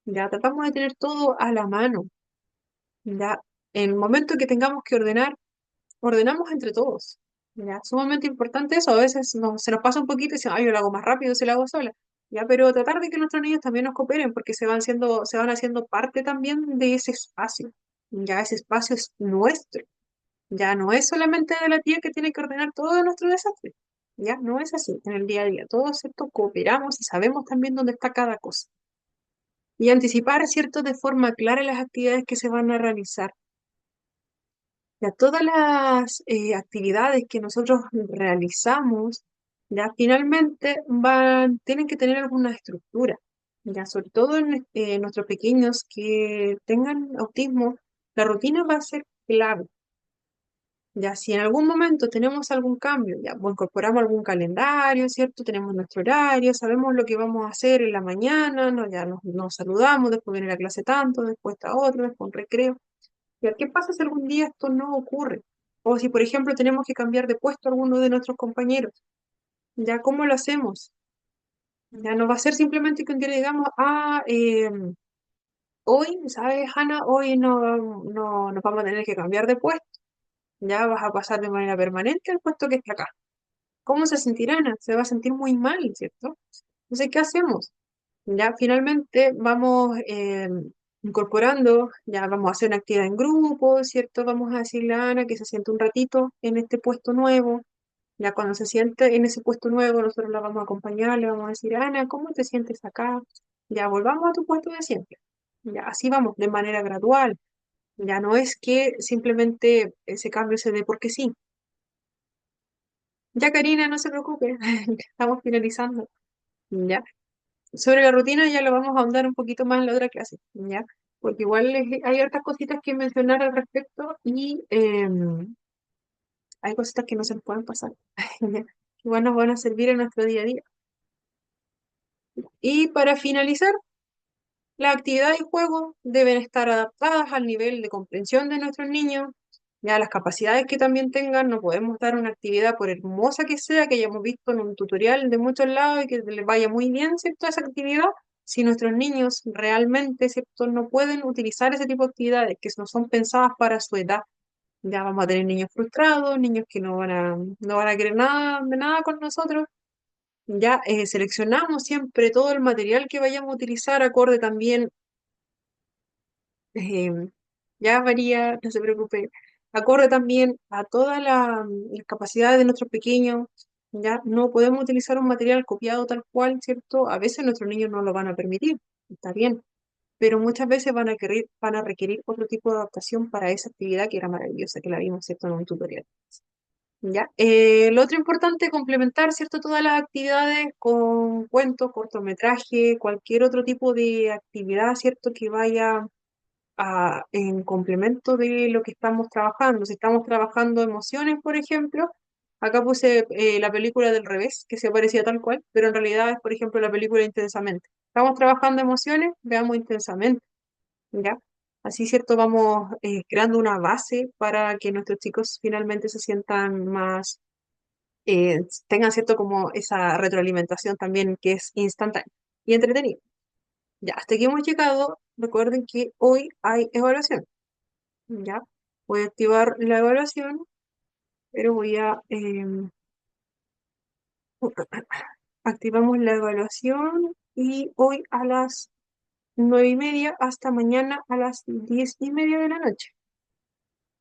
¿ya? Tratamos de tener todo a la mano, ¿ya? En el momento que tengamos que ordenar, ordenamos entre todos. ¿Ya? Sumamente importante eso. A veces se nos pasa un poquito y decimos, ay, yo lo hago más rápido si lo hago sola. ¿Ya? Pero tratar de que nuestros niños también nos cooperen porque se van haciendo parte también de ese espacio. Ya ese espacio es nuestro. Ya no es solamente de la tía que tiene que ordenar todo nuestro desastre. Ya no es así en el día a día. Todos esto cooperamos y sabemos también dónde está cada cosa. Y anticipar, ¿cierto?, de forma clara las actividades que se van a realizar. Ya todas las actividades que nosotros realizamos, ya finalmente tienen que tener alguna estructura. Ya sobre todo en nuestros pequeños que tengan autismo, la rutina va a ser clave. Ya si en algún momento tenemos algún cambio, ya pues, incorporamos algún calendario, ¿cierto? Tenemos nuestro horario, sabemos lo que vamos a hacer en la mañana, ¿no? Ya nos saludamos, después viene la clase tanto, después está otro, después un recreo. ¿Ya qué pasa si algún día esto no ocurre? O si, por ejemplo, tenemos que cambiar de puesto a alguno de nuestros compañeros. ¿Ya cómo lo hacemos? Ya no va a ser simplemente que un día le digamos, hoy, ¿sabes, Hanna? Hoy no nos vamos a tener que cambiar de puesto. Ya vas a pasar de manera permanente al puesto que está acá. ¿Cómo se sentirá Ana? Se va a sentir muy mal, ¿cierto? Entonces, ¿qué hacemos? Ya finalmente vamos incorporando, ya vamos a hacer una actividad en grupo, ¿cierto? Vamos a decirle a Ana que se siente un ratito en este puesto nuevo. Ya cuando se siente en ese puesto nuevo, nosotros la vamos a acompañar, le vamos a decir, Ana, ¿cómo te sientes acá? Ya volvamos a tu puesto de siempre. Ya así vamos, de manera gradual. Ya no es que simplemente ese cambio se dé porque sí. Ya, Karina, no se preocupe, estamos finalizando. ¿Ya? Sobre la rutina ya lo vamos a ahondar un poquito más en la otra clase, ¿ya? Porque igual hay hartas cositas que mencionar al respecto y hay cositas que no se nos pueden pasar, ¿ya? Igual nos van a servir en nuestro día a día. Y para finalizar, las actividades y juegos deben estar adaptadas al nivel de comprensión de nuestros niños, ya las capacidades que también tengan. No podemos dar una actividad, por hermosa que sea, que hayamos visto en un tutorial de muchos lados y que les vaya muy bien, ¿cierto? Esa actividad, si nuestros niños realmente, ¿cierto?, no pueden utilizar ese tipo de actividades que no son pensadas para su edad. Ya vamos a tener niños frustrados, niños que no van a querer nada de nada con nosotros. Ya seleccionamos siempre todo el material que vayamos a utilizar acorde también. Em, ya varía, no se preocupe. Acorde también a todas las capacidades de nuestros pequeños. Ya no podemos utilizar un material copiado tal cual, ¿cierto? A veces nuestros niños no lo van a permitir, está bien, pero muchas veces van a requerir otro tipo de adaptación para esa actividad que era maravillosa, que la vimos, ¿cierto?, en un tutorial. ¿Ya? Lo otro importante es complementar, ¿cierto?, todas las actividades con cuentos, cortometraje, cualquier otro tipo de actividad, ¿cierto?, que vaya en complemento de lo que estamos trabajando. Si estamos trabajando emociones, por ejemplo, acá puse la película del revés, que se parecía tal cual, pero en realidad es, por ejemplo, la película Intensamente. Estamos trabajando emociones, veamos Intensamente, ¿ya? Así, ¿cierto? Vamos creando una base para que nuestros chicos finalmente se sientan más, tengan, ¿cierto?, como esa retroalimentación también que es instantánea y entretenida. Ya, hasta aquí hemos llegado. Recuerden que hoy hay evaluación. Ya, voy a activar la evaluación, pero activamos la evaluación y hoy a las 9:30 hasta mañana a las 10:30 de la noche.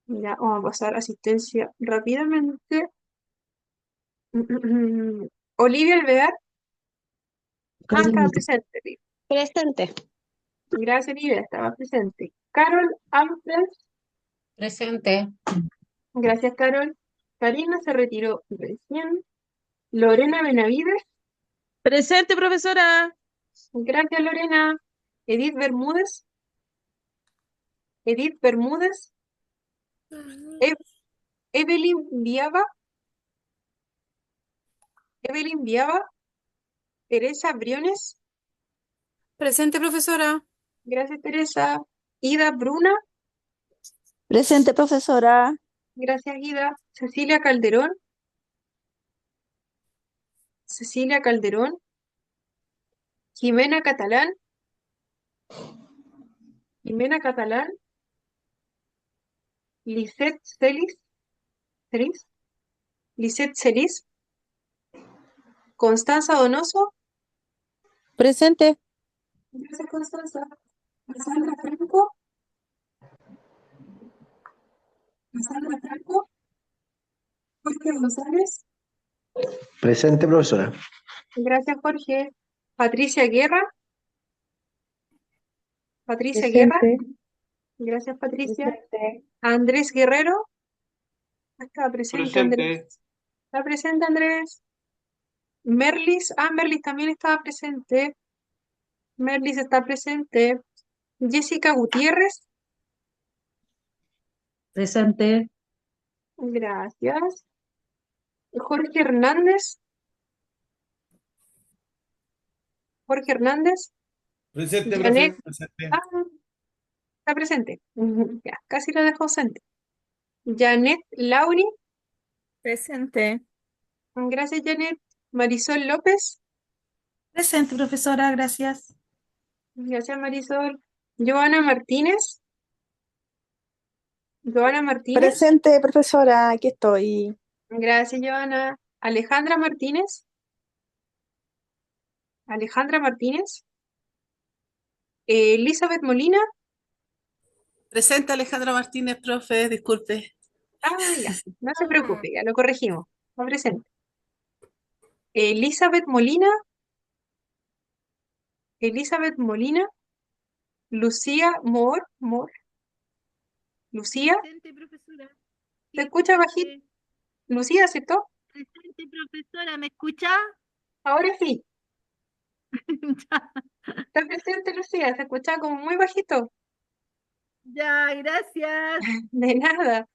Ya, vamos a pasar asistencia rápidamente. Olivia Alvear, estaba presente. Olivia. Presente. Gracias, Olivia, estaba presente. Carol Alfred, Presente. gracias, Carol. Karina se retiró recién. Lorena Benavides. Presente, profesora. Gracias, Lorena. Edith Bermúdez. Edith Bermúdez. E- Evelyn Viaba. Evelyn Viaba. Teresa Briones. Presente, profesora. Gracias, Teresa. Ida Bruna. Presente, profesora. Gracias, Ida. Cecilia Calderón. Cecilia Calderón. Jimena Catalán. Jimena Catalán. Lisette Celis. Celis. Lisette Celis. Constanza Donoso. Presente. Gracias, Constanza. Cassandra Franco. Cassandra Franco. Jorge González. Presente, profesora. Gracias, Jorge. Patricia Guerra. Patricia Guerra. Presente. Gracias, Patricia. Presente. Andrés Guerrero. Estaba presente, Andrés. Presente. Está presente, Andrés. Merlis. Merlis también estaba presente. Merlis está presente. Jessica Gutiérrez. Presente. Gracias. Jorge Hernández. Jorge Hernández. Presente, Janet. profe. Presente. Está presente. Ya, casi lo dejo ausente. Janet Lauri. Presente. Gracias, Janet. Marisol López. Presente, profesora, gracias. Gracias, Marisol. Joana Martínez. Joana Martínez. Presente, profesora. Aquí estoy. Gracias, Joana. Alejandra Martínez. Alejandra Martínez. Elizabeth Molina. Presente, Alejandra Martínez, profe. Disculpe. Ya, no se preocupe, ya lo corregimos. Está presente. Elizabeth Molina. Elizabeth Molina. Lucía Mor. Lucía. Presente, profesora. ¿Se escucha bajito? Lucía, ¿cierto? Presente, profesora, ¿me escucha? Ahora sí. Está presente, Lucía. Se escucha como muy bajito. Ya, gracias. De nada.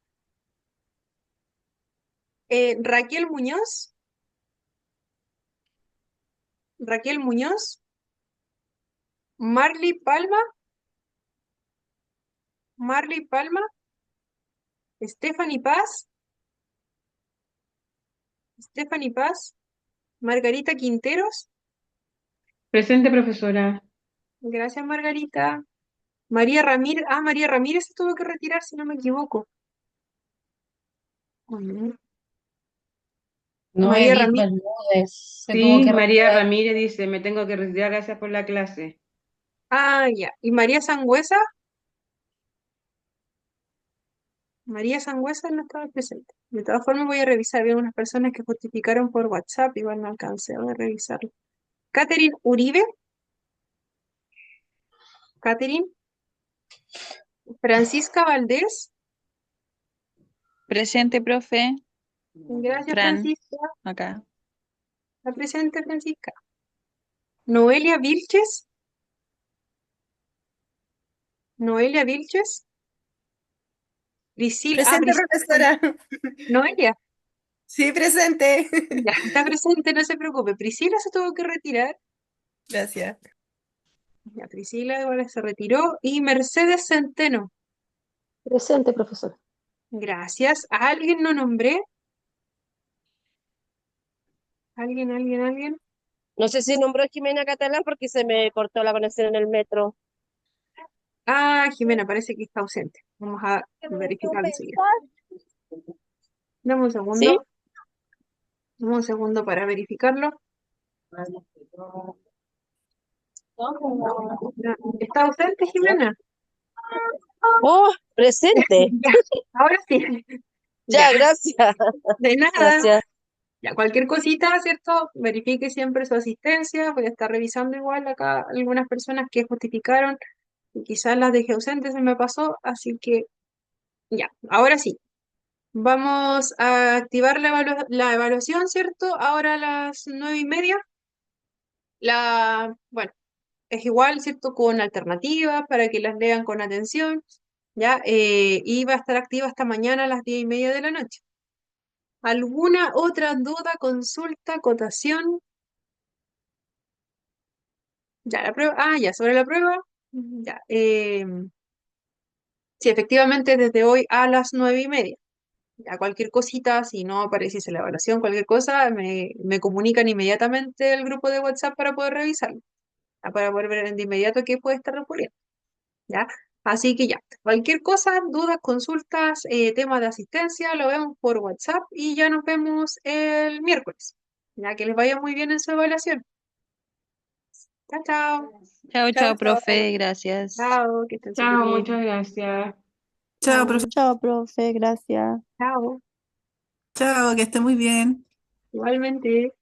Raquel Muñoz. Raquel Muñoz. Marley Palma. Marley Palma. Stephanie Paz. Stephanie Paz. Margarita Quinteros. Presente, profesora. Gracias, Margarita. María Ramírez. María Ramírez se tuvo que retirar, si no me equivoco. No, María Edith Ramírez. Bermúdez se tuvo Sí, que María retirar. Ramírez dice, me tengo que retirar, gracias por la clase. Ya. ¿Y María Sangüesa? María Sangüesa no estaba presente. De todas formas, voy a revisar. Había unas personas que justificaron por WhatsApp, igual no alcancé a revisarlo. Catherine Uribe. Catherine. Francisca Valdés. Presente, profe. Gracias, Fran, Francisca. acá. Está presente, Francisca. Noelia Vilches. Noelia Vilches. Presente, profesora. Noelia. Sí, presente. Ya, está presente, no se preocupe. Priscila se tuvo que retirar. Gracias. Ya, Priscila igual se retiró. Y Mercedes Centeno. Presente, profesora. Gracias. ¿A alguien no nombré? ¿Alguien? No sé si nombró a Jimena Catalán porque se me cortó la conexión en el metro. Jimena, parece que está ausente. Vamos a verificarlo enseguida. Dame un segundo. ¿Sí? Dame un segundo para verificarlo. ¿Está ausente, Jimena? Oh, presente. Ya, ahora sí. Ya, Ya, gracias. de nada. Gracias. Ya, cualquier cosita, ¿cierto? Verifique siempre su asistencia. Voy a estar revisando igual acá algunas personas que justificaron y quizás las dejé ausentes, se me pasó. Así que, ya, ahora sí. Vamos a activar la evaluación, ¿cierto? Ahora a las 9:30. Bueno, es igual, ¿cierto? Con alternativas para que las lean con atención, ¿ya? Y va a estar activa hasta mañana a las 10:30 de la noche. ¿Alguna otra duda, consulta, acotación? Ya, la prueba. Ah, ya, sobre la prueba. Ya. Sí, efectivamente, desde hoy a las 9:30. Ya, cualquier cosita, si no apareciese la evaluación, cualquier cosa, me comunican inmediatamente el grupo de WhatsApp para poder revisarlo, para poder ver de inmediato qué puede estar ocurriendo. ¿Ya? Así que ya, cualquier cosa, dudas, consultas, temas de asistencia, lo vemos por WhatsApp y ya nos vemos el miércoles. Ya que les vaya muy bien en su evaluación. Chao, chao. Chao, Chao, chao, chao. profe, gracias. Chao, que estén súper Chao, bien. muchas gracias. Chao, profe. Chao, profe, gracias. Chao. Chao, que esté muy bien. Igualmente.